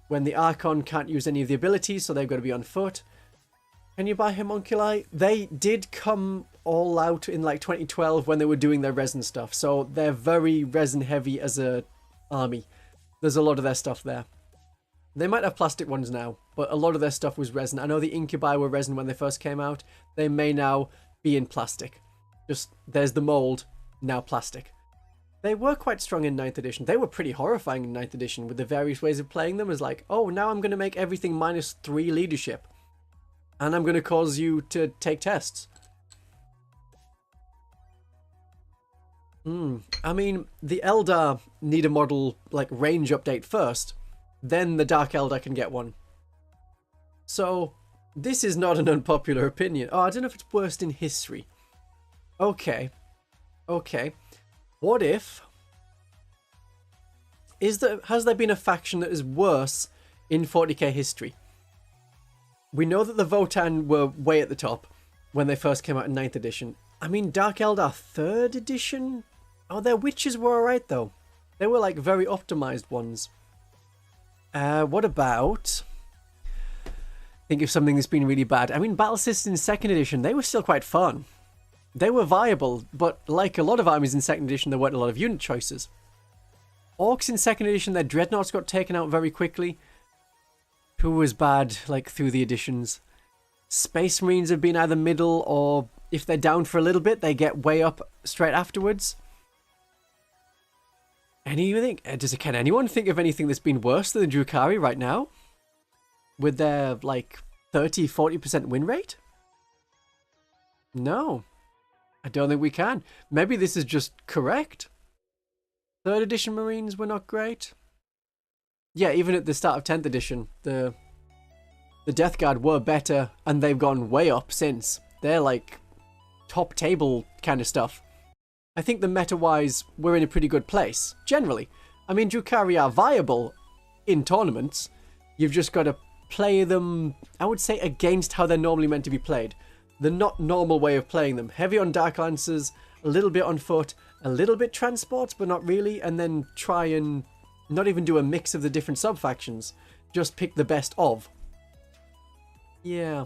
When the Archon can't use any of the abilities, so they've got to be on foot. Can you buy Homunculi? They did come all out in like 2012 when they were doing their resin stuff. So, they're very resin heavy as a army. There's a lot of their stuff there. They might have plastic ones now, but a lot of their stuff was resin. I know the Incubi were resin when they first came out. They may now be in plastic. Just, there's the mold, now plastic. They were quite strong in 9th edition. They were pretty horrifying in 9th edition with the various ways of playing them. As like, oh, now I'm going to make everything -3 leadership. And I'm going to cause you to take tests. I mean, the Eldar need a model, like, range update first. Then the Dark Eldar can get one. So, this is not an unpopular opinion. Oh, I don't know if it's worst in history. Okay. What if... has there been a faction that is worse in 40k history? We know that the Votann were way at the top when they first came out in 9th edition. I mean, Dark Eldar 3rd edition? Oh, their witches were alright though. They were like very optimized ones. What about... think of something that's been really bad. I mean, Battle Systems in 2nd edition, they were still quite fun. They were viable, but like a lot of armies in 2nd edition, there weren't a lot of unit choices. Orcs in 2nd edition, their dreadnoughts got taken out very quickly. Who was bad, like, through the editions? Space Marines have been either middle, or if they're down for a little bit, they get way up straight afterwards. Can anyone think of anything that's been worse than the Drukhari right now? With their, like, 30-40% win rate? No. I don't think we can. Maybe this is just correct. 3rd edition Marines were not great. Yeah, even at the start of 10th edition, the Death Guard were better, and they've gone way up since. They're like top table kind of stuff. I think the meta-wise, we're in a pretty good place, generally. I mean, Drukhari are viable in tournaments. You've just got to play them, I would say, against how they're normally meant to be played. The not normal way of playing them. Heavy on Dark Lancers, a little bit on foot, a little bit transport, but not really, and then try and not even do a mix of the different sub-factions. Just pick the best of. Yeah.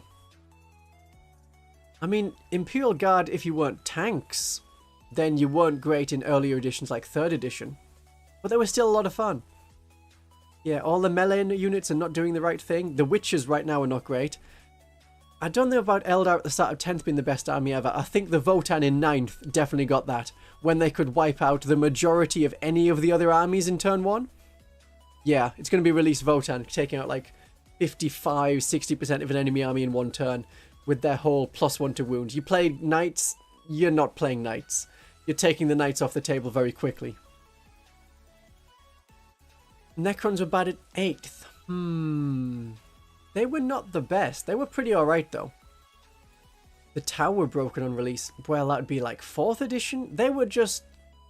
I mean, Imperial Guard, if you weren't tanks, then you weren't great in earlier editions like 3rd edition. But they were still a lot of fun. Yeah, all the melee units are not doing the right thing. The Witches right now are not great. I don't know about Eldar at the start of 10th being the best army ever. I think the Votann in 9th definitely got that. When they could wipe out the majority of any of the other armies in turn 1. Yeah, it's going to be released Votann, taking out like 55-60% of an enemy army in one turn with their whole +1 to wound. You play Knights, you're not playing Knights. You're taking the Knights off the table very quickly. Necrons were bad at 8th. They were not the best. They were pretty alright though. The Tau were broken on release. Well, that would be like 4th edition. They were just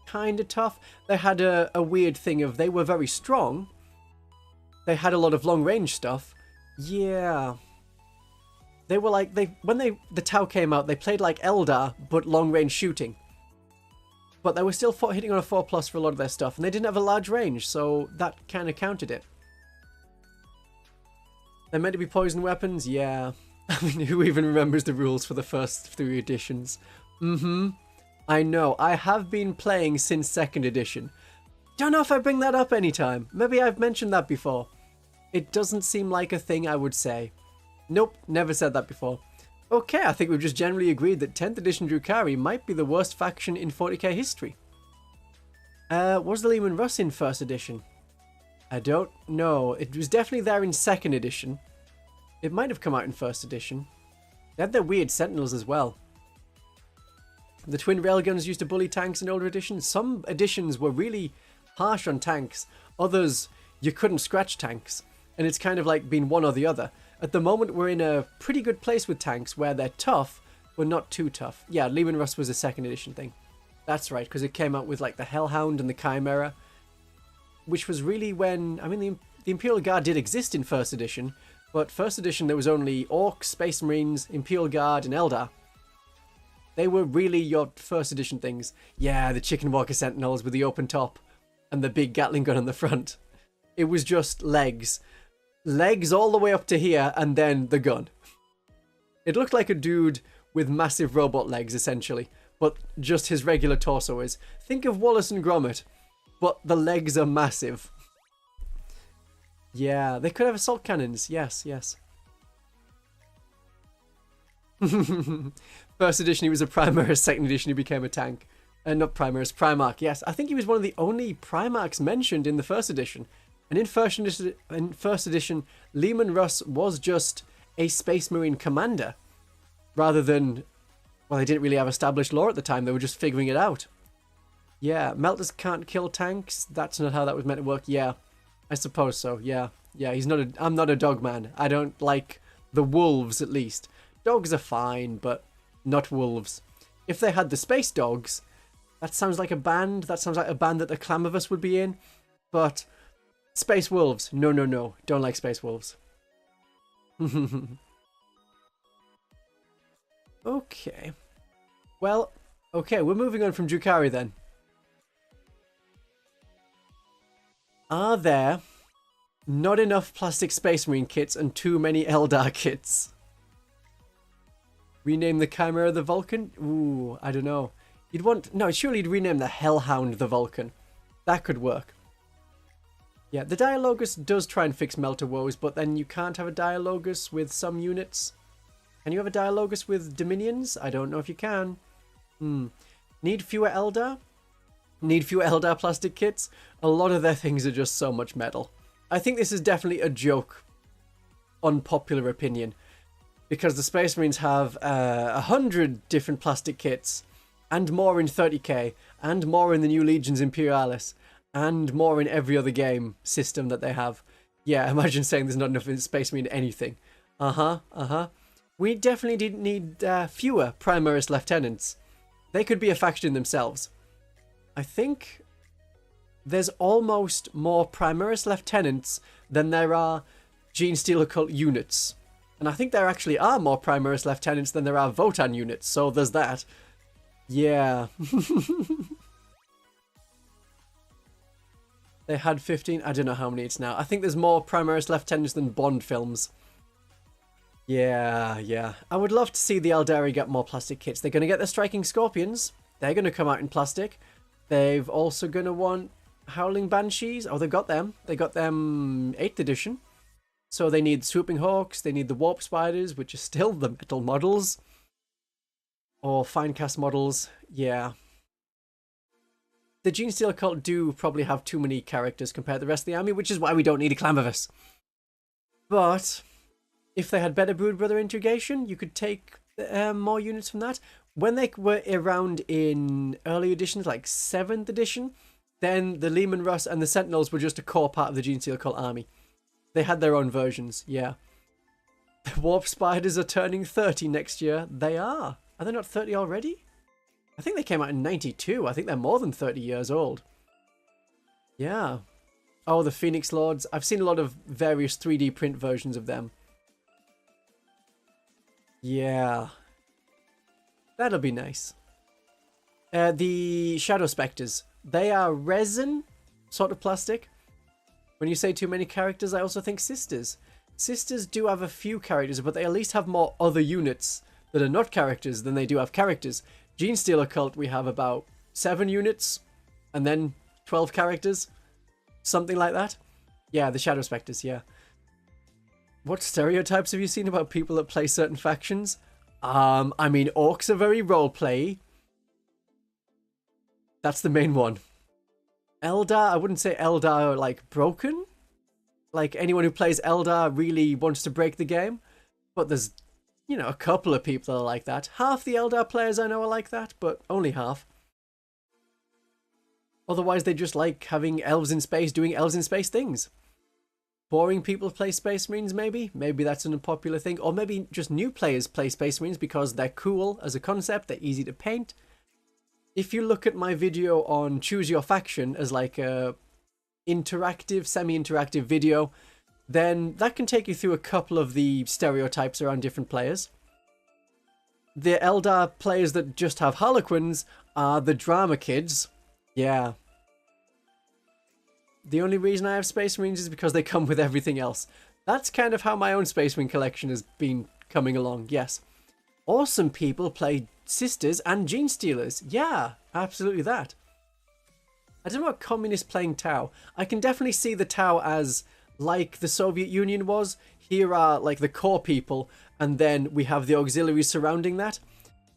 kind of tough. They had a weird thing of they were very strong. They had a lot of long range stuff. Yeah. They were like, when the Tau came out, they played like Eldar, but long range shooting. But they were still hitting on a 4+ for a lot of their stuff, and they didn't have a large range, so that kind of counted it. They're meant to be poison weapons? Yeah. I mean, who even remembers the rules for the first 3 editions? I know. I have been playing since 2nd edition. Don't know if I bring that up anytime. Maybe I've mentioned that before. It doesn't seem like a thing I would say. Nope, never said that before. Okay, I think we've just generally agreed that 10th edition Drukhari might be the worst faction in 40k history. Was the Leman Russ in 1st edition? I don't know. It was definitely there in 2nd edition. It might have come out in 1st edition. They had their weird sentinels as well. The twin railguns used to bully tanks in older editions. Some editions were really harsh on tanks. Others, you couldn't scratch tanks. And it's kind of like being one or the other. At the moment, we're in a pretty good place with tanks where they're tough, but not too tough. Yeah, Leman Russ was a 2nd edition thing. That's right, because it came out with like the Hellhound and the Chimera. Which was really when... I mean, the Imperial Guard did exist in 1st edition. But 1st edition, there was only Orcs, Space Marines, Imperial Guard, and Eldar. They were really your 1st edition things. Yeah, the Chicken Walker Sentinels with the open top and the big Gatling gun on the front. It was just legs. Legs all the way up to here and then the gun. It looked like a dude with massive robot legs, essentially. But just his regular torso is. Think of Wallace and Gromit, but the legs are massive. Yeah, they could have assault cannons. Yes, yes. 1st edition, he was a Primaris. 2nd edition, he became a tank. Not Primaris, Primarch. Yes, I think he was one of the only Primarchs mentioned in the 1st edition. And in 1st edition, Leman Russ was just a Space Marine commander. Rather than... Well, they didn't really have established lore at the time. They were just figuring it out. Yeah, Melters can't kill tanks. That's not how that was meant to work. Yeah, I suppose so. Yeah, yeah. I'm not a dog man. I don't like the wolves, at least. Dogs are fine, but not wolves. If they had the space dogs, that sounds like a band. That sounds like a band that the Clamavus would be in. But space wolves, no, no, no. Don't like space wolves. Okay. Well, okay, we're moving on from Drukhari then. Are there not enough plastic Space Marine kits and too many Eldar kits? Rename the Chimera the Vulcan? Ooh, I don't know. You'd want... No, surely you'd rename the Hellhound the Vulcan. That could work. Yeah, the Dialogus does try and fix Melter woes, but then you can't have a Dialogus with some units. Can you have a Dialogus with Dominions? I don't know if you can. Need fewer Eldar? Need fewer Eldar plastic kits? A lot of their things are just so much metal. I think this is definitely a joke. Unpopular opinion. Because the Space Marines have 100 different plastic kits. And more in 30k. And more in the new Legions Imperialis. And more in every other game system that they have. Yeah, imagine saying there's not enough in Space Marine anything. We definitely didn't need fewer Primaris Lieutenants. They could be a faction themselves. I think there's almost more Primaris Lieutenants than there are Genestealer Cult units. And I think there actually are more Primaris Lieutenants than there are Votan units, so there's that. Yeah. They had 15, I don't know how many it's now. I think there's more Primaris Lieutenants than Bond films. Yeah, yeah. I would love to see the Eldari get more plastic kits. They're going to get the Striking Scorpions. They're going to come out in plastic. They've also going to want Howling Banshees. Oh, they've got them. They got them 8th edition. So they need Swooping Hawks. They need the Warp Spiders, which are still the metal models. Or Finecast models. Yeah. The Genestealer Cult do probably have too many characters compared to the rest of the army, which is why we don't need a Clamavus. But if they had better Brood Brother integration, you could take more units from that. When they were around in early editions, like 7th edition, then the Leman Russ and the Sentinels were just a core part of the Genestealer Cult army. They had their own versions, yeah. The Warp Spiders are turning 30 next year. They are. Are they not 30 already? I think they came out in 92. I think they're more than 30 years old. Yeah. Oh, the Phoenix Lords. I've seen a lot of various 3D print versions of them. Yeah. That'll be nice. The Shadow Spectres. They are resin sort of plastic. When you say too many characters, I also think Sisters. Sisters do have a few characters, but they at least have more other units that are not characters than they do have characters. Genestealer Cult, we have about 7 units, and then 12 characters. Something like that. Yeah, the Shadow Spectres, yeah. What stereotypes have you seen about people that play certain factions? I mean, orcs are very roleplay. That's the main one. Eldar, I wouldn't say Eldar are, like, broken. Like, anyone who plays Eldar really wants to break the game. But there's, you know, a couple of people that are like that. Half the Eldar players I know are like that, but only half. Otherwise, they just like having elves in space doing elves in space things. Boring people play Space Marines, maybe? Maybe that's an unpopular thing. Or maybe just new players play Space Marines because they're cool as a concept, they're easy to paint. If you look at my video on Choose Your Faction as like a interactive, semi-interactive video, then that can take you through a couple of the stereotypes around different players. The Eldar players that just have harlequins are the drama kids. Yeah. The only reason I have Space Marines is because they come with everything else. That's kind of how my own Space Marine collection has been coming along, yes. Awesome people play Sisters and Genestealers. Yeah, absolutely that. I don't know about communists playing Tau. I can definitely see the Tau as like the Soviet Union was. Here are like the core people, and then we have the auxiliaries surrounding that.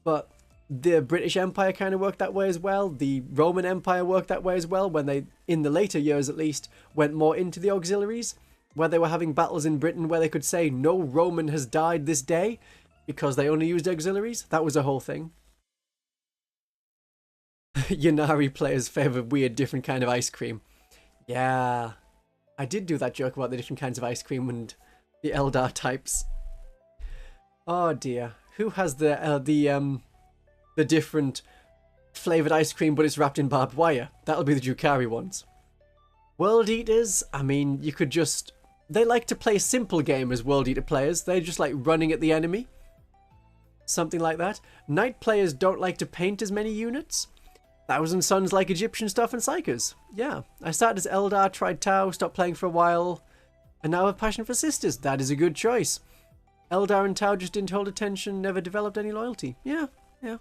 But the British Empire kind of worked that way as well. The Roman Empire worked that way as well, when they, in the later years at least, went more into the auxiliaries, where they were having battles in Britain where they could say no Roman has died this day because they only used auxiliaries. That was a whole thing. Ynnari players favour weird different kind of ice cream. Yeah, I did do that joke about the different kinds of ice cream and the Eldar types. Oh dear, who has the different flavoured ice cream but it's wrapped in barbed wire? That'll be the Drukhari ones. World Eaters, I mean, you could just... They like to play a simple game as World Eater players. They're just like running at the enemy. Something like that. Knight players don't like to paint as many units. Thousand Suns like Egyptian stuff and Psykers. Yeah, I started as Eldar, tried Tau, stopped playing for a while, and now have passion for Sisters. That is a good choice. Eldar and Tau just didn't hold attention, never developed any loyalty. Yeah, yeah.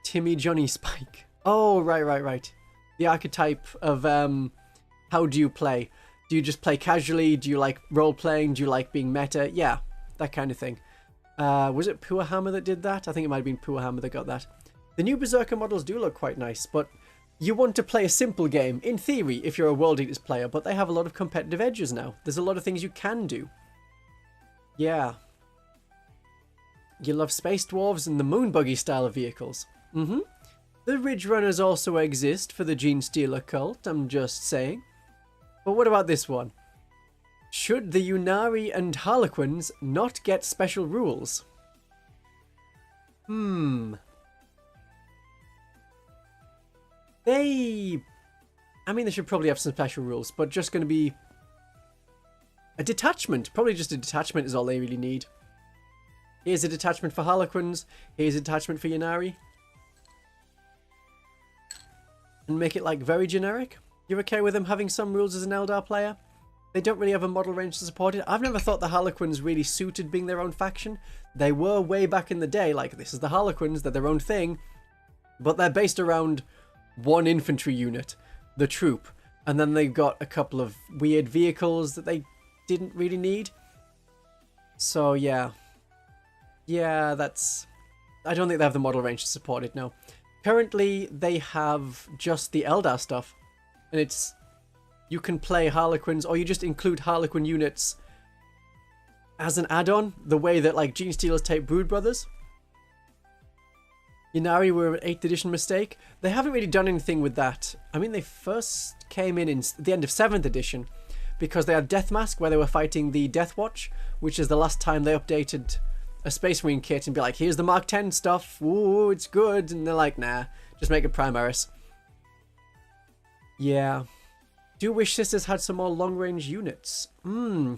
Timmy Johnny Spike. Oh, right. The archetype of how do you play? Do you just play casually? Do you like role-playing? Do you like being meta? Yeah, that kind of thing. Was it Poor Hammer that did that? I think it might have been Poor Hammer that got that. The new Berserker models do look quite nice, but you want to play a simple game, in theory, if you're a World Eaters player, but they have a lot of competitive edges now. There's a lot of things you can do. Yeah. You love Space Dwarves and the Moon Buggy style of vehicles. Mm-hmm. The Ridge Runners also exist for the Genestealer Cult, I'm just saying. But what about this one? Should the Ynnari and Harlequins not get special rules? I mean, they should probably have some special rules, but just going to be a detachment. Probably just a detachment is all they really need. Here's a detachment for Harlequins. Here's a detachment for Ynnari. And make it, like, very generic. You're okay with them having some rules as an Eldar player? They don't really have a model range to support it. I've never thought the Harlequins really suited being their own faction. They were way back in the day, like, this is the Harlequins, they're their own thing. But they're based around one infantry unit, the troop. And then they've got a couple of weird vehicles that they didn't really need. So, yeah. Yeah, that's... I don't think they have the model range to support it, no. Currently, they have just the Eldar stuff. And it's... You can play Harlequins, or you just include Harlequin units as an add-on, the way that, like, Genestealers take Brood Brothers. Ynnari were an 8th edition mistake. They haven't really done anything with that. I mean, they first came in the end of 7th edition, because they had Death Mask, where they were fighting the Death Watch, which is the last time they updated a Space Marine kit and be like, here's the Mark 10 stuff, ooh, it's good, and they're like, nah, just make it Primaris. Yeah. Do wish Sisters had some more long-range units.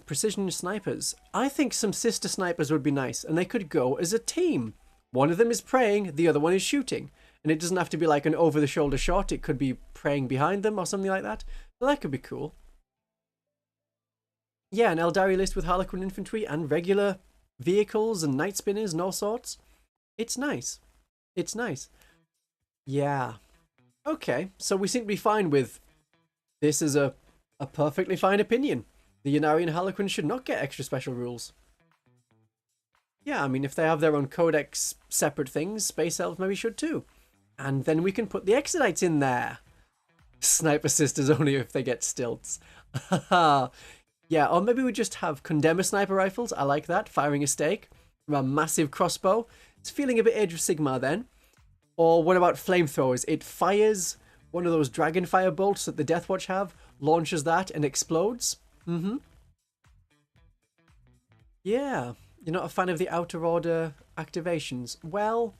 Precision snipers. I think some sister snipers would be nice, and they could go as a team. One of them is praying, the other one is shooting. And it doesn't have to be like an over-the-shoulder shot, it could be praying behind them or something like that. But that could be cool. Yeah, an Eldari list with Harlequin infantry and regular vehicles and night spinners and all sorts. It's nice. It's nice. Yeah. Okay, so we seem to be fine with... This is a perfectly fine opinion. The Ynnari and Harlequins should not get extra special rules. Yeah, I mean, if they have their own codex separate things, Space Elves maybe should too. And then we can put the Exodites in there. Sniper Sisters only if they get stilts. Yeah, or maybe we just have Condemner sniper rifles. I like that. Firing a stake from a massive crossbow. It's feeling a bit Age of Sigmar then. Or what about flamethrowers? It fires one of those dragonfire bolts that the Deathwatch have, launches that and explodes. Yeah. You're not a fan of the Outer Order activations? Well,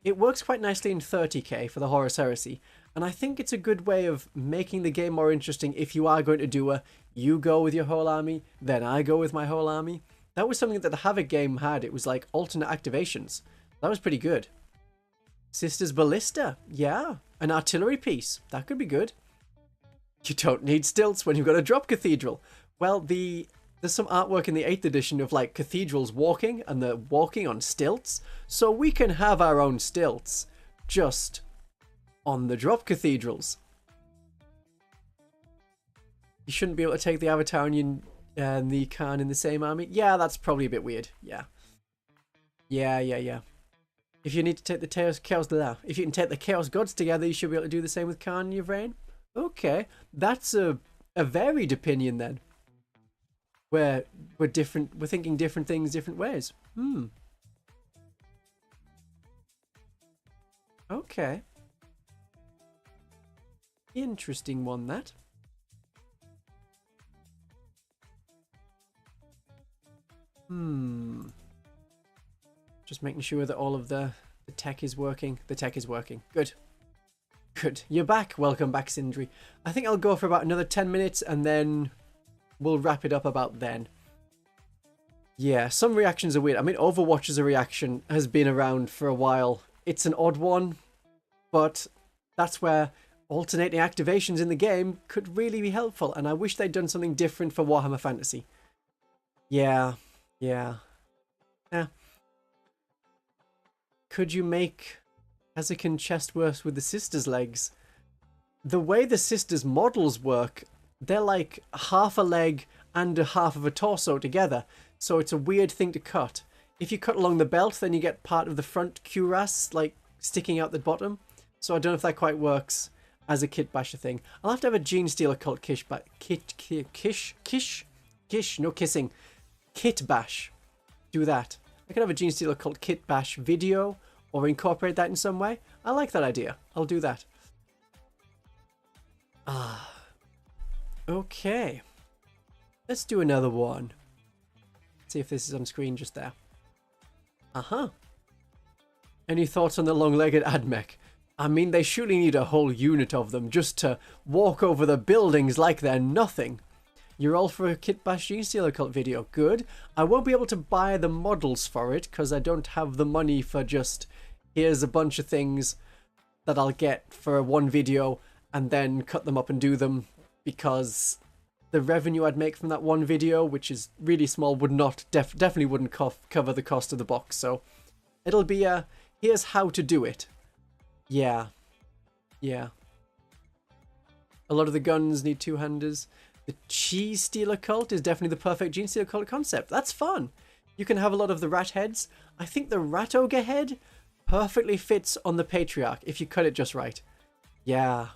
it works quite nicely in 30k for the Horus Heresy, and I think it's a good way of making the game more interesting if you are going to do a you go with your whole army, then I go with my whole army. That was something that the Havok game had. It was like alternate activations. That was pretty good. Sisters Ballista, yeah. An artillery piece, that could be good. You don't need stilts when you've got a drop cathedral. Well, there's some artwork in the 8th edition of like cathedrals walking, and they're walking on stilts. So we can have our own stilts just on the drop cathedrals. You shouldn't be able to take the Avatar and the Khan in the same army. Yeah, that's probably a bit weird. Yeah. If you need to take the if you can take the Chaos Gods together, you should be able to do the same with Khan and Yvraine. Okay, that's a varied opinion then. We're different. We're thinking different things different ways. Okay. Interesting one, that. Just making sure that all of the tech is working. The tech is working. Good. Good. You're back. Welcome back, Sindri. I think I'll go for about another 10 minutes and then we'll wrap it up about then. Yeah, some reactions are weird. I mean, Overwatch as a reaction has been around for a while. It's an odd one, but that's where alternating activations in the game could really be helpful, and I wish they'd done something different for Warhammer Fantasy. Yeah. Could you make Hazakin chest worse with the sisters' legs? The way the sisters' models work, they're like half a leg and a half of a torso together, so it's a weird thing to cut. If you cut along the belt, then you get part of the front cuirass like sticking out the bottom. So I don't know if that quite works as a kit basher thing. I'll have to have a Genestealer Cult kit bash. Do that. I could have a Genestealer Cult kit bash video or incorporate that in some way. I like that idea. I'll do that. Okay. Let's do another one. See if this is on screen just there. Any thoughts on the long-legged Admech? I mean, they surely need a whole unit of them just to walk over the buildings like they're nothing. You're all for a Kit Bash Genestealer Cult video. Good. I won't be able to buy the models for it because I don't have the money for just here's a bunch of things that I'll get for one video and then cut them up and do them, because the revenue I'd make from that one video, which is really small, would not definitely wouldn't cover the cost of the box. So it'll be a here's how to do it. Yeah. A lot of the guns need two-handers. The Cheese Stealer Cult is definitely the perfect Genestealer Cult concept. That's fun. You can have a lot of the rat heads. I think the rat ogre head perfectly fits on the Patriarch if you cut it just right. Yeah.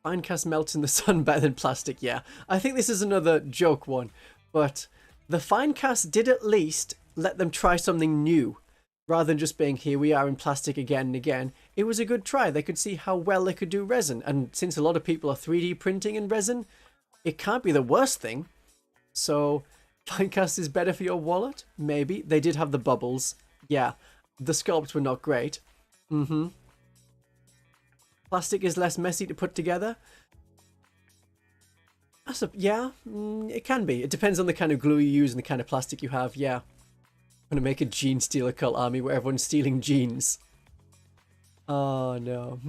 Finecast melts in the sun better than plastic. Yeah. I think this is another joke one. But the Finecast did at least let them try something new. Rather than just being, here we are in plastic again and again. It was a good try. They could see how well they could do resin. And since a lot of people are 3D printing in resin, it can't be the worst thing. So, Finecast is better for your wallet? Maybe. They did have the bubbles. Yeah. The sculpts were not great. Plastic is less messy to put together. Yeah, it can be. It depends on the kind of glue you use and the kind of plastic you have. Yeah. I'm gonna make a Genestealer Cult army where everyone's stealing jeans. Oh no.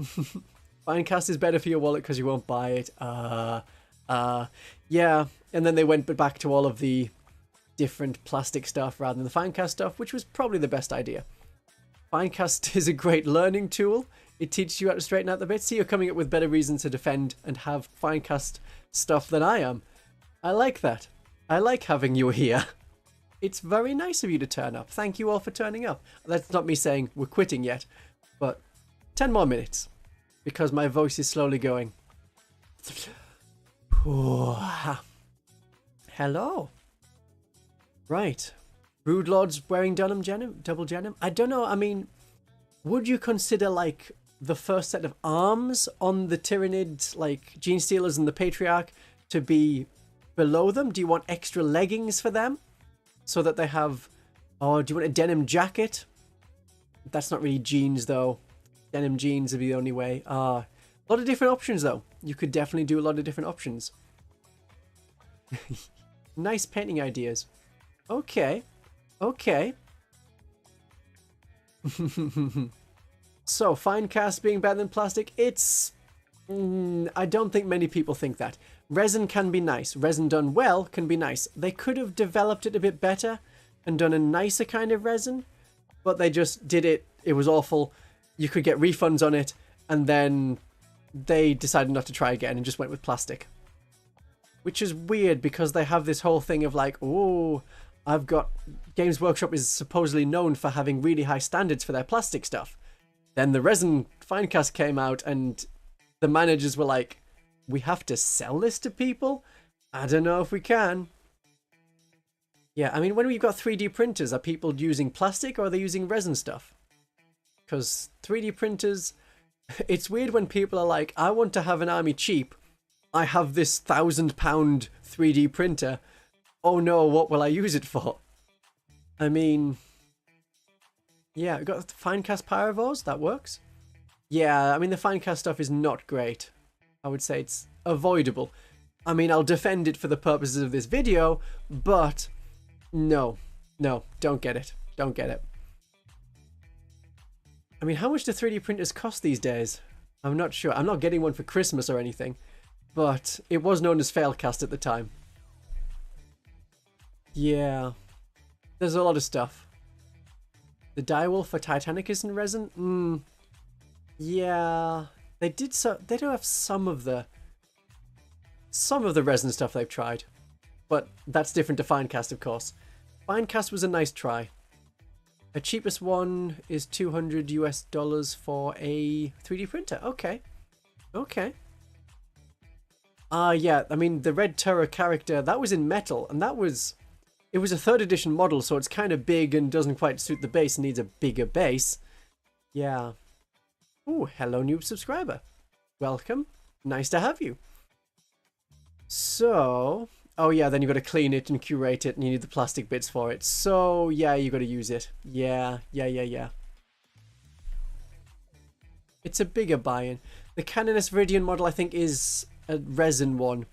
Finecast is better for your wallet because you won't buy it. Yeah. And then they went back to all of the different plastic stuff rather than the Finecast stuff, which was probably the best idea. Finecast is a great learning tool. It teaches you how to straighten out the bits. See, you're coming up with better reasons to defend and have Finecast stuff than I am. I like that. I like having you here. It's very nice of you to turn up. Thank you all for turning up. That's not me saying we're quitting yet, but 10 more minutes because my voice is slowly going. Hello. Right. Brood Lords wearing double denim? I don't know. I mean, would you consider like the first set of arms on the Tyranids, like Genestealers and the Patriarch, to be below them? Do you want extra leggings for them so that they have... Oh, do you want a denim jacket? That's not really jeans though. Denim jeans would be the only way. A lot of different options though. You could definitely do a lot of different options. Nice painting ideas. Okay. Okay. So, fine cast being better than plastic? It's... I don't think many people think that. Resin can be nice. Resin done well can be nice. They could have developed it a bit better and done a nicer kind of resin, but they just did it. It was awful. You could get refunds on it, and then they decided not to try again and just went with plastic. Which is weird because they have this whole thing of like, oh, I've got... Games Workshop is supposedly known for having really high standards for their plastic stuff. Then the resin Finecast came out and the managers were like, we have to sell this to people? I don't know if we can. Yeah, I mean, when we've got 3D printers, are people using plastic or are they using resin stuff? Because 3D printers, it's weird when people are like, I want to have an army cheap. I have this £1,000 3D printer. Oh no, what will I use it for? I mean... Yeah, we've got the Finecast Pyrovores, that works. Yeah, I mean, the Finecast stuff is not great. I would say it's avoidable. I mean, I'll defend it for the purposes of this video, but no, don't get it. Don't get it. I mean, how much do 3D printers cost these days? I'm not sure. I'm not getting one for Christmas or anything, but it was known as Failcast at the time. Yeah, there's a lot of stuff. The Direwolf for Titanic isn't resin? Yeah, they do have some of the resin stuff they've tried, but that's different to Finecast, of course. Finecast was a nice try. The cheapest one is $200 US for a 3D printer. Okay, okay. Yeah, I mean the Red Terror character that was in metal, and it was a 3rd edition model, so it's kind of big and doesn't quite suit the base and needs a bigger base. Yeah. Ooh, hello noob subscriber. Welcome. Nice to have you. So... Oh yeah, then you've got to clean it and curate it and you need the plastic bits for it. So, yeah, you've got to use it. Yeah. It's a bigger buy-in. The Canoness Viridian model, I think, is a resin one.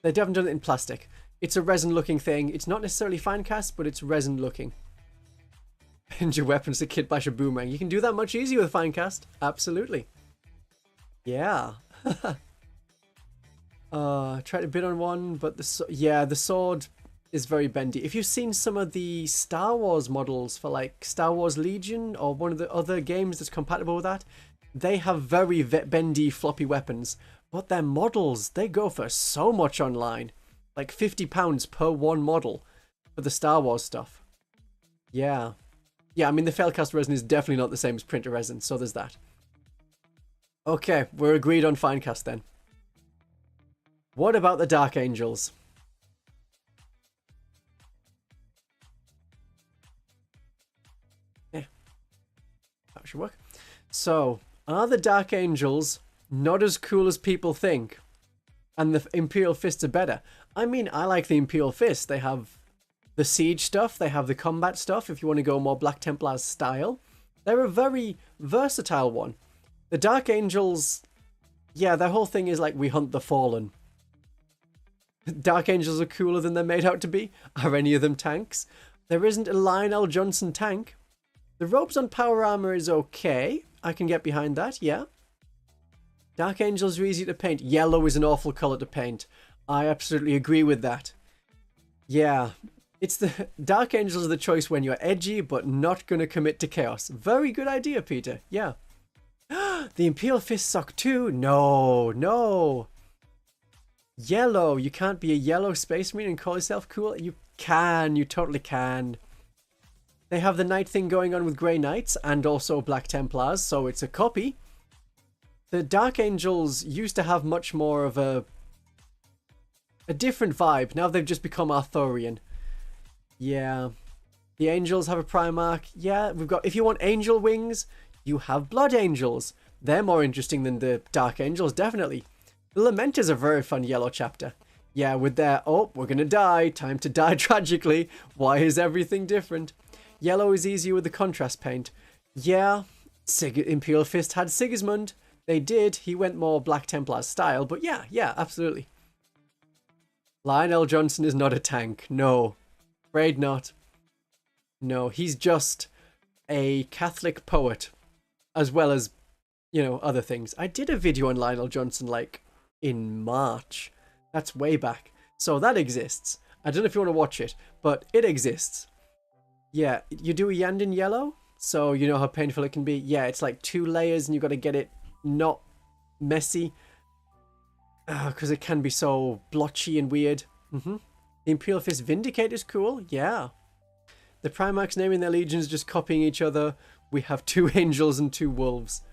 They haven't done it in plastic. It's a resin-looking thing. It's not necessarily Finecast, but it's resin-looking. And your weapons to kit bash a boomerang. You can do that much easier with Finecast. Absolutely. Yeah. Tried to bid on one, but the sword is very bendy. If you've seen some of the Star Wars models for like Star Wars Legion or one of the other games that's compatible with that, they have very bendy, floppy weapons. But their models, they go for so much online. Like £50 per one model for the Star Wars stuff. Yeah. Yeah, I mean, the Failcast resin is definitely not the same as printer resin, so there's that. Okay, we're agreed on Finecast then. What about the Dark Angels? Yeah, that should work. So, are the Dark Angels not as cool as people think? And the Imperial Fists are better? I mean, I like the Imperial Fists. They have the siege stuff. They have the combat stuff, if you want to go more Black Templars style. They're a very versatile one. The Dark Angels, yeah, their whole thing is like, we hunt the fallen. Dark Angels are cooler than they're made out to be. Are any of them tanks? There isn't a Lionel Johnson tank. The robes on power armor is okay. I can get behind that, yeah. Dark Angels are easy to paint. Yellow is an awful color to paint. I absolutely agree with that. Yeah, it's the Dark Angels are the choice when you're edgy but not going to commit to chaos. Very good idea, Peter. Yeah. The Imperial Fists suck too? No. Yellow. You can't be a yellow Space Marine and call yourself cool. You can. You totally can. They have the Knight thing going on with Grey Knights and also Black Templars, so it's a copy. The Dark Angels used to have much more of a different vibe. Now they've just become Arthurian. Yeah. The Angels have a Primarch. Yeah, we've got... If you want Angel Wings, you have Blood Angels. They're more interesting than the Dark Angels, definitely. The Lamenter's a very fun yellow chapter. Yeah, with their, oh, we're gonna die. Time to die tragically. Why is everything different? Yellow is easier with the contrast paint. Yeah, Imperial Fist had Sigismund. They did. He went more Black Templar style, but yeah, absolutely. Lionel Johnson is not a tank. No. Afraid not. No, he's just a Catholic poet, as well as, you know, other things. I did a video on Lionel Johnson, like, in March. That's way back. So that exists. I don't know if you want to watch it, but it exists. Yeah, you do a Yandin yellow, so you know how painful it can be. Yeah, it's like 2 layers and you got to get it not messy. Because it can be so blotchy and weird. The Imperial Fist Vindicate is cool. Yeah. The Primarchs naming their legions, just copying each other. We have 2 angels and 2 wolves.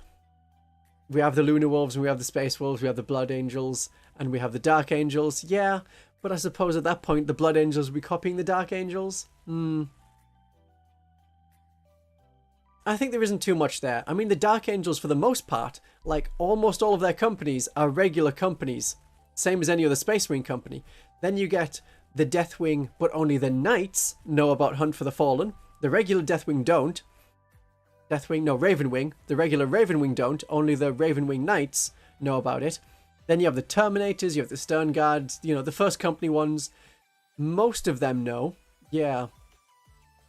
We have the Lunar Wolves and we have the Space Wolves. We have the Blood Angels and we have the Dark Angels. Yeah, but I suppose at that point the Blood Angels will be copying the Dark Angels. I think there isn't too much there. I mean, the Dark Angels, for the most part, like almost all of their companies, are regular companies. Same as any other Space Marine company. Then you get the Deathwing, but only the Knights know about Hunt for the Fallen. The regular Deathwing don't. Ravenwing. The regular Ravenwing don't. Only the Ravenwing Knights know about it. Then you have the Terminators, you have the Stern Guards, you know, the first company ones. Most of them know. Yeah.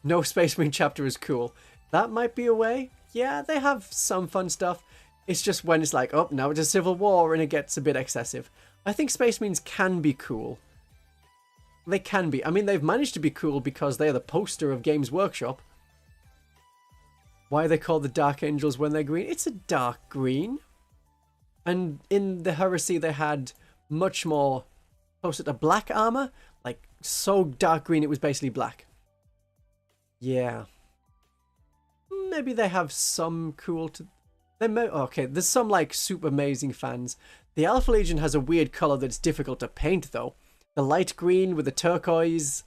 No Space Marine chapter is cool. That might be a way. Yeah, they have some fun stuff. It's just when it's like, oh, now it's a civil war and it gets a bit excessive. I think Space Marines can be cool. They can be. I mean, they've managed to be cool because they're the poster of Games Workshop. Why are they called the Dark Angels when they're green? It's a dark green. And in the Heresy, they had much more closer to black armor. Like, so dark green, it was basically black. Yeah. Maybe they have some cool to... Okay, there's some, like, super amazing fans. The Alpha Legion has a weird color that's difficult to paint, though. The light green with the turquoise.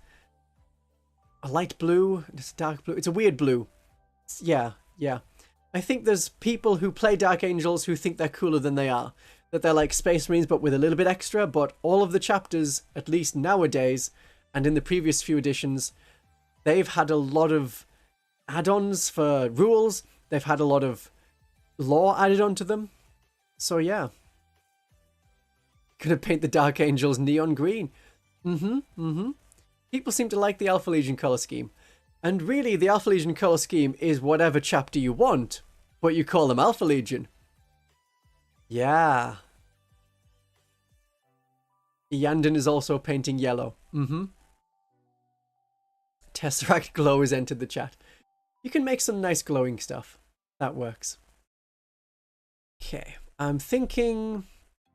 A light blue. It's dark blue. It's a weird blue. Yeah. I think there's people who play Dark Angels who think they're cooler than they are. That they're like Space Marines, but with a little bit extra. But all of the chapters, at least nowadays, and in the previous few editions, they've had a lot of add-ons for rules. They've had a lot of lore added onto them. So yeah. Gonna paint the Dark Angels neon green. People seem to like the Alpha Legion color scheme. And really, the Alpha Legion color scheme is whatever chapter you want, but you call them Alpha Legion. Yeah. Yandin is also painting yellow. Tesseract Glow has entered the chat. You can make some nice glowing stuff. That works. Okay, I'm thinking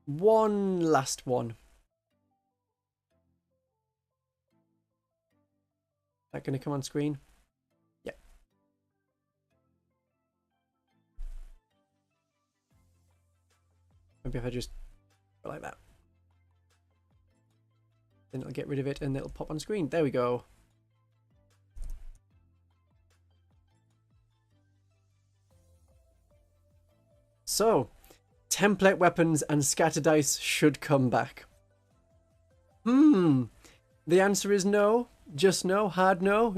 one last one. Is that going to come on screen? Yeah. Maybe if I just go like that. Then it'll get rid of it and it'll pop on screen. There we go. So, template weapons and scatter dice should come back. The answer is no. Just no. Hard no.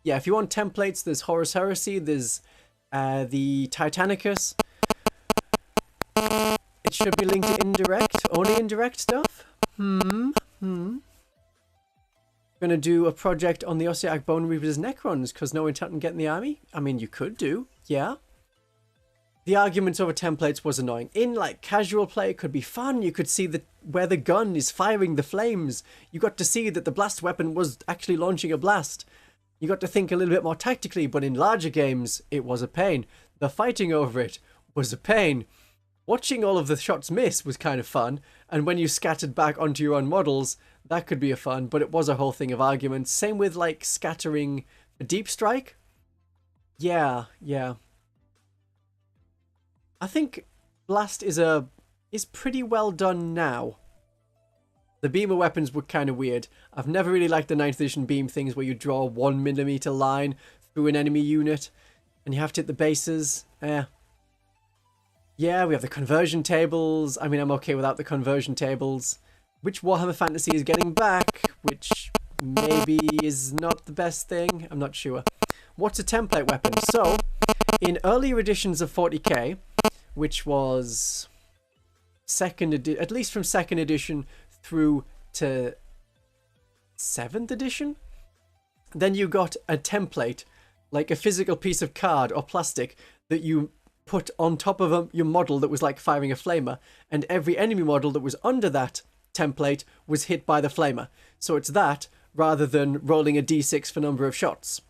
Yeah, if you want templates, there's Horus Heresy, there's the Titanicus. It should be linked to indirect. Only indirect stuff? Gonna do a project on the Ossiarch Bone Reapers Necrons, because no intent on getting the army? I mean, you could do, yeah. The argument over templates was annoying. In, like, casual play, it could be fun. You could see where the gun is firing the flames. You got to see that the blast weapon was actually launching a blast. You got to think a little bit more tactically, but in larger games, it was a pain. The fighting over it was a pain. Watching all of the shots miss was kind of fun, and when you scattered back onto your own models, that could be a fun, but it was a whole thing of arguments. Same with, like, scattering a deep strike. Yeah. I think Blast is pretty well done now. The beamer weapons were kind of weird. I've never really liked the 9th edition beam things where you draw a 1mm line through an enemy unit, and you have to hit the bases. Yeah, we have the conversion tables. I mean, I'm okay without the conversion tables. Which Warhammer Fantasy is getting back, which maybe is not the best thing. I'm not sure. What's a template weapon? So, in earlier editions of 40k, which was at least from 2nd edition through to 7th edition, then you got a template, like a physical piece of card or plastic that you put on top of your model that was like firing a flamer, and every enemy model that was under that template was hit by the flamer. So it's that rather than rolling a d6 for number of shots.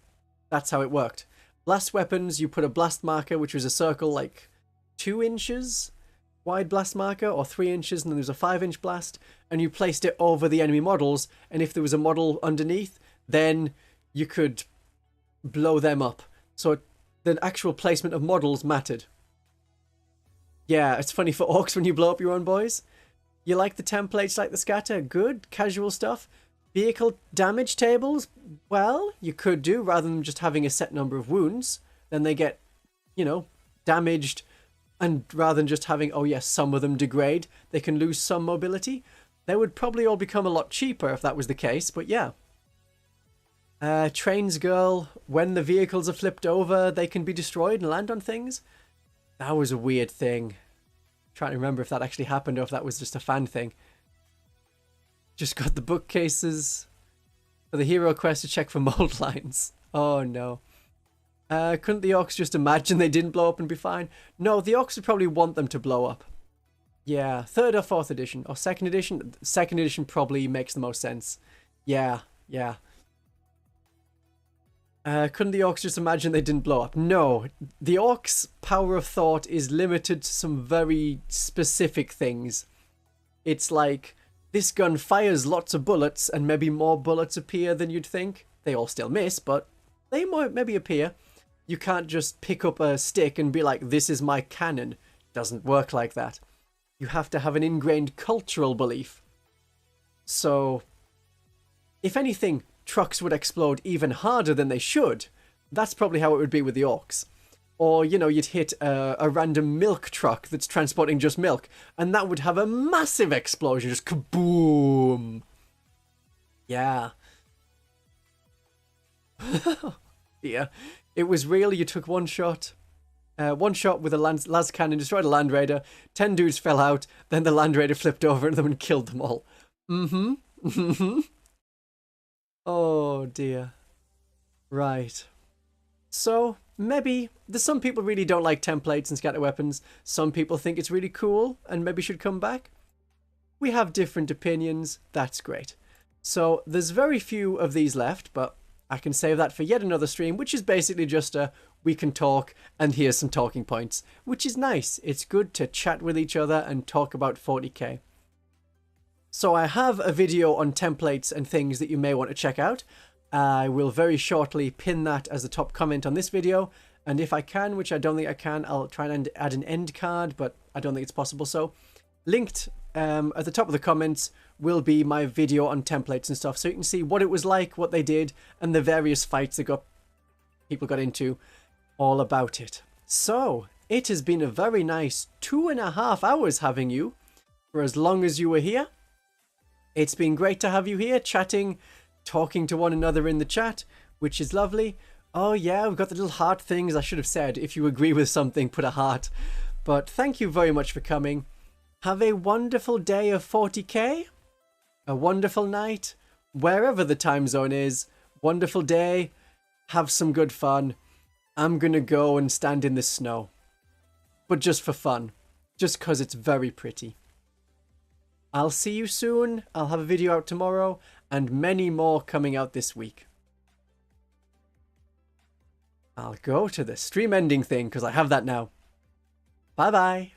That's how it worked. Blast weapons, you put a blast marker, which was a circle like 2 inches wide blast marker, or 3 inches, and then there's a 5-inch blast, and you placed it over the enemy models, and if there was a model underneath, then you could blow them up. So the actual placement of models mattered. Yeah, it's funny for orcs when you blow up your own boys. You like the templates, like the scatter? Good. Casual stuff. Vehicle damage tables? Well, you could do, rather than just having a set number of wounds. Then they get, damaged. And rather than just having, oh yes, some of them degrade, they can lose some mobility. They would probably all become a lot cheaper if that was the case, but yeah. Trains girl, when the vehicles are flipped over, they can be destroyed and land on things. That was a weird thing. I'm trying to remember if that actually happened or if that was just a fan thing. Just got the bookcases for the hero quest to check for mold lines. Oh no. Couldn't the orcs just imagine they didn't blow up and be fine? No, the orcs would probably want them to blow up. Yeah, 3rd or 4th edition. Or 2nd edition? 2nd edition probably makes the most sense. Yeah. Couldn't the orcs just imagine they didn't blow up? No, the orcs' power of thought is limited to some very specific things. It's like, this gun fires lots of bullets and maybe more bullets appear than you'd think. They all still miss, but they might maybe appear. You can't just pick up a stick and be like, this is my cannon. Doesn't work like that. You have to have an ingrained cultural belief. So, if anything, trucks would explode even harder than they should. That's probably how it would be with the orcs. Or, you'd hit a random milk truck that's transporting just milk, and that would have a massive explosion, just kaboom. Yeah. Yeah. It was real. You took one shot with a las cannon, destroyed a land raider, 10 dudes fell out, then the land raider flipped over them and killed them all. Oh dear. Right. So, maybe there's some people really don't like templates and scatter weapons. Some people think it's really cool and maybe should come back. We have different opinions. That's great. So, there's very few of these left, but I can save that for yet another stream, which is basically just we can talk and here's some talking points, which is nice. It's good to chat with each other and talk about 40k. So I have a video on templates and things that you may want to check out. I will very shortly pin that as the top comment on this video, and if I can, which I don't think I can, I'll try and add an end card, but I don't think it's possible. So linked at the top of the comments will be my video on templates and stuff, so you can see what it was like, what they did, and the various fights that people got into, all about it. So it has been a very nice 2.5 hours having you for as long as you were here. It's been great to have you here, chatting, talking to one another in the chat, which is lovely. Oh yeah, we've got the little heart things. I should have said, if you agree with something, put a heart. But thank you very much for coming. Have a wonderful day of 40k. A wonderful night, wherever the time zone is. Wonderful day. Have some good fun. I'm gonna go and stand in the snow. But just for fun. Just because it's very pretty. I'll see you soon. I'll have a video out tomorrow and many more coming out this week. I'll go to the stream ending thing because I have that now. Bye bye.